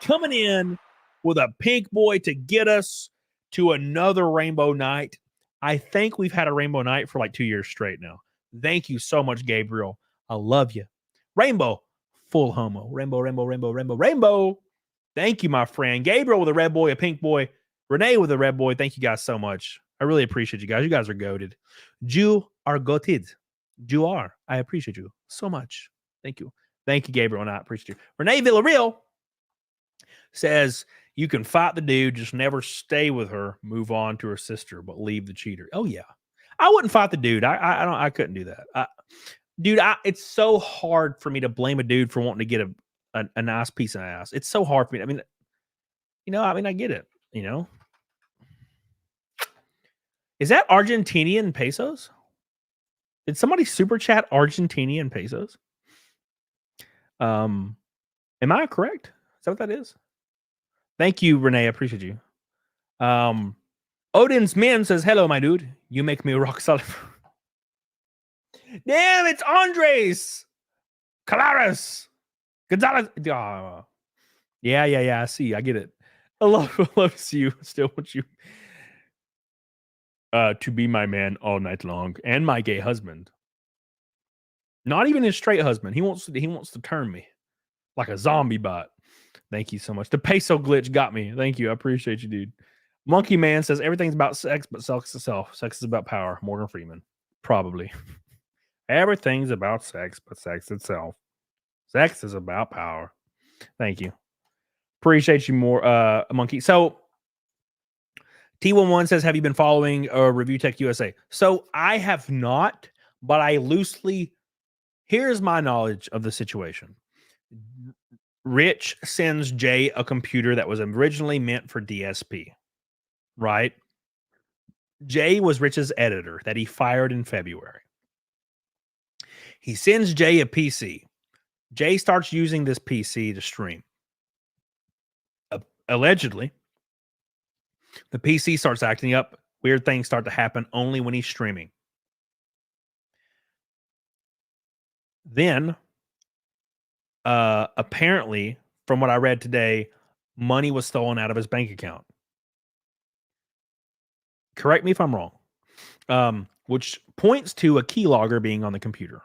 coming in with a pink boy to get us to another rainbow night. I think we've had a rainbow night for like 2 years straight now. Thank you so much, Gabriel. I love you. Rainbow, full homo. Rainbow, rainbow, rainbow, rainbow, rainbow. Thank you, my friend. Gabriel with a red boy, a pink boy. Renee with a red boy. Thank you guys so much. I really appreciate you guys. You guys are goated. You are goated. You are. I appreciate you so much. Thank you. Thank you, Gabriel, and I appreciate you. Renee Villarreal says, you can fight the dude, just never stay with her, move on to her sister, but leave the cheater. Oh, yeah. I wouldn't fight the dude. I couldn't do that. Dude, it's so hard for me to blame a dude for wanting to get a nice piece of ass. It's so hard for me. I mean, I get it, you know. Is that Argentinian pesos? Did somebody super chat Argentinian pesos? Am I correct? Is that what that is? Thank you, Renee. I appreciate you. Odin's man says, hello, my dude. You make me rock solid. Damn, it's Andres. Calares. Gonzalez. Yeah. I see. I get it. I love to see you. Still want you to be my man all night long, and my gay husband. Not even his straight husband. He wants to turn me like a zombie bot. Thank you so much. The peso glitch got me. Thank you. I appreciate you, dude. Monkey Man says everything's about sex, but sex itself. Sex is about power. Morgan Freeman. Probably. Everything's about sex, but sex itself. Sex is about power. Thank you. Appreciate you more, Monkey. So T11 says, have you been following Review Tech USA? So I have not, but I loosely, here's my knowledge of the situation. Rich sends Jay a computer that was originally meant for DSP, right? Jay was Rich's editor that he fired in February. He sends Jay a PC. Jay starts using this PC to stream. Allegedly, the PC starts acting up. Weird things start to happen only when he's streaming. Then, apparently, from what I read today, money was stolen out of his bank account. Correct me if I'm wrong. Which points to a keylogger being on the computer.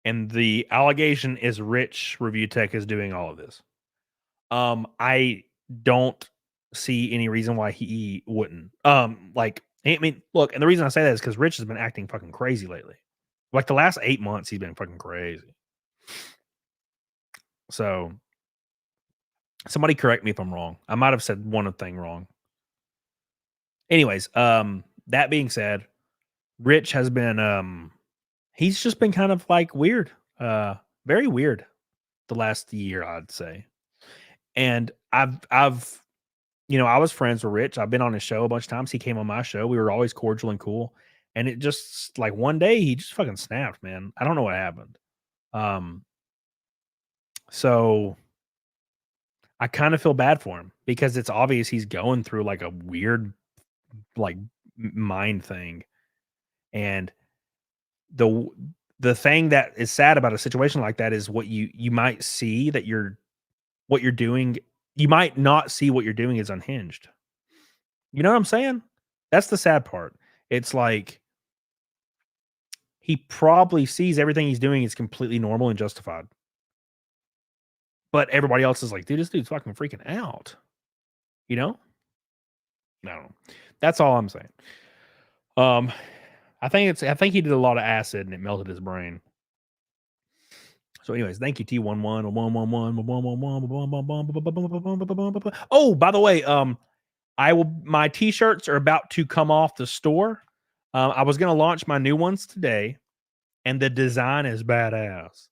And the allegation is Rich Review Tech is doing all of this. I don't see any reason why he wouldn't. I mean, look, and the reason I say that is because Rich has been acting fucking crazy lately. Like the last 8 months, he's been fucking crazy. So, somebody correct me if I'm wrong. I might have said one thing wrong. Anyways, that being said, Rich has been, he's just been kind of like weird, very weird the last year, I'd say. And I've I was friends with Rich. I've been on his show a bunch of times. He came on my show. We were always cordial and cool. And it just like one day he just fucking snapped, man. I don't know what happened. So I kind of feel bad for him because it's obvious he's going through like a weird like mind thing. And the thing that is sad about a situation like that is what you might see that what you're doing, you might not see what you're doing is unhinged. You know what I'm saying? That's the sad part. It's like he probably sees everything he's doing is completely normal and justified. But everybody else is like, dude, this dude's fucking freaking out. You know? I don't know. That's all I'm saying. I think he did a lot of acid and it melted his brain. So, anyways, thank you, T11. Oh, by the way, my t-shirts are about to come off the store. I was gonna launch my new ones today, and the design is badass.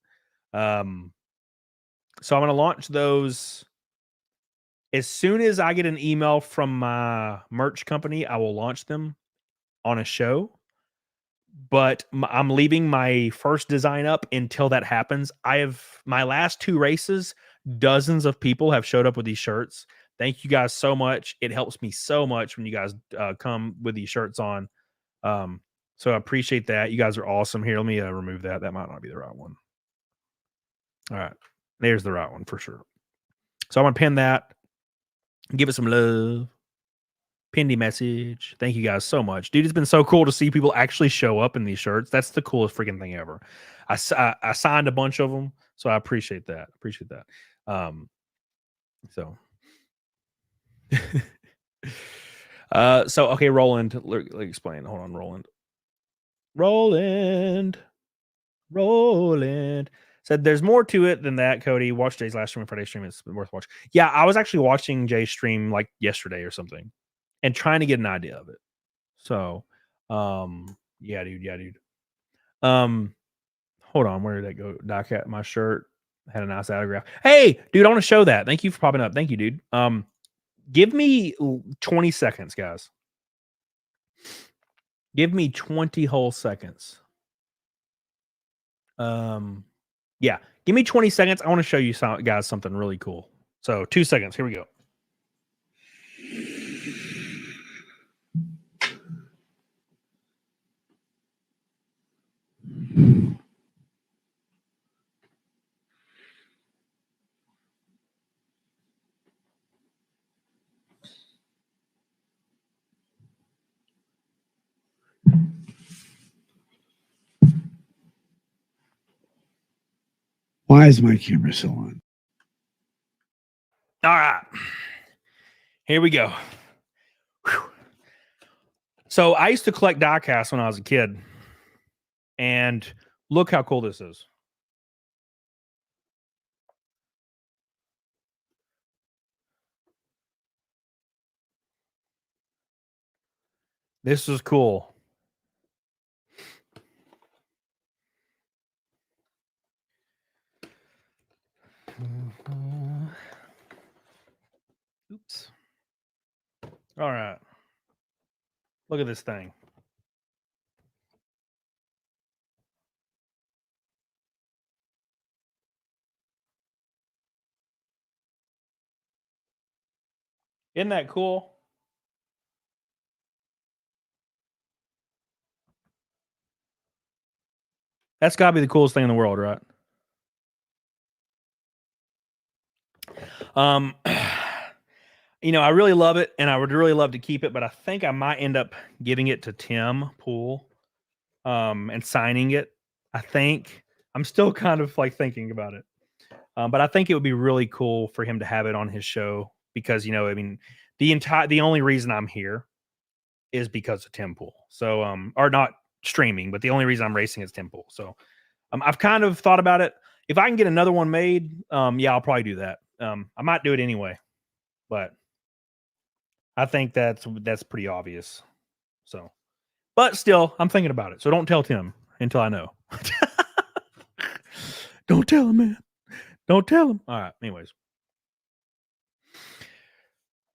So I'm gonna launch those as soon as I get an email from my merch company. I will launch them on a show. But I'm leaving my first design up until that happens. I have my last 2 races. Dozens of people have showed up with these shirts. Thank you guys so much. It helps me so much when you guys come with these shirts on. So I appreciate that. You guys are awesome. Here, let me remove that. That might not be the right one. All right. There's the right one for sure. So I'm going to pin that. Give it some love. Pindy message. Thank you guys so much. Dude, it's been so cool to see people actually show up in these shirts. That's the coolest freaking thing ever. I signed a bunch of them, so I appreciate that. So okay, Roland, let me explain. Hold on, Roland said there's more to it than that. Cody, watch Jay's last stream and Friday stream. It's worth watching. Yeah, I was actually watching Jay's stream like yesterday or something and trying to get an idea of it. So yeah, dude. Hold on, where did that go? Doc at my shirt had a nice autograph. Hey, dude, I want to show that. Thank you for popping up. Thank you, dude. Give me 20 seconds, guys. Give me 20 whole seconds. Yeah, give me 20 seconds. I want to show you guys something really cool. So 2 seconds. Here we go. Why is my camera still on? All right. Here we go. Whew. So I used to collect diecasts when I was a kid. And look how cool this is. This is cool. Oops. All right. Look at this thing. Isn't that cool? That's got to be the coolest thing in the world, right? I really love it, and I would really love to keep it, but I think I might end up giving it to Tim Pool, and signing it. I think I'm still kind of like thinking about it, but I think it would be really cool for him to have it on his show because the only reason I'm here is because of Tim Pool. So or not streaming, but the only reason I'm racing is Tim Pool. So I've kind of thought about it. If I can get another one made, yeah, I'll probably do that. I might do it anyway, but I think that's pretty obvious. So, but still, I'm thinking about it. So don't tell Tim until I know. Don't tell him, man. Don't tell him. All right. Anyways.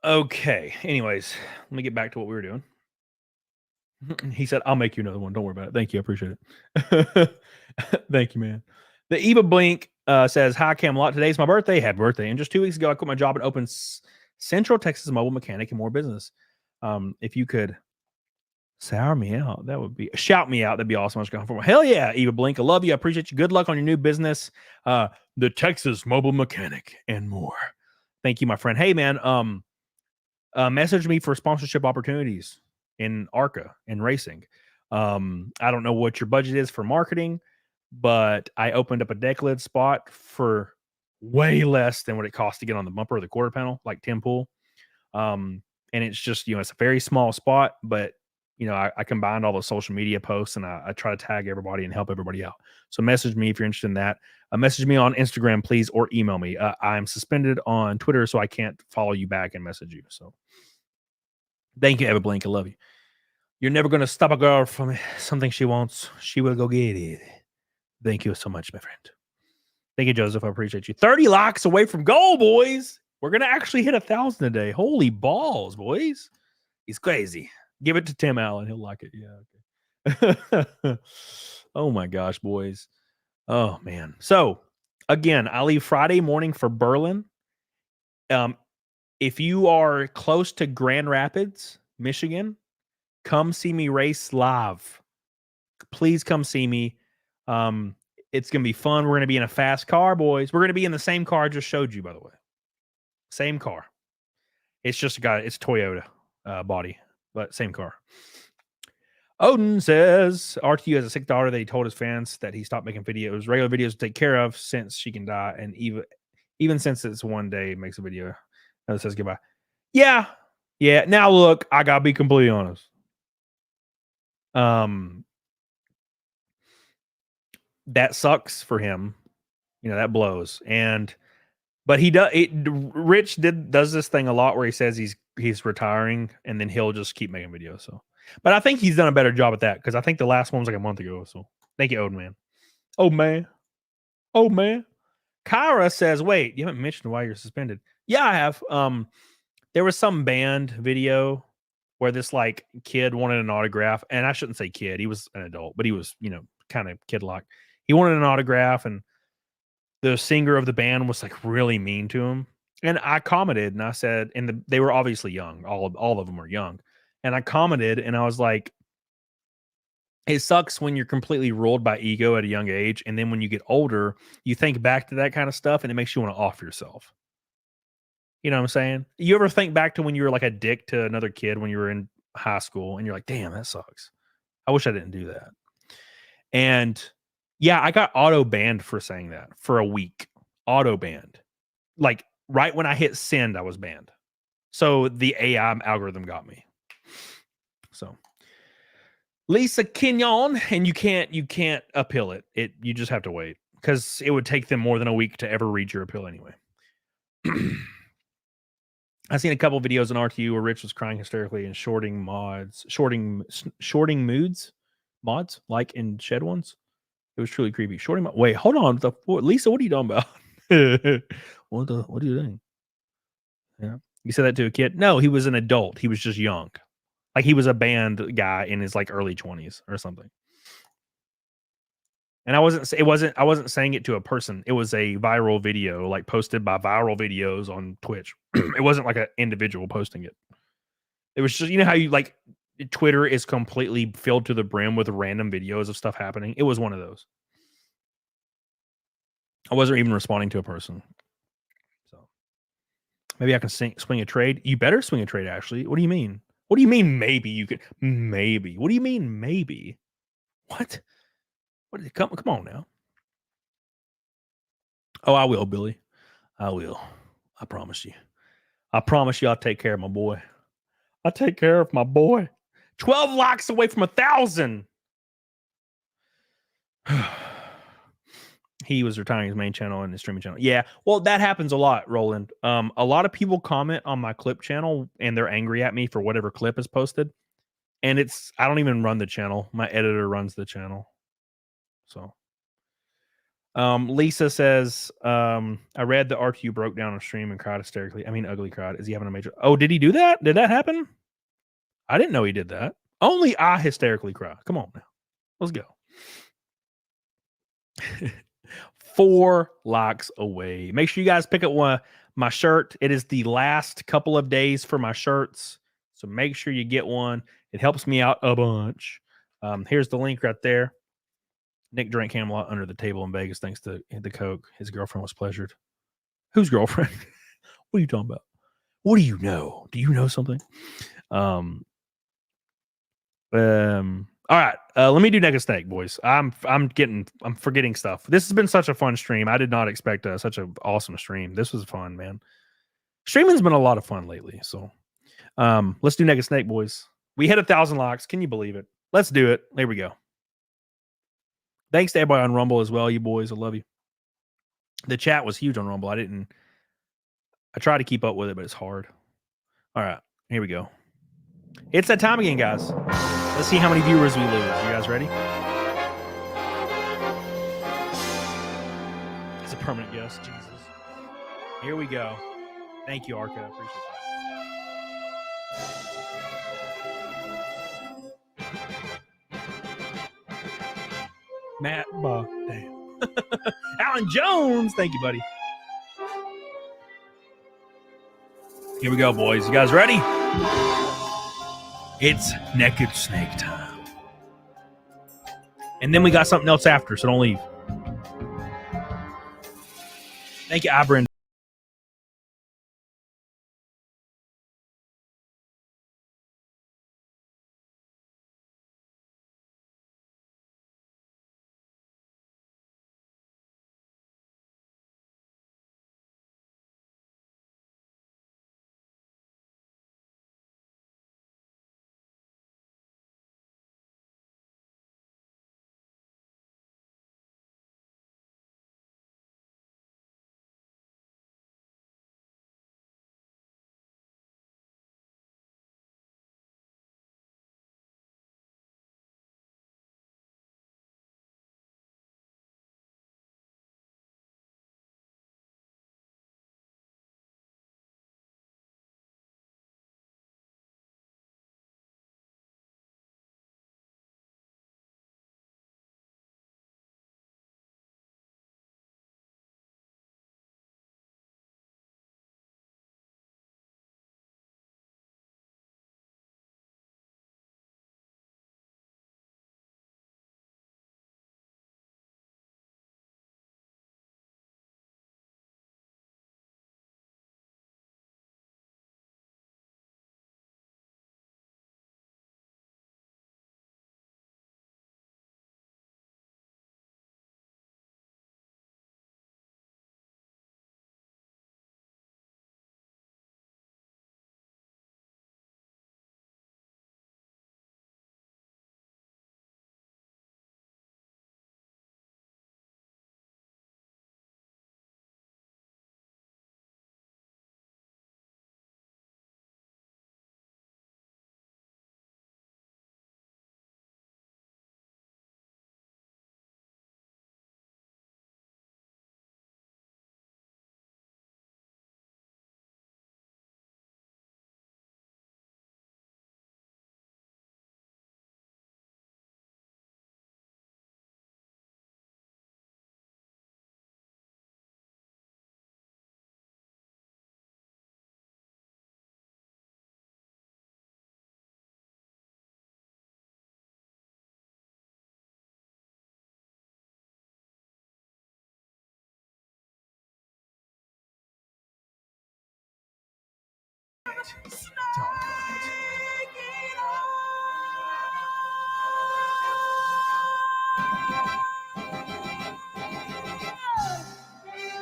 Okay. Anyways, let me get back to what we were doing. He said, I'll make you another one. Don't worry about it. Thank you. I appreciate it. Thank you, man. The Eva Blink says, hi, Camelot. Today's my birthday. Happy birthday. And just 2 weeks ago, I quit my job and opened Central Texas Mobile Mechanic and more business. If you could sour me out, that would be shout me out. That'd be awesome. I was going for hell yeah, Eva Blink. I love you. I appreciate you. Good luck on your new business. The Texas Mobile Mechanic and more. Thank you, my friend. Hey, man. Message me for sponsorship opportunities in ARCA and racing. I don't know what your budget is for marketing, but I opened up a deck lid spot for way less than what it costs to get on the bumper or the quarter panel, like Tim Pool. And it's just, it's a very small spot, but I combined all the social media posts and I try to tag everybody and help everybody out. So message me if you're interested in that. Message me on Instagram, please, or email me. I'm suspended on Twitter, so I can't follow you back and message you. So thank you, Eva Blink. I love you. You're never going to stop a girl from something she wants. She will go get it. Thank you so much, my friend. Thank you, Joseph. I appreciate you. 30 likes away from goal, boys. We're going to actually hit 1,000 a day. Holy balls, boys. He's crazy. Give it to Tim Allen. He'll like it. Yeah. Okay. Oh, my gosh, boys. Oh, man. So, again, I leave Friday morning for Berlin. If you are close to Grand Rapids, Michigan, come see me race live. Please come see me. It's going to be fun. We're going to be in a fast car, boys. We're going to be in the same car I just showed you, by the way. Same car. It's just it's Toyota body, but same car. Odin says RTU has a sick daughter that he told his fans that he stopped making videos, regular videos to take care of since she can die. And even since it's one day, makes a video that says goodbye. Yeah. Now look, I gotta be completely honest. That sucks for him. That blows. But he does. Rich does this thing a lot where he says he's retiring and then he'll just keep making videos. So, but I think he's done a better job at that because I think the last one was like a month ago. So, thank you, Odin man. Oh man. Kyra says, "Wait, you haven't mentioned why you're suspended." Yeah, I have. There was some band video where this like kid wanted an autograph, and I shouldn't say kid. He was an adult, but he was kind of kid-like. He wanted an autograph, and the singer of the band was like really mean to him. And I commented and I said, they were obviously young. All of them were young. And I commented and I was like, it sucks when you're completely ruled by ego at a young age. And then when you get older, you think back to that kind of stuff and it makes you want to off yourself. You know what I'm saying? You ever think back to when you were like a dick to another kid when you were in high school and you're like, damn, that sucks. I wish I didn't do that. And yeah, I got auto banned for saying that for a week. Auto banned. Like right when I hit send, I was banned. So the AI algorithm got me. So Lisa Kenyon, and you can't appeal it. You just have to wait because it would take them more than a week to ever read your appeal anyway. I've seen a couple videos on RTU where Rich was crying hysterically and shorting mods like in Shed Ones. It was truly creepy. Wait, hold on. Lisa, what are you talking about? What are you doing? Yeah. You said that to a kid? No, he was an adult. He was just young. Like he was a band guy in his like early 20s or something. And I wasn't saying it to a person. It was a viral video, like posted by Viral Videos on Twitch. It wasn't like an individual posting it. It was just, how you like Twitter is completely filled to the brim with random videos of stuff happening. It was one of those. I wasn't even responding to a person. So maybe I can swing a trade. You better swing a trade, Ashley. What do you mean? What do you mean maybe you could? Maybe. What do you mean maybe? What? Come on now. Oh, I will, Billy. I will. I promise you. I promise you I'll take care of my boy. I'll take care of my boy. 12 likes away from 1,000. He was retiring his main channel and his streaming channel. Yeah, well, that happens a lot, Roland. A lot of people comment on my clip channel and they're angry at me for whatever clip is posted. And I don't even run the channel. My editor runs the channel. So Lisa says, I read the RTU broke down on stream and cried hysterically. I mean, ugly cried. Is he having a major? Oh, did he do that? Did that happen? I didn't know he did that. Only I hysterically cry. Come on now. Let's go. 4 likes away. Make sure you guys pick up my shirt. It is the last couple of days for my shirts. So make sure you get one. It helps me out a bunch. Here's the link right there. Nick drank Camelot under the table in Vegas thanks to the Coke. His girlfriend was pleasured. Whose girlfriend? What are you talking about? What do you know? Do you know something? All right. Let me do Neck of Snake, boys. I'm forgetting stuff. This has been such a fun stream. I did not expect such an awesome stream. This was fun, man. Streaming's been a lot of fun lately. So let's do Neck of Snake, boys. We hit 1,000 likes. Can you believe it? Let's do it. There we go. Thanks to everybody on Rumble as well, you boys. I love you. The chat was huge on Rumble. I try to keep up with it, but it's hard. All right, here we go. It's that time again, guys. Let's see how many viewers we lose. You guys ready? It's a permanent guest. Jesus. Here we go. Thank you, Arca. Appreciate that. Matt, damn. Alan Jones. Thank you, buddy. Here we go, boys. You guys ready? It's Naked Snake time. And then we got something else after, so don't leave. Thank you, Abrin.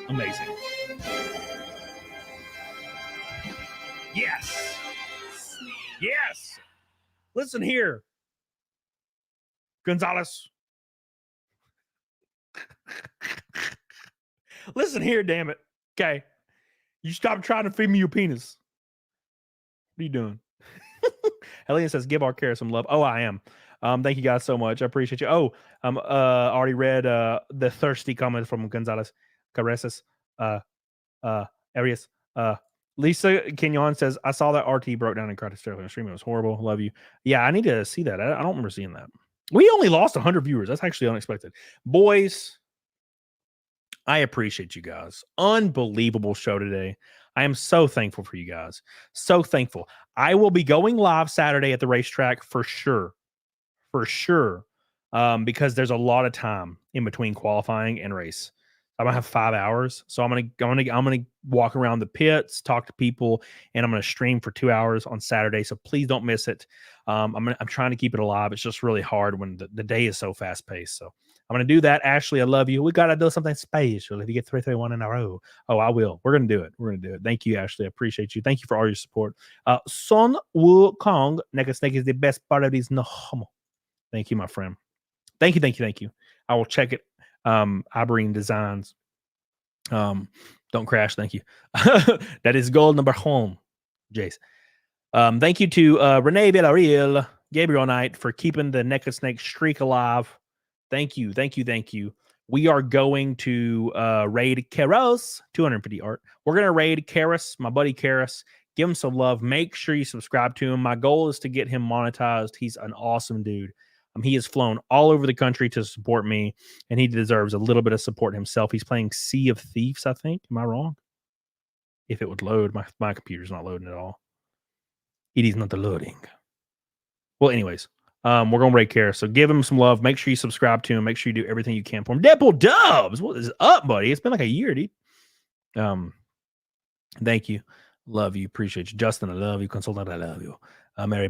Amazing. Yes. Yes. Listen here, Gonzalez. Listen here, damn it. Okay. You stop trying to feed me your penis. What are you doing? Helene says, give our care some love. Oh, I am. Thank you guys so much. I appreciate you. Oh, already read the thirsty comment from Gonzalez Careses. Arias. Lisa Kenyon says, I saw that RT broke down and cried hysterically on stream. It was horrible. Love you. Yeah, I need to see that. I don't remember seeing that. We only lost 100 viewers. That's actually unexpected. Boys, I appreciate you guys. Unbelievable show today. I am so thankful for you guys. So thankful. I will be going live Saturday at the racetrack for sure. For sure. Because there's a lot of time in between qualifying and race. I'm gonna have 5 hours, so I'm gonna walk around the pits, talk to people, and I'm gonna stream for 2 hours on Saturday. So please don't miss it. I'm trying to keep it alive. It's just really hard when the day is so fast paced. So I'm gonna do that. Ashley, I love you. We gotta do something special if you get 3, 3, 1 in a row. Oh, I will. We're gonna do it. We're gonna do it. Thank you, Ashley. I appreciate you. Thank you for all your support. Son Wu Kong, Neka Snake is the best part of these no homo. Thank you, my friend. Thank you. I will check it. Ibrine Designs. Don't crash. Thank you. That is gold number home, Jace. Thank you to Renee Villarreal, Gabriel Knight for keeping the Naked Snake streak alive. Thank you. We are going to raid Karos, 250 art. We're going to raid Karos, my buddy Karos. Give him some love. Make sure you subscribe to him. My goal is to get him monetized. He's an awesome dude. He has flown all over the country to support me, and he deserves a little bit of support himself. He's playing Sea of Thieves, I think. Am I wrong? If it would load, my computer's not loading at all. It is not loading. Well, anyways, we're going to raid care. So give him some love. Make sure you subscribe to him. Make sure you do everything you can for him. Deadpool Dubs, what is up, buddy? It's been like a year, dude. Thank you. Love you. Appreciate you. Justin, I love you. Consultant, I love you. Mary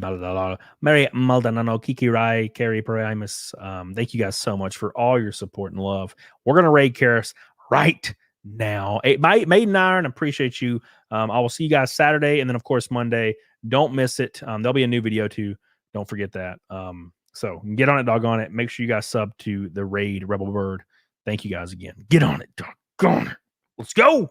Maldonado, Kiki Rai, Carrie Perimus. Thank you guys so much for all your support and love. We're going to raid Karis right now. Maiden Iron, appreciate you. I will see you guys Saturday, and then, of course, Monday. Don't miss it. There'll be a new video, too. Don't forget that. So get on it, doggone it. Make sure you guys sub to the raid Rebel Bird. Thank you guys again. Get on it, doggone it. Let's go.